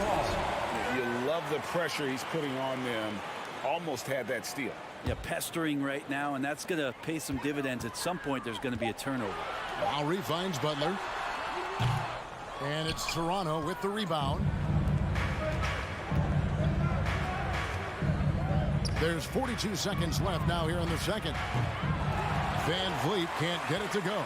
You love the pressure he's putting on them. Almost had that steal. Yeah, pestering right now, and that's going to pay some dividends. At some point, there's going to be a turnover. Lowry finds Butler. And it's Toronto with the rebound. There's 42 seconds left now here in the second. Van Vliet can't get it to go.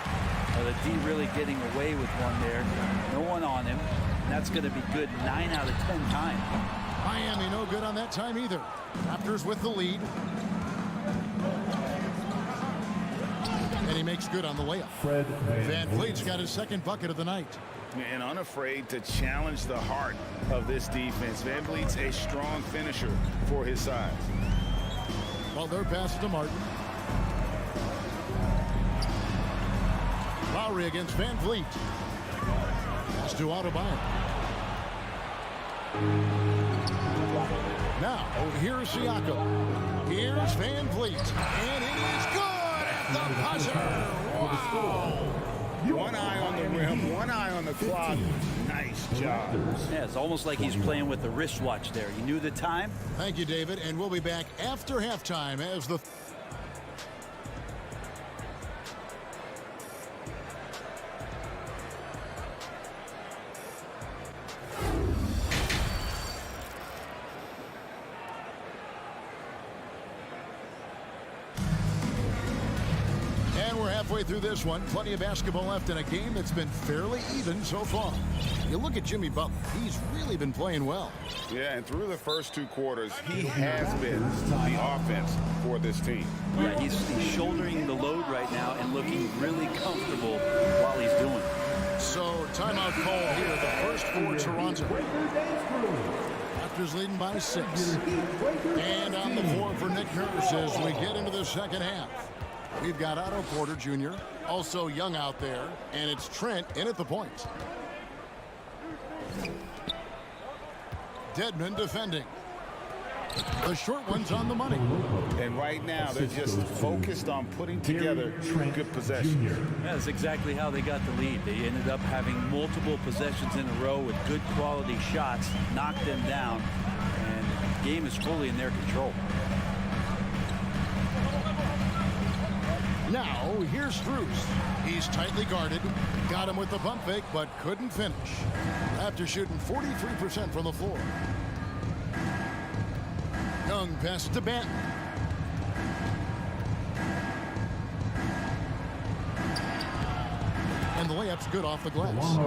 Well, the D really getting away with one there. No one on him. And that's going to be good 9 out of 10 times. Miami no good on that time either. Raptors with the lead. And he makes good on the layup. Van Vliet's got his second bucket of the night. And unafraid to challenge the heart of this defense. Van Vliet's a strong finisher for his size. Butler passes to Martin. Lowry against Van Vliet. Pass to Adebayo. Now, here's Siakam. Here's Van Vliet. And it is good at the buzzer. Wow. One eye on the rim, one eye on the clock. Nice job. Yeah, it's almost like he's playing with the wristwatch there. He knew the time. Thank you, David. And we'll be back after halftime as the... Halfway through this one, plenty of basketball left in a game that's been fairly even so far. You look at Jimmy Butler, he's really been playing well. Yeah, and through the first 2 quarters, he has been the offense for this team. Yeah, he's shouldering the load right now and looking really comfortable while he's doing it. So, timeout called here, the first for Toronto. Raptors leading by 6. And on the floor for Nick Nurse as we get into the second half. We've got Otto Porter Jr., also young out there, and it's Trent in at the point. Dedmon defending. The short one's on the money. And right now, they're just focused on putting together good possessions. That's exactly how they got the lead. They ended up having multiple possessions in a row with good quality shots, knocked them down, and the game is fully in their control. Now, here's Strus. He's tightly guarded. Got him with the pump fake, but couldn't finish. After shooting 43% from the floor. Young pass to Banton. And the layup's good off the glass.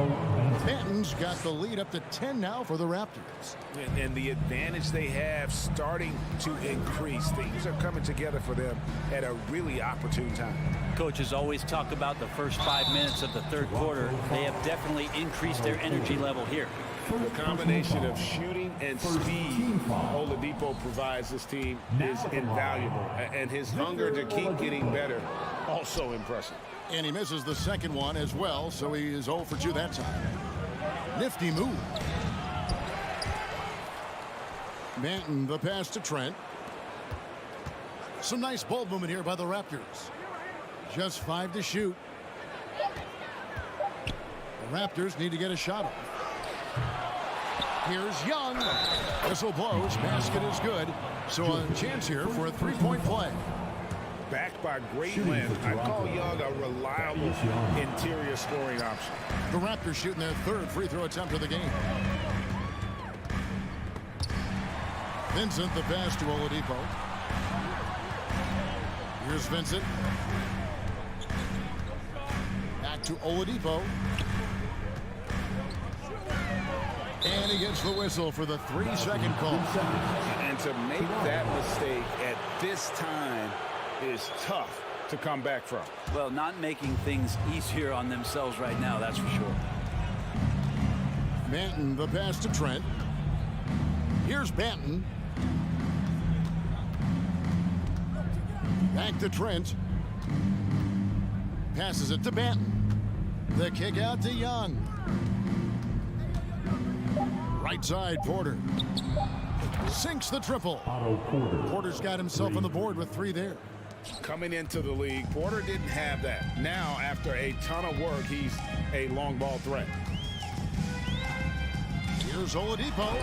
Banton's got the lead up to 10 now for the Raptors. And the advantage they have starting to increase. Things are coming together for them at a really opportune time. Coaches always talk about the first 5 minutes of the third quarter. They have definitely increased their energy level here. The combination of shooting and speed Oladipo provides this team is invaluable. And his hunger to keep getting better, also impressive. And he misses the second one as well, so he is 0 for 2 that time. Nifty move. Banton, the pass to Trent. Some nice ball movement here by the Raptors. Just 5 to shoot. The Raptors need to get a shot off. Here's Young. Whistle blows. Basket is good. So a chance here for a 3-point play. Backed by great length, I call Young a reliable interior scoring option. The Raptors shooting their 3rd free throw attempt of the game. Vincent, the pass to Oladipo. Here's Vincent. Back to Oladipo. And he gets the whistle for the 3-second call. And to make that mistake at this time is tough to come back from. Well, not making things easier on themselves right now, that's for sure. Banton, the pass to Trent. Here's Banton. Back to Trent. Passes it to Banton. The kick out to Young. Right side, Porter. Sinks the triple. Porter's got himself on the board with 3 there. Coming into the league, Porter didn't have that. Now, after a ton of work, he's a long ball threat. Here's Oladipo.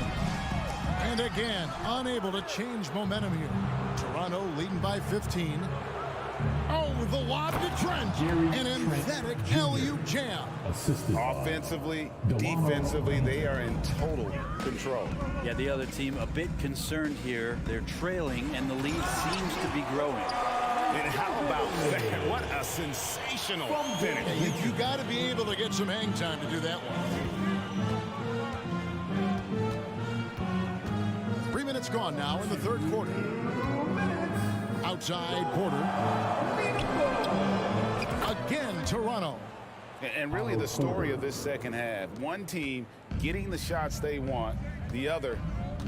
And again, unable to change momentum here. Toronto leading by 15. Oh, the lob to Trent. An emphatic alley-oop jam. Offensively, defensively, they are in total control. Yeah, the other team a bit concerned here. They're trailing, and the lead seems to be growing. And how about that? What a sensational finish. Yeah, you got to be able to get some hang time to do that one. 3 minutes gone now in the third quarter. Outside, Porter. Again, Toronto. And really the story of this second half. One team getting the shots they want, the other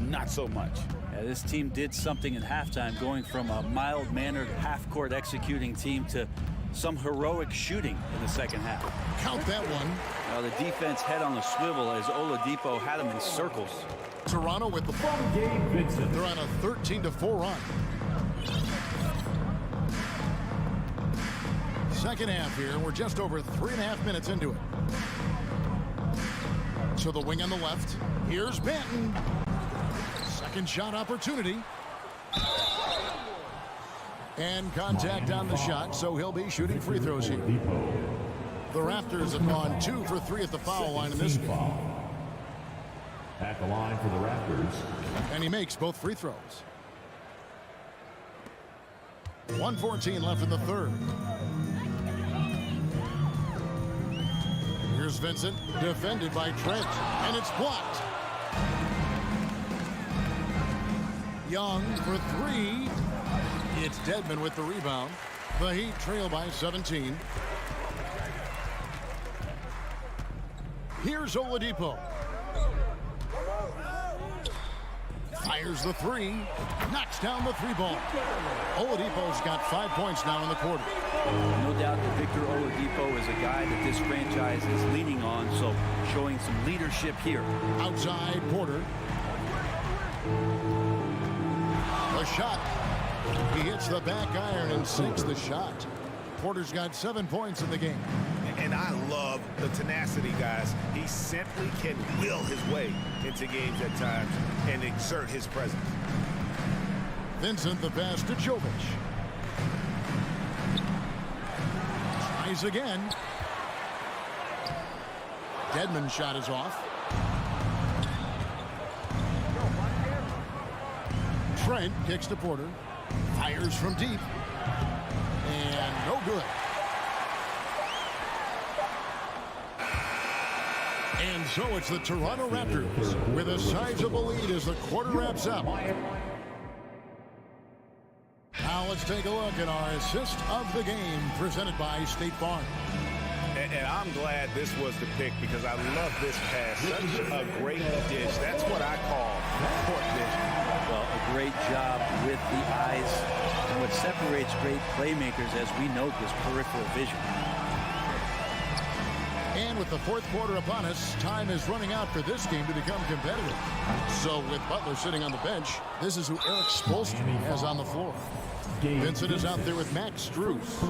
not so much. Yeah, this team did something in halftime, going from a mild-mannered half-court executing team to some heroic shooting in the second half. Count that one. Now the defense head on the swivel as Oladipo had them in circles. Toronto with the ball. They're on a 13-4 run. Second half here. We're just over 3.5 minutes into it. To the wing on the left. Here's Banton. Second shot opportunity. And contact on the shot, so he'll be shooting free throws here. The Raptors have gone 2 for 3 at the foul line in this game. At the line for the Raptors. And he makes both free throws. 1:14 left in the third. Here's Vincent, defended by Trent, and it's blocked. Young for 3. It's Dedmon with the rebound. The Heat trail by 17. Here's Oladipo. Fires the 3. Knocks down the 3 ball. Oladipo's got 5 points now in the quarter. No doubt that Victor Oladipo is a guy that this franchise is leaning on, so showing some leadership here. Outside, Porter. A shot. He hits the back iron and sinks the shot. Porter's got 7 points in the game. And I love the tenacity, guys. He simply can will his way into games at times and exert his presence. Vincent, the pass to Jovic. Tries again. Dedmon's shot is off. Trent kicks to Porter. Fires from deep. And no good. And so it's the Toronto Raptors with a sizable lead as the quarter wraps up. Now let's take a look at our assist of the game presented by State Farm. And I'm glad this was the pick because I love this pass. Such a great dish. That's what I call court vision. Well, a great job with the eyes. And what separates great playmakers, as we note, is peripheral vision. And with the fourth quarter upon us, time is running out for this game to become competitive. So with Butler sitting on the bench, this is who Eric Spoelstra has on the floor. Vincent is out there with Max Strus.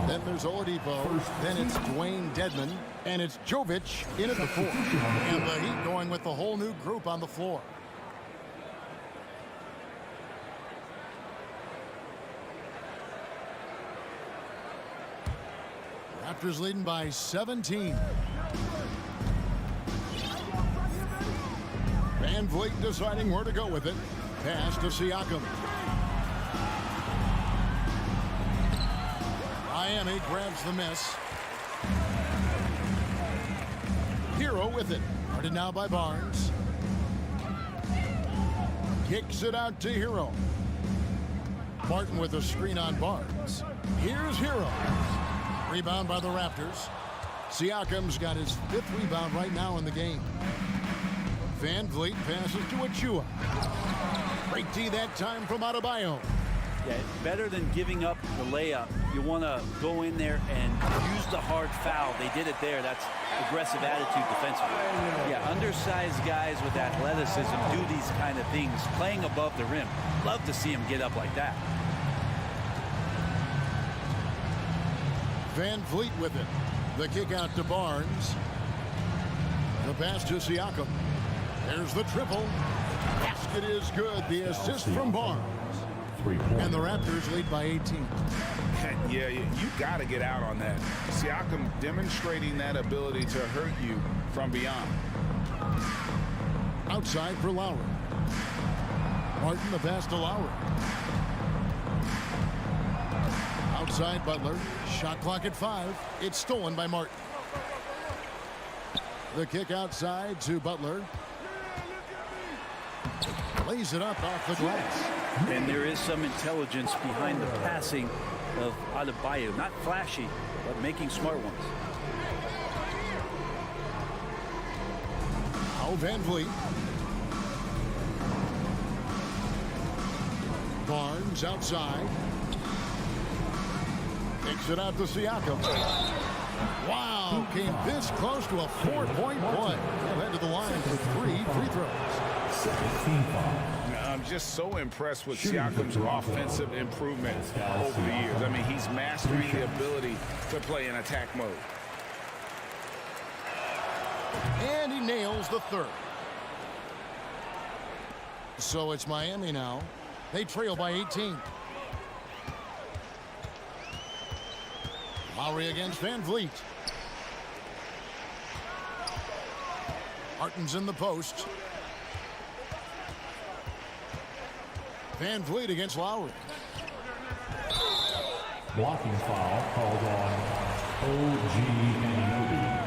Then there's Oladipo. Then it's Dwayne Dedmon. And it's Jovic in at the 4. And the Heat going with the whole new group on the floor. Raptors leading by 17. Van Vliet deciding where to go with it. Pass to Siakam. Miami grabs the miss. Hero with it. Guarded now by Barnes. Kicks it out to Hero. Martin with a screen on Barnes. Here's Hero. Rebound by the Raptors. Siakam's got his 5th rebound right now in the game. Van Vliet passes to Achua. Great D that time from Adebayo. Yeah, better than giving up the layup. You want to go in there and use the hard foul. They did it there. That's aggressive attitude defensively. Yeah, undersized guys with athleticism do these kind of things, playing above the rim. Love to see him get up like that. Van Vliet with it. The kick out to Barnes. The pass to Siakam. There's the triple. Basket is good. The assist from Barnes. And the Raptors lead by 18. Yeah, you got to get out on that. Siakam demonstrating that ability to hurt you from beyond. Outside for Lowry. Martin, the pass to Lowry. Outside Butler. Shot clock at 5. It's stolen by Martin. The kick outside to Butler. Lays it up off the glass. And there is some intelligence behind the passing of Adebayo. Not flashy, but making smart ones. Now Van Vliet. Barnes outside. Kicks it out to Siakam. Wow, came this close to a 4-point play. He'll head to the line for 3 free throws. I'm just so impressed with Siakam's offensive improvement over the years. I mean, he's mastering the ability to play in attack mode. And he nails the third. So it's Miami now. They trail by 18. Lowry against Van Vliet. Martin's in the post. Van Vliet against Lowry. Blocking foul called on OG Anunoby.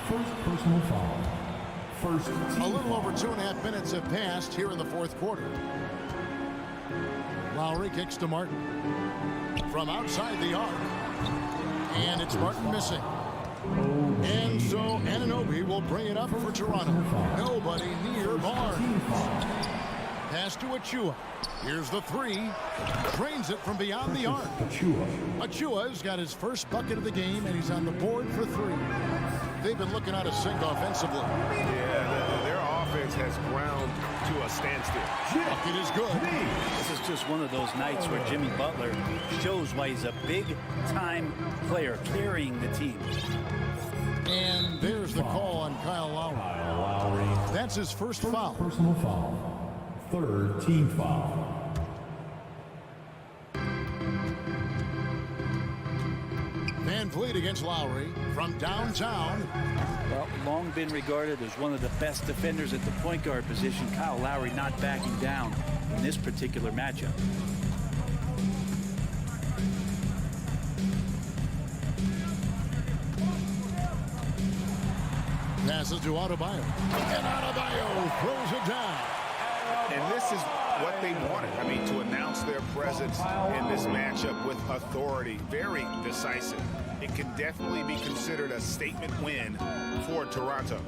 First personal foul. First team A little over 2.5 minutes have passed here in the fourth quarter. Lowry kicks to Martin. From outside the arc. And it's Martin missing. And so Anunoby will bring it up for Toronto. Nobody near Barnes. Pass to Achua. Here's the three. Drains it from beyond the arc. Achua's got his first bucket of the game, and he's on the board for 3. They've been looking out of sync offensively. Yeah, their offense has ground to a standstill. Bucket is good. This is just one of those nights where Jimmy Butler shows why he's a big-time player carrying the team. And there's the call on Kyle Lowry. That's his first foul. Personal foul. Third team foul. Van Vliet against Lowry from downtown. Well, long been regarded as one of the best defenders at the point guard position. Kyle Lowry not backing down in this particular matchup. Passes to Adebayo. And Adebayo throws it down. And this is what they wanted. I mean, to announce their presence in this matchup with authority. Very decisive. It can definitely be considered a statement win for Toronto.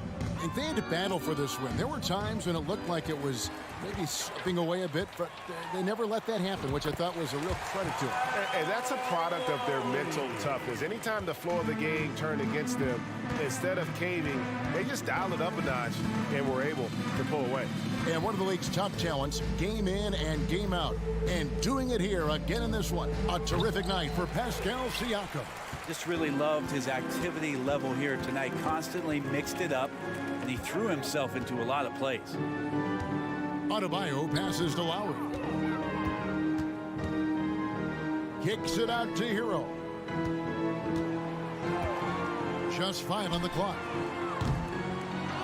And they had to battle for this win. There were times when it looked like it was maybe slipping away a bit, but they never let that happen, which I thought was a real credit to them. And that's a product of their mental toughness. Anytime the floor of the game turned against them, instead of caving, they just dialed it up a notch and were able to pull away. And one of the league's top talents, game in and game out. And doing it here again in this one. A terrific night for Pascal Siakam. Just really loved his activity level here tonight. Constantly mixed it up, and he threw himself into a lot of plays. Adebayo passes to Lowry. Kicks it out to Hero. Just 5 on the clock.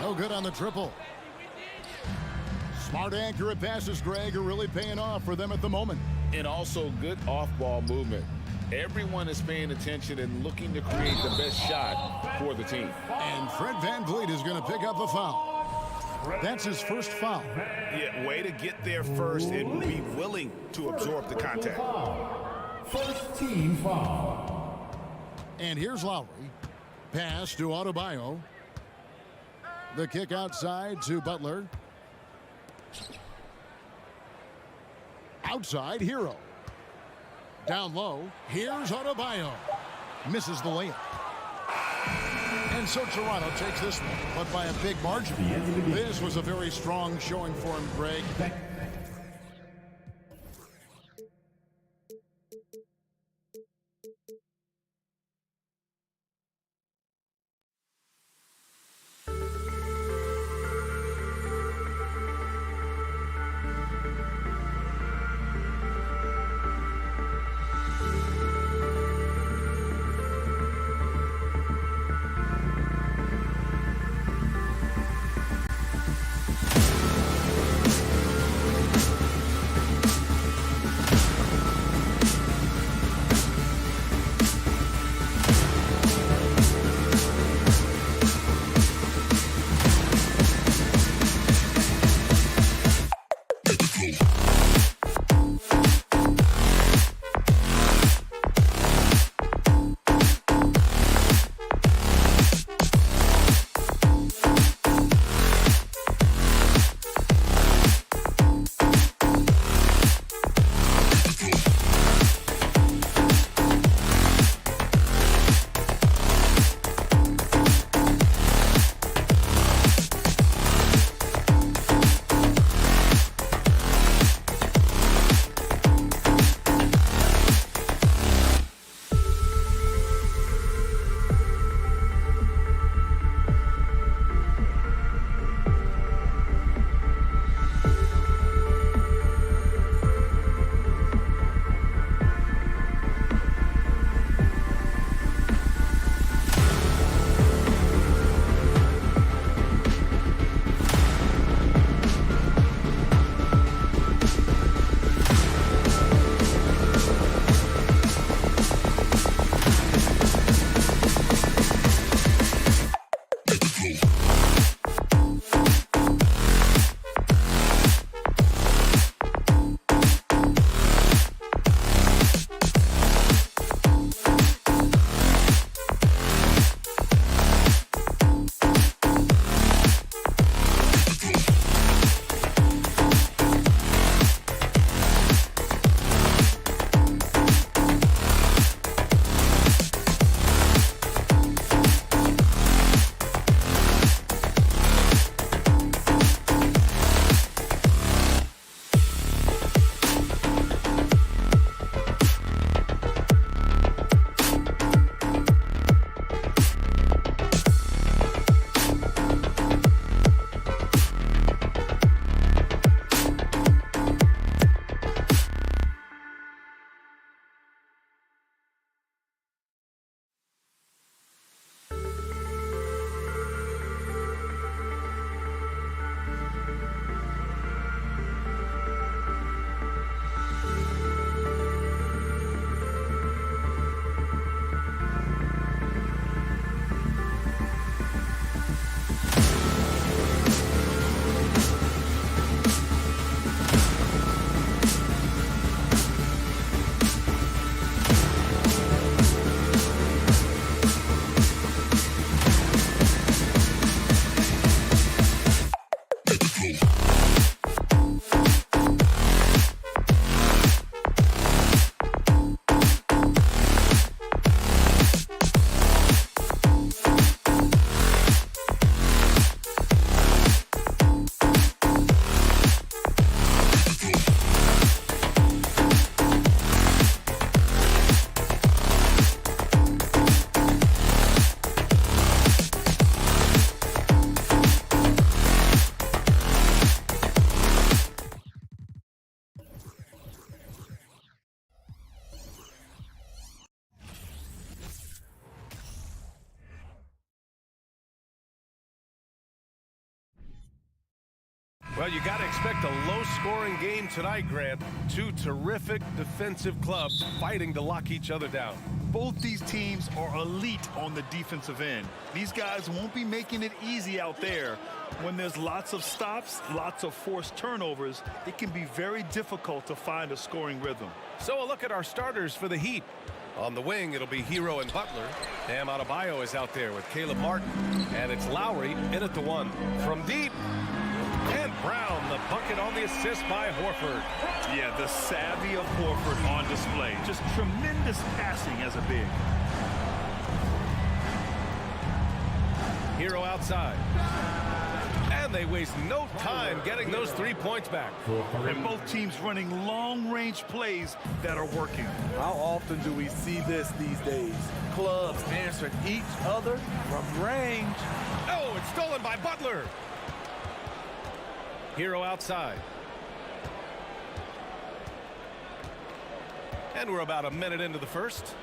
No good on the triple. Smart, accurate passes, Greg, are really paying off for them at the moment. And also good off-ball movement. Everyone is paying attention and looking to create the best shot for the team. And Fred VanVleet is going to pick up a foul. That's his first foul. Yeah, way to get there first and be willing to absorb the contact. First team foul. And here's Lowry. Pass to Adebayo. The kick outside to Butler. Outside, Hero. Down low, here's Adebayo. Misses the layup. And so Toronto takes this one, but by a big margin. This was a very strong showing for him, Greg. Well, you got to expect a low-scoring game tonight, Grant. Two terrific defensive clubs fighting to lock each other down. Both these teams are elite on the defensive end. These guys won't be making it easy out there. When there's lots of stops, lots of forced turnovers, it can be very difficult to find a scoring rhythm. So a look at our starters for the Heat. On the wing, it'll be Hero and Butler. Bam Adebayo is out there with Caleb Martin. And it's Lowry in at the one. From deep. And Brown, the bucket on the assist by Horford. Yeah, the savvy of Horford on display. Just tremendous passing as a big. Hero outside. And they waste no time getting those 3 points back. And both teams running long-range plays that are working. How often do we see this these days? Clubs answering each other from range. Oh, it's stolen by Butler. Hero outside. And we're about a minute into the first.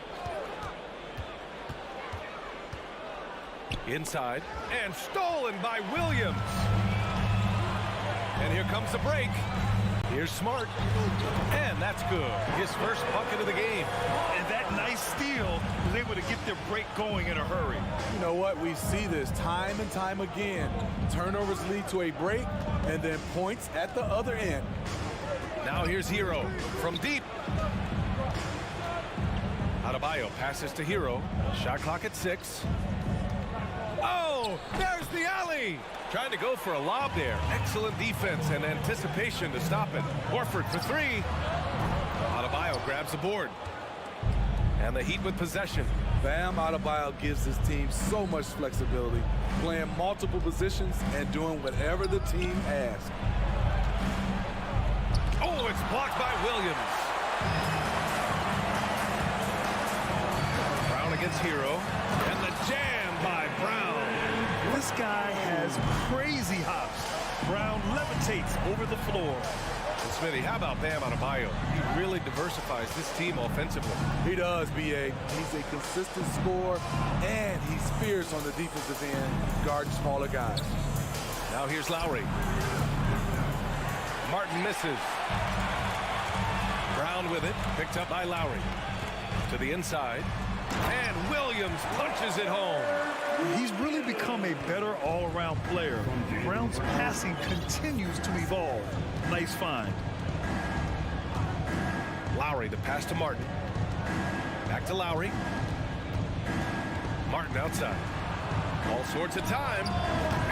Inside. And stolen by Williams. And here comes the break. Here's Smart. And that's good. His first bucket of the game. And that nice steal was able to get their break going in a hurry. You know what? We see this time and time again. Turnovers lead to a break and then points at the other end. Now here's Hero from deep. Adebayo passes to Hero. Shot clock at 6. Oh, there's the alley. Trying to go for a lob there. Excellent defense and anticipation to stop it. Horford for 3. Adebayo grabs the board. And the Heat with possession. Bam Adebayo gives his team so much flexibility, playing multiple positions and doing whatever the team asks. Oh, it's blocked by Williams. Brown against Hero. And the jam by Brown. This guy has crazy hops. Brown levitates over the floor. And Smithy, how about Bam Adebayo? He really diversifies this team offensively. He does, B.A. He's a consistent scorer, and he's fierce on the defensive end, guarding smaller guys. Now here's Lowry. Martin misses. Brown with it, picked up by Lowry. To the inside. And Williams punches it home. He's really become a better all-around player. Brown's passing continues to evolve. Nice find. Lowry, the pass to Martin. Back to Lowry. Martin outside. All sorts of time.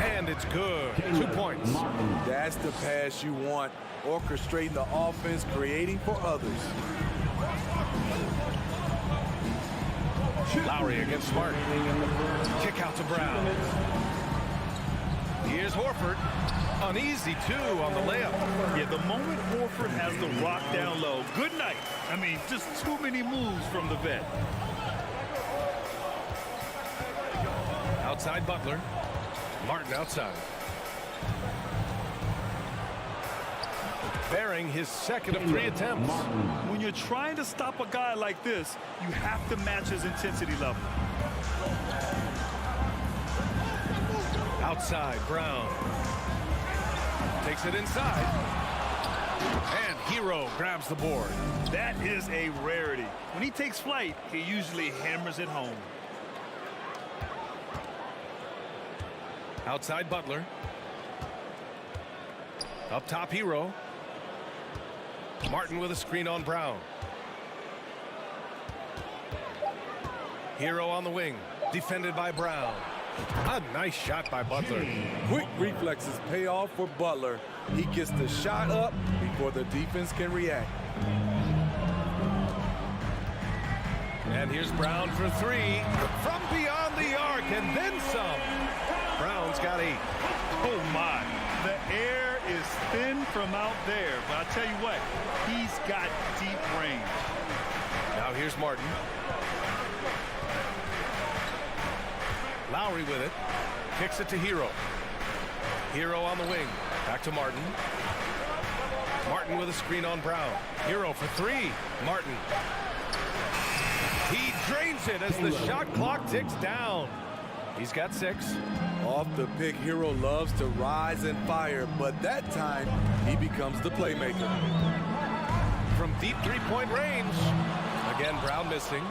And it's good. 2 points. That's the pass you want. Orchestrating the offense, creating for others. Lowry against Smart. Kick out to Brown. Here's Horford. Uneasy, too, on the layup. Yeah, the moment Horford has the rock down low, good night. I mean, just too many moves from the vet. Outside Butler. Martin outside. Bearing his second of 3 attempts. When you're trying to stop a guy like this, you have to match his intensity level. Outside, Brown. Takes it inside. And Hero grabs the board. That is a rarity. When he takes flight, he usually hammers it home. Outside Butler. Up top Hero. Martin with a screen on Brown. Hero on the wing. Defended by Brown. A nice shot by Butler. Quick reflexes pay off for Butler. He gets the shot up before the defense can react. And here's Brown for 3. From beyond the arc and then some. Brown's got 8. Oh, my. The air is thin from out there. But I tell you what, he's got deep range. Now here's Martin. Lowry with it. Kicks it to Hero. Hero on the wing. Back to Martin. Martin with a screen on Brown. Hero for 3. Martin. He drains it as the shot clock ticks down. He's got 6. Off the pick, Hero loves to rise and fire, but that time he becomes the playmaker. From deep 3-point range. Again, Brown missing.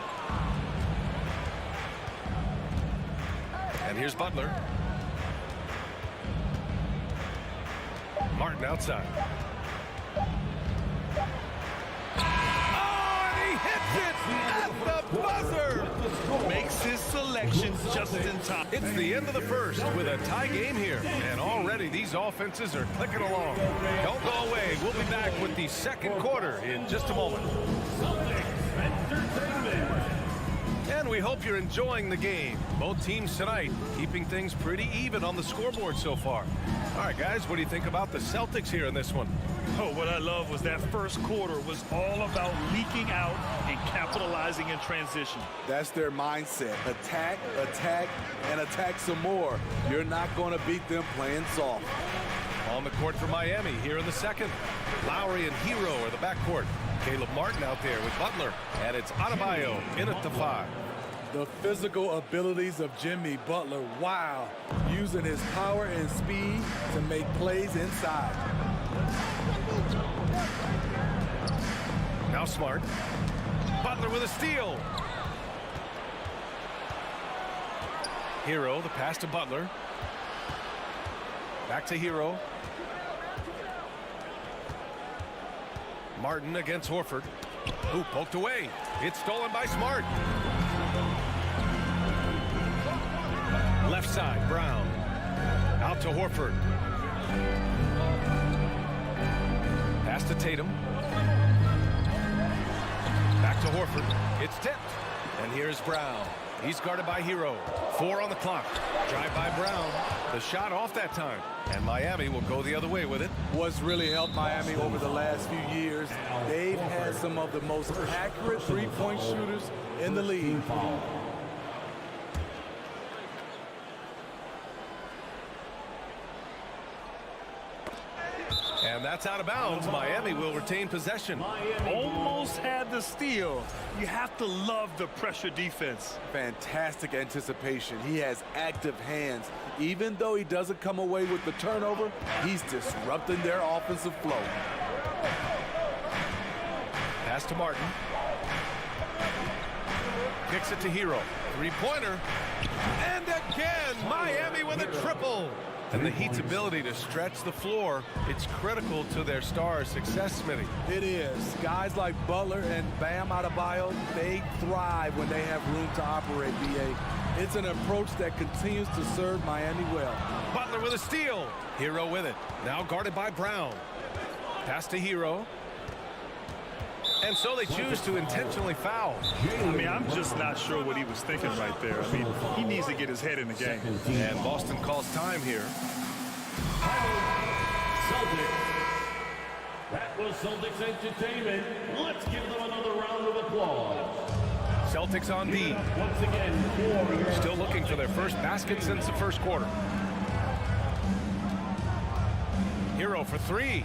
And here's Butler. Martin outside. Oh, and he hits it at the buzzer. Makes his selection just in time. It's the end of the first with a tie game here. And already these offenses are clicking along. Don't go away. We'll be back with the second quarter in just a moment. And we hope you're enjoying the game. Both teams tonight keeping things pretty even on the scoreboard so far. All right, guys, what do you think about the Celtics here in this one? Oh, what I love was that first quarter was all about leaking out and capitalizing in transition. That's their mindset. Attack, attack, and attack some more. You're not going to beat them playing soft. On the court for Miami here in the second. Lowry and Hero are the backcourt. Caleb Martin out there with Butler. And it's Adebayo in at the 5. The physical abilities of Jimmy Butler, wow. Using his power and speed to make plays inside. Now Smart. Butler with a steal. Hero, the pass to Butler. Back to Hero. Martin against Horford. Ooh, poked away. It's stolen by Smart. Left side, Brown. Out to Horford. Pass to Tatum. Back to Horford. It's tipped. And here's Brown. He's guarded by Hero. 4 on the clock. Drive by Brown. The shot off that time. And Miami will go the other way with it. What's really helped Miami over the last few years, they've had some of the most accurate three-point shooters in the league. And that's out of bounds. Miami will retain possession. Almost had the steal. You have to love the pressure defense. Fantastic anticipation. He has active hands. Even though he doesn't come away with the turnover, he's disrupting their offensive flow. Pass to Martin. Kicks it to Hero. Three-pointer. And again, Miami with a triple. And the Heat's ability to stretch the floor, it's critical to their stars' success, Smitty. It is. Guys like Butler and Bam Adebayo, they thrive when they have room to operate, BA. It's an approach that continues to serve Miami well. Butler with a steal. Hero with it. Now guarded by Brown. Pass to Hero. And so they choose to intentionally foul. I mean, I'm just not sure what he was thinking right there. I mean, he needs to get his head in the game. And Boston calls time here. Celtics. That was Celtics Entertainment. Let's give them another round of applause. Celtics on D. Once again, still looking for their first basket since the first quarter. Hero for 3.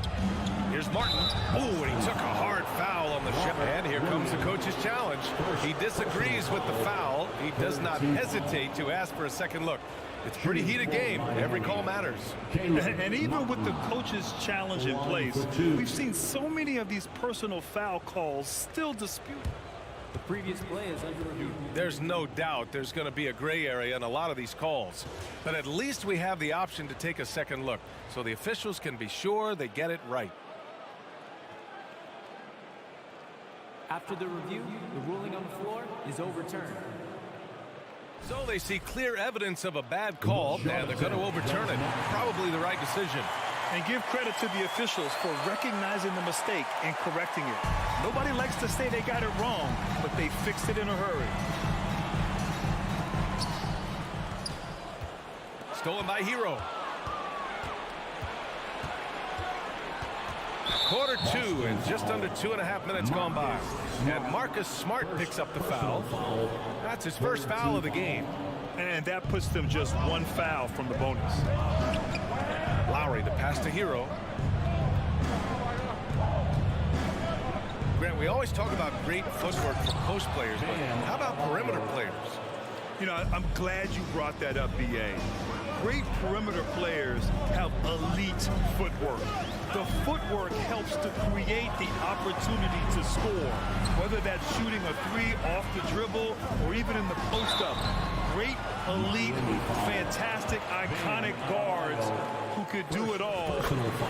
Here's Martin. Ooh, and he took a hard foul on the shot. And here comes the coach's challenge. He disagrees with the foul. He does not hesitate to ask for a second look. It's a pretty heated game. Every call matters. And even with the coach's challenge in place, we've seen so many of these personal foul calls still disputed. The previous play is under review. There's no doubt there's going to be a gray area in a lot of these calls. But at least we have the option to take a second look, so the officials can be sure they get it right. After the review, the ruling on the floor is overturned. So they see clear evidence of a bad call, and they're going to overturn it. Probably the right decision. And give credit to the officials for recognizing the mistake and correcting it. Nobody likes to say they got it wrong, but they fixed it in a hurry. Stolen by Hero. Quarter 2 and just under 2.5 minutes gone by. And Marcus Smart picks up the foul. That's his first foul of the game. And that puts them just 1 foul from the bonus. Lowry, the pass to Hero. Grant, we always talk about great footwork from post players, but how about perimeter players? You know, I'm glad you brought that up, BA. Great perimeter players have elite footwork. The footwork helps to create the opportunity to score, whether that's shooting a 3 off the dribble or even in the post-up. Great, elite, fantastic, iconic guards who could do it all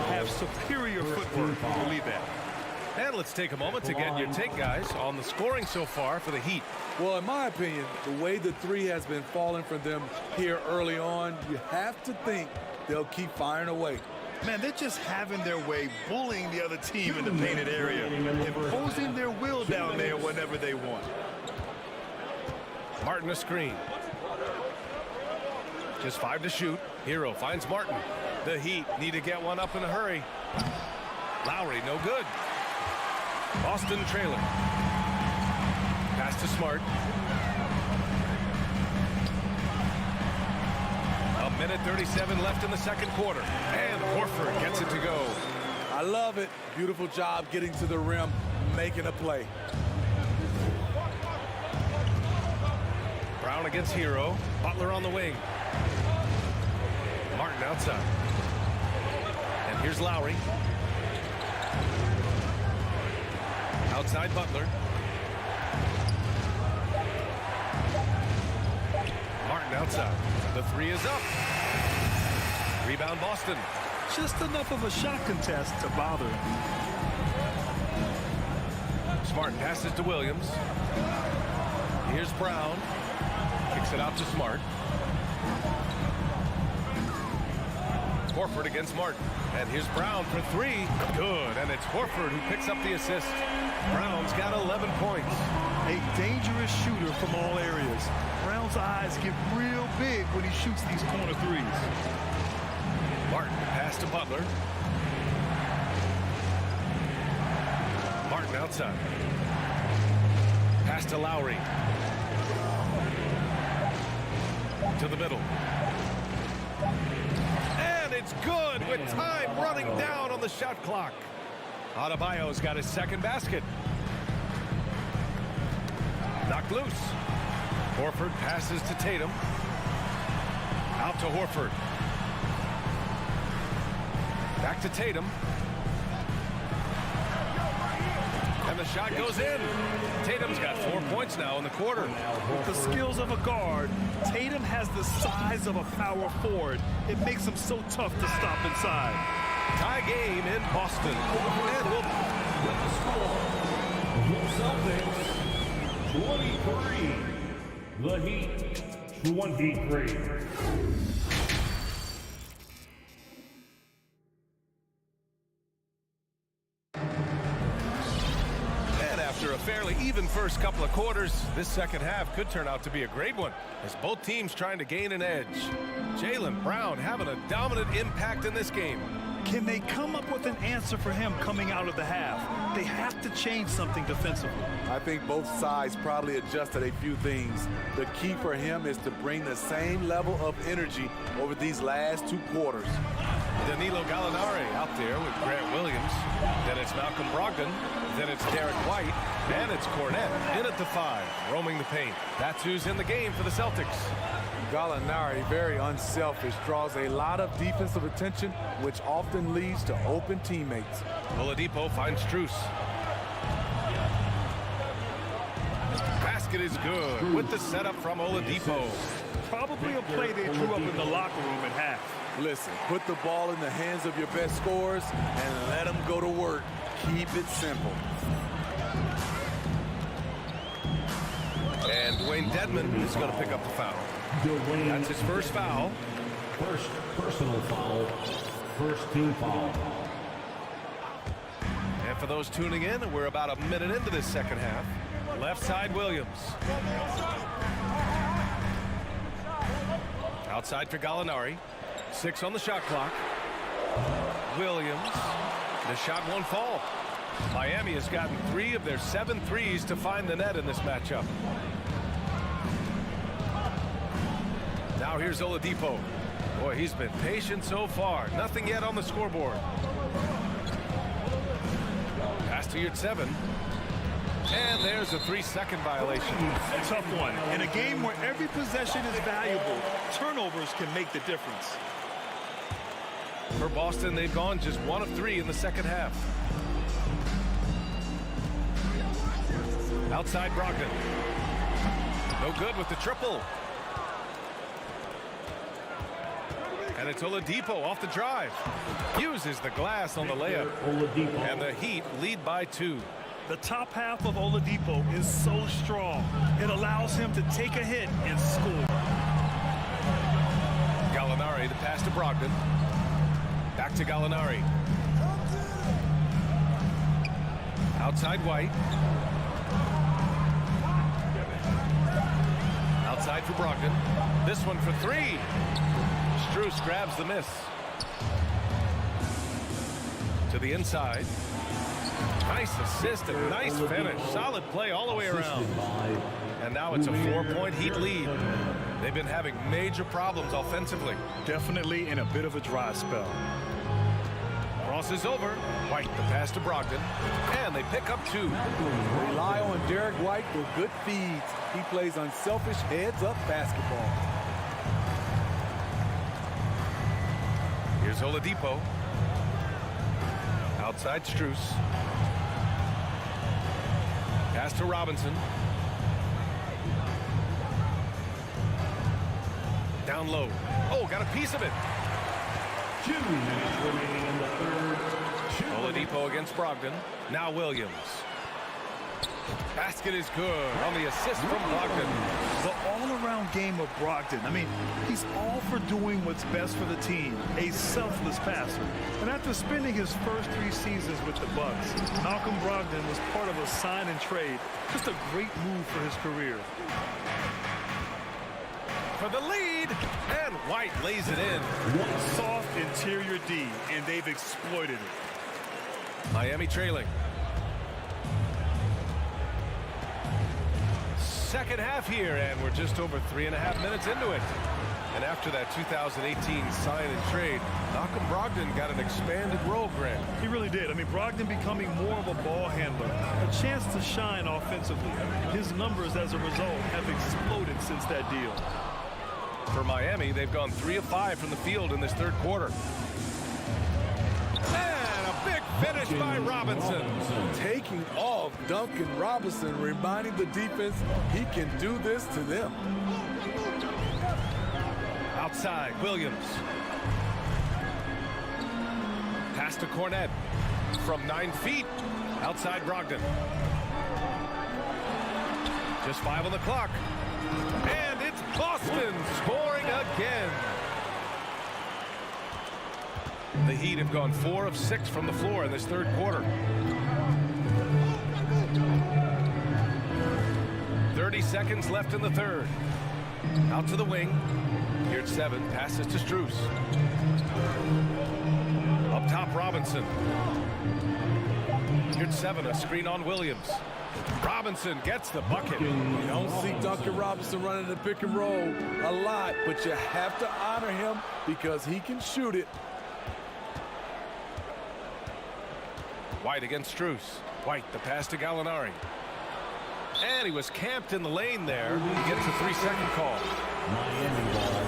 have superior footwork. Believe that. And let's take a moment to get your take, guys, on the scoring so far for the Heat. Well, in my opinion, the way the three has been falling for them here early on, you have to think they'll keep firing away. Man, they're just having their way, bullying the other team in the painted area, imposing their will down there whenever they want. Martin a screen. Just 5 to shoot. Hero finds Martin. The Heat need to get one up in a hurry. Lowry, no good. Boston trailing. Pass to Smart. A minute 37 left in the second quarter. And Horford gets it to go. I love it. Beautiful job getting to the rim, making a play. Brown against Hero. Butler on the wing. Martin outside. And here's Lowry. Outside Butler. Martin outside. The three is up. Rebound Boston. Just enough of a shot contest to bother him. Smart passes to Williams. Here's Brown. Kicks it out to Smart. Horford against Martin. And here's Brown for three. Good. And it's Horford who picks up the assist. Brown's got 11 points. A dangerous shooter from all areas. Brown's eyes get real big when he shoots these corner threes. Martin pass to Butler. Martin outside. Pass to Lowry. To the middle. And it's good with time running down on the shot clock. Adebayo's got his second basket. Knocked loose. Horford passes to Tatum. Out to Horford. Back to Tatum. And the shot goes in. Tatum's got 4 points now in the quarter. With the skills of a guard, Tatum has the size of a power forward. It makes him so tough to stop inside. Tie game in Boston. And we'll... Celtics 23. The Heat 23. After a fairly even first couple of quarters, this second half could turn out to be a great one as both teams trying to gain an edge. Jaylen Brown having a dominant impact in this game. Can they come up with an answer for him coming out of the half? They have to change something defensively. I think both sides probably adjusted a few things. The key for him is to bring the same level of energy over these last 2 quarters. Danilo Gallinari out there with Grant Williams. Then it's Malcolm Brogdon. Then it's Derek White. And it's Cornette in at the 5, roaming the paint. That's who's in the game for the Celtics. Gallinari, very unselfish, draws a lot of defensive attention, which often leads to open teammates. Oladipo finds Strus. Basket is good with the setup from Oladipo. Probably a play they drew up in the locker room at half. Listen, put the ball in the hands of your best scorers and let them go to work. Keep it simple. And Dwayne Dedmon is going to pick up the foul. That's his first foul. First personal foul. First team foul. And for those tuning in, we're about a minute into this second half. Left side, Williams. Outside for Gallinari. 6 on the shot clock. Williams. The shot won't fall. Miami has gotten 3 of their 7 threes to find the net in this matchup. Now here's Oladipo. Boy, he's been patient so far. Nothing yet on the scoreboard. Pass to Yurtseven. And there's a 3-second violation. Tough one. In a game where every possession is valuable, turnovers can make the difference. For Boston, they've gone just 1 of 3 in the second half. Outside Brogdon. No good with the triple. And it's Oladipo off the drive. Uses the glass on the layup. And the Heat lead by 2. The top half of Oladipo is so strong. It allows him to take a hit and score. Gallinari, the pass to Brogdon. Back to Gallinari. Outside White. Outside for Brogdon. This one for 3. Strus grabs the miss. To the inside. Nice assist and nice finish. Solid play all the way around. And now it's a 4-point Heat lead. They've been having major problems offensively. Definitely in a bit of a dry spell. Crosses over. White, the pass to Brogdon. And they pick up 2. Rely on Derek White for good feeds. He plays unselfish heads-up basketball. Here's Oladipo. Outside Strus. Pass to Robinson. Down low. Oh, got a piece of it. 2 minutes remaining in the third. Oladipo against Brogdon. Now Williams. Basket is good on the assist from Brogdon. The all-around game of Brogdon. I mean, he's all for doing what's best for the team. A selfless passer. And after spending his first 3 seasons with the Bucks, Malcolm Brogdon was part of a sign and trade. Just a great move for his career. For the lead, and White lays it in. Soft interior D, and they've exploited it. Miami trailing. Second half here, and we're just over 3.5 minutes into it. And after that 2018 sign and trade, Malcolm Brogdon got an expanded role, Grant. He really did. I mean, Brogdon becoming more of a ball handler, a chance to shine offensively. His numbers as a result have exploded since that deal. For Miami, they've gone 3 of 5 from the field in this third quarter. And a big finish by Robinson. Taking off Duncan Robinson, reminding the defense he can do this to them. Outside, Williams. Pass to Cornet. From 9 feet. Outside Brogdon. Just 5 on the clock. And it's Boston scoring again. The Heat have gone 4 of 6 from the floor in this third quarter. 30 seconds left in the third. Out to the wing. Here at 7, passes to Strus. Up top, Robinson. Here at 7, a screen on Williams. Robinson gets the bucket. You don't see Duncan Robinson running the pick and roll a lot, but you have to honor him because he can shoot it. White against Strus. White, the pass to Gallinari. And he was camped in the lane there. He gets a 3-second call. Miami ball.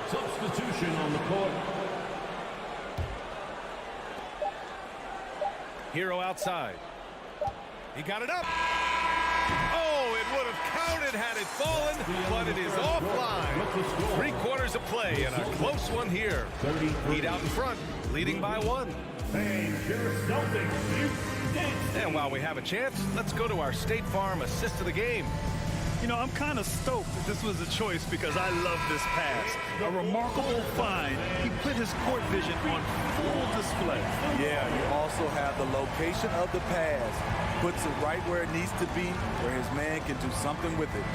Substitution on the court. Hero outside. He got it up. Oh, it would have counted had it fallen, but it is offline. 3 quarters of play and a close one here. Heat out in front, leading by 1. And while we have a chance, let's go to our State Farm assist of the game. You know, I'm kind of stoked that this was a choice because I love this pass. A remarkable find. He put his court vision on full display. Yeah, you also have the location of the pass. Puts it right where it needs to be, where his man can do something with it.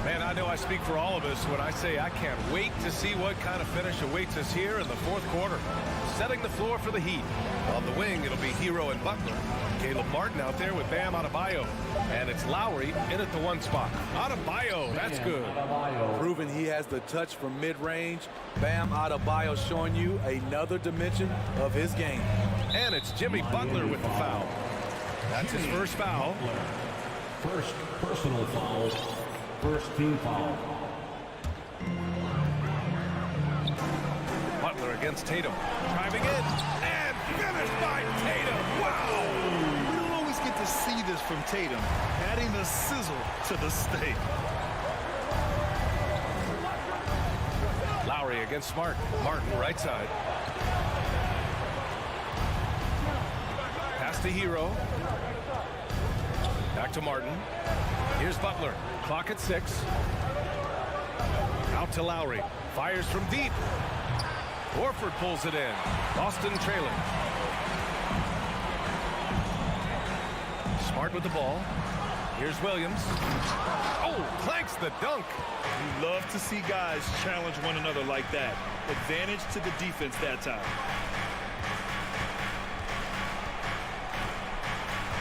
Man, I know I speak for all of us when I say I can't wait to see what kind of finish awaits us here in the fourth quarter. Setting the floor for the Heat. On the wing, it'll be Hero and Butler. Caleb Martin out there with Bam Adebayo. And it's Lowry in at the 1 spot. Adebayo, that's good. Proving he has the touch from mid-range. Bam Adebayo showing you another dimension of his game. And it's Jimmy Butler with the foul. That's his first foul. First personal foul. First team foul. Butler against Tatum. Driving in. And finished by Tatum. Wow! We don't always get to see this from Tatum, adding the sizzle to the steak. Lowry against Smart. Martin, right side. Pass to Hero. Back to Martin. Here's Butler. Clock at 6. Out to Lowry. Fires from deep. Horford pulls it in. Boston trailing. Smart with the ball. Here's Williams. Oh, clanks the dunk. You love to see guys challenge one another like that. Advantage to the defense that time.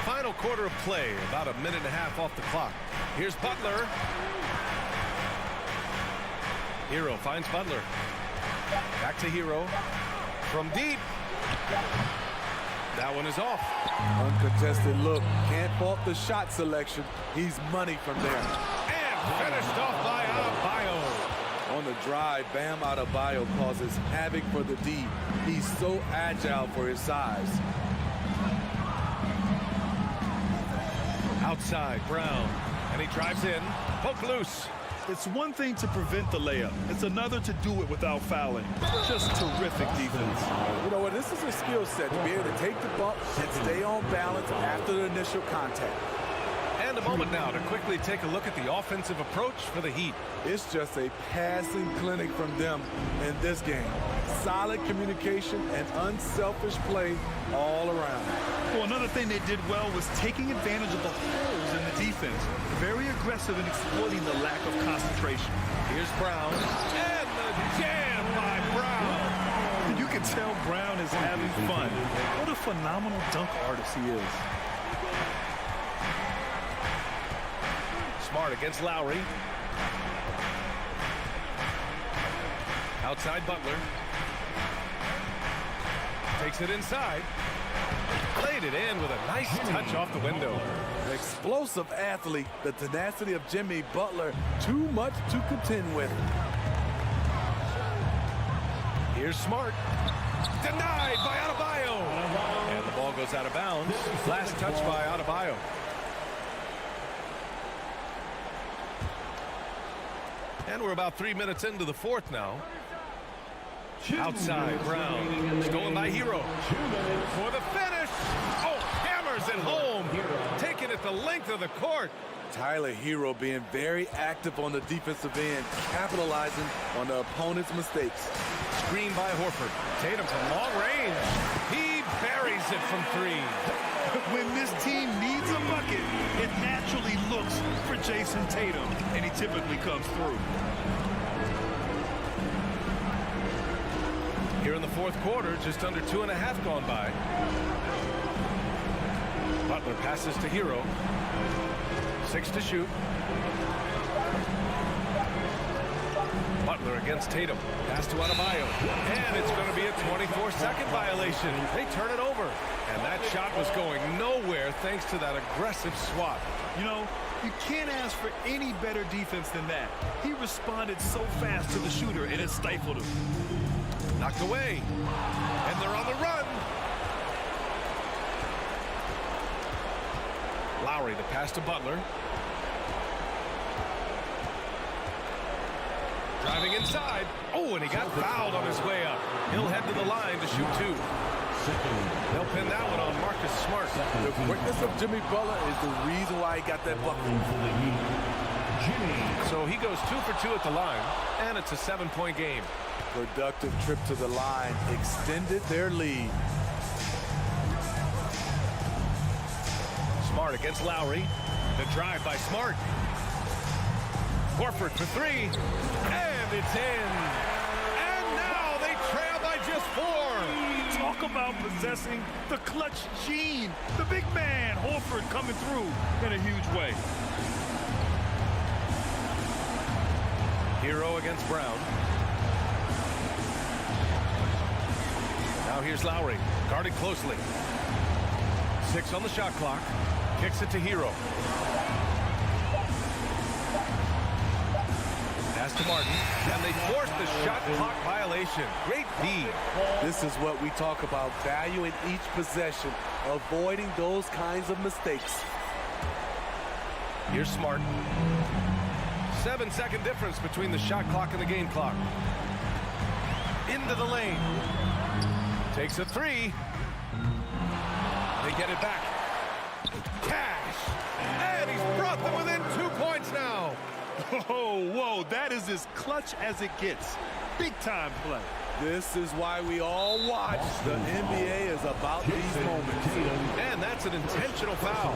Final quarter of play, about a minute and a half off the clock. Here's Butler. Hero finds Butler. Back to Hero. From deep. That one is off. Uncontested look. Can't fault the shot selection. He's money from there. And finished off by Adebayo. On the drive, Bam Adebayo causes havoc for the D. He's so agile for his size. Outside, Brown. And he drives in. Poke loose. It's one thing to prevent the layup. It's another to do it without fouling. Just terrific defense. You know what? This is a skill set to be able to take the bump and stay on balance after the initial contact. And a moment now to quickly take a look at the offensive approach for the Heat. It's just a passing clinic from them in this game. Solid communication and unselfish play all around. Well, another thing they did well was taking advantage of the holes in the defense. Very aggressive in exploiting the lack of concentration. Here's Brown. And the jam by Brown. You can tell Brown is having fun. What a phenomenal dunk artist he is. Smart against Lowry. Outside Butler. Takes it inside. Played it in with a nice touch off the window. An explosive athlete. The tenacity of Jimmy Butler. Too much to contend with. Here's Smart. Denied by Adebayo. And the ball goes out of bounds. Last touch by Adebayo. And we're about 3 minutes into the fourth now. Outside, Brown. Stolen by Hero. For the finish. Oh, hammers it home. Taking it the length of the court. Tyler Hero being very active on the defensive end, capitalizing on the opponent's mistakes. Screen by Horford. Tatum from long range. He buries it from 3. When this team needs a bucket, it naturally looks for Jason Tatum, and he typically comes through. Here in the fourth quarter, just under 2.5 gone by. Butler passes to Hero. 6 to shoot. Butler against Tatum. Pass to Adebayo. And it's going to be a 24-second violation. They turn it over. And that shot was going nowhere thanks to that aggressive swat. You know, you can't ask for any better defense than that. He responded so fast to the shooter, and it stifled him. Knocked away. And they're on the run. Lowry to pass to Butler. Driving inside. Oh, and he got fouled on his way up. He'll head to the line to shoot 2. They'll pin that one on Marcus Smart. The quickness of Jimmy Butler is the reason why he got that bucket. So he goes 2 for 2 at the line, and it's a 7-point game. Productive trip to the line extended their lead. Smart against Lowry. The drive by Smart. Horford for 3. And it's in. And now they trail by just 4. Talk about possessing the clutch gene. The big man, Horford, coming through in a huge way. Hero against Brown. Now here's Lowry, guarded closely. 6 on the shot clock. Kicks it to Hero. Pass to Martin, and they force the shot clock violation. Great D. This is what we talk about, valuing each possession, avoiding those kinds of mistakes. Here's Smart. 7-second difference between the shot clock and the game clock. into the lane. Takes a three. They get it back. Cash. And he's brought them within 2 points now. Oh, whoa, that is as clutch as it gets. Big time play. This is why we all watch. The NBA is about these moments. And that's an intentional foul.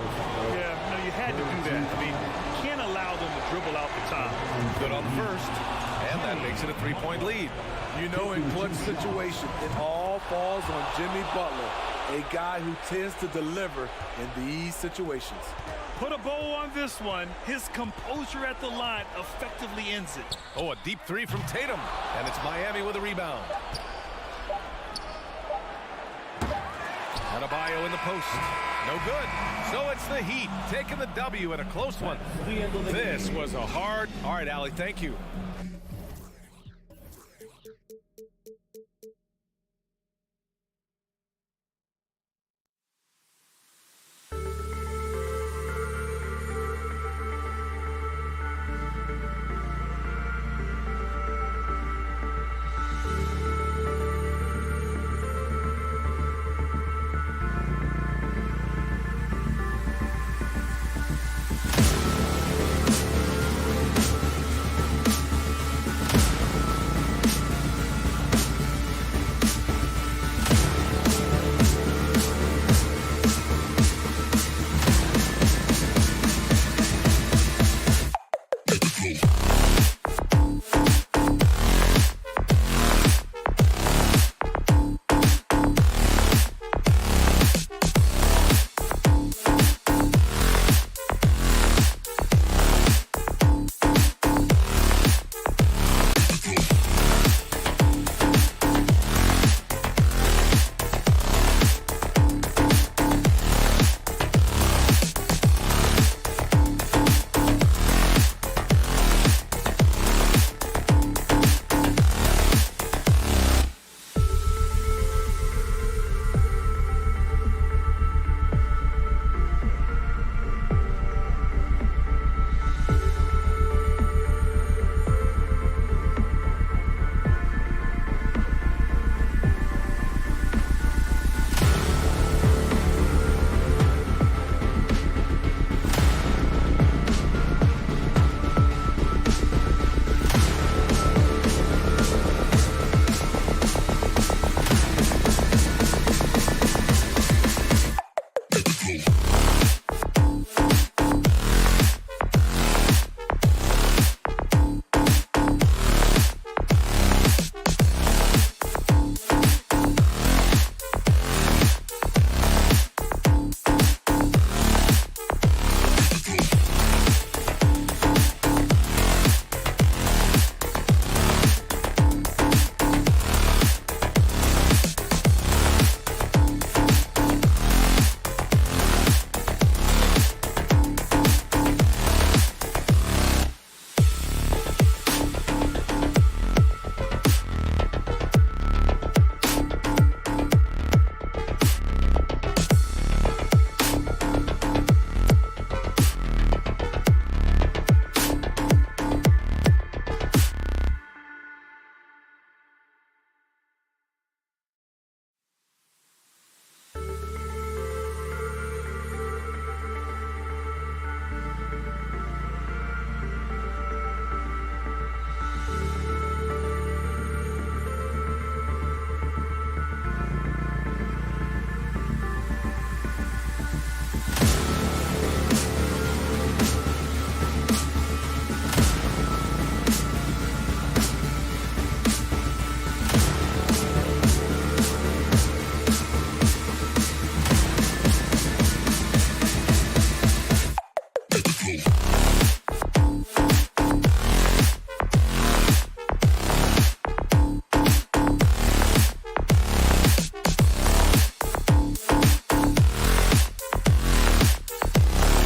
Yeah, no, you had to do that. I mean, you can't allow them to dribble out the top. Good on the first. And that makes it a 3-point lead. You know, in clutch situation, it all falls on Jimmy Butler, a guy who tends to deliver in these situations. Put a bow on this one. His composure at the line effectively ends it. Oh, a deep three from Tatum. And it's Miami with a rebound. Adebayo in the post. No good. So it's the Heat taking the W in a close one. This was a hard... All right, Allie, thank you.